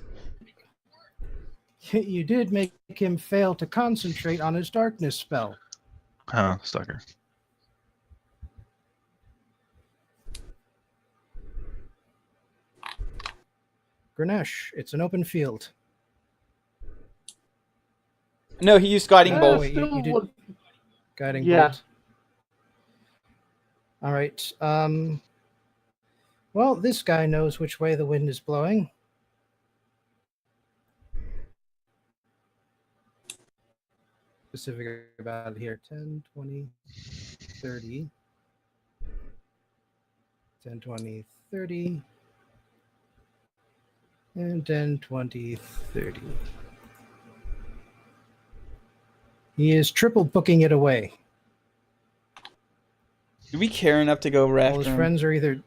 You did make him fail to concentrate on his darkness spell. Huh, sucker. Grenache, it's an open field. No, he used guiding Uh, bolt. wait, you did- would- Guiding Yeah. bolt. All right. Well, this guy knows which way the wind is blowing. Specific about it here. 10, 20, 30. 10, 20, 30. And 10, 20, 30. He is triple booking it away. Do we care enough to go All after his him? friends are either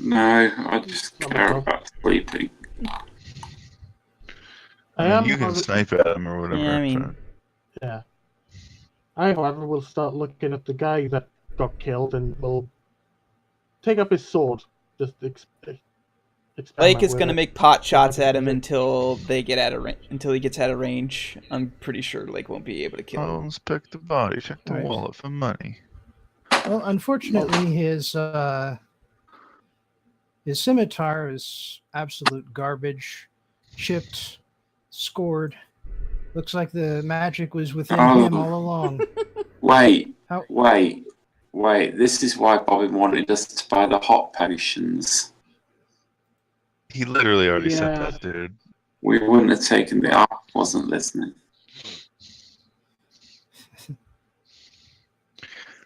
No, I just care about sleeping. I am. You can snipe at him or whatever. Yeah, I mean- but- Yeah. I, however, will start looking at the guy that got killed and will take up his sword. Just experiment Lake is with gonna it. make pot shots at him until they get out of until he gets out of range. I'm pretty sure Lake won't be able to kill him. I'll inspect the body, check the Right. wallet for money. well, unfortunately his scimitar is absolute garbage. Chipped, scored. Looks like the magic was within Oh. him all along. Wait, How- wait. This is why Bobby wanted us to buy the hot potions. He literally already said Yeah. that, dude. We wouldn't have taken the. I wasn't listening.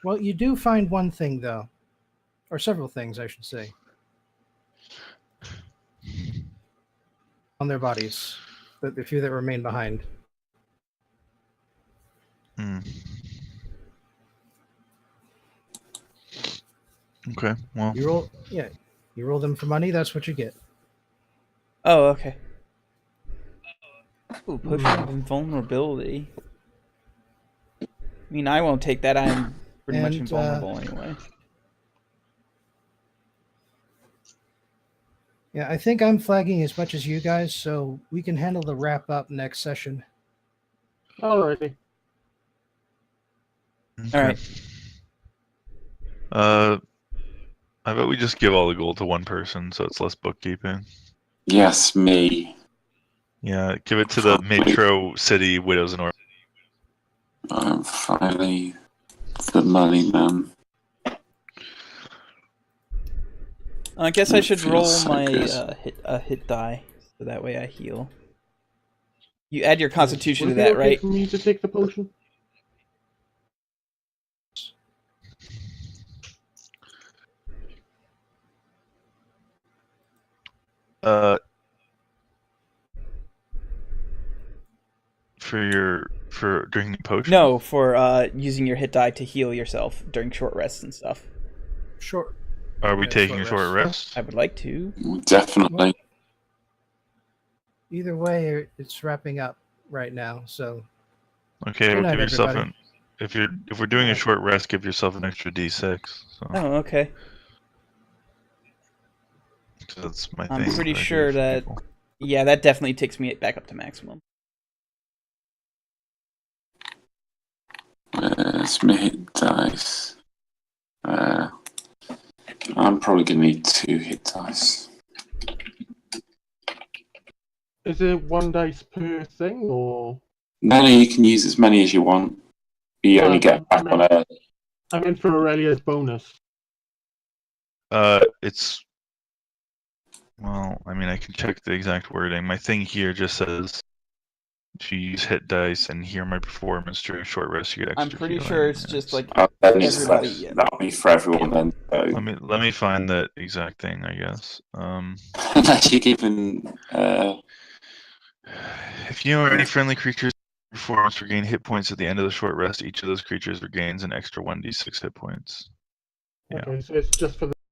Well, you do find one thing though. Or several things, I should say. On their bodies. The few that remain behind. Hmm. Okay, well, You roll them for money, that's what you get. Oh, okay. Ooh, potion of invulnerability. I mean, I won't take that. I'm pretty much And, invulnerable anyway. Yeah, I think I'm flagging as much as you guys, so we can handle the wrap up next session. Alrighty. okay. All right. I bet we just give all the gold to one person, so it's less bookkeeping. Yes, me. Yeah, give it to the Metro City Widows and Orphans. Finally, the money man. I guess I It should feels roll so my good. hit die, so that way I heal. You add your Constitution Would to it be that, okay right? for me to take the potion? For drinking the potion? No, for using your hit die to heal yourself during short rests and stuff. Short. Are we Yeah, taking a short short rest? I would like to. Definitely. Either way, it's wrapping up right now. So Okay, Good well, night, give yourself everybody. if we're doing a short rest, give yourself an extra D6. So Oh, okay. that's my I'm thing. pretty that I do sure for that- people. Yeah, that definitely takes me back up to maximum. Where's my hit dice? I'm probably going to need 2 hit dice. Is it 1 dice per thing, or? No, you can use as many as you want. You only get back on Earth. I meant for Aurelia's bonus. It's well, I mean, I can check the exact wording. My thing here just says if you use hit dice and hear my performance during short rest, you get extra. I'm pretty healing, sure it's and just like That means everybody. for, that'll be for everyone then. So. Let me find that exact thing, I guess. Unless you're given. If you or any friendly creatures performance regain hit points at the end of the short rest, each of those creatures regains an extra 1d6 hit points. Yeah. Okay, so it's just for the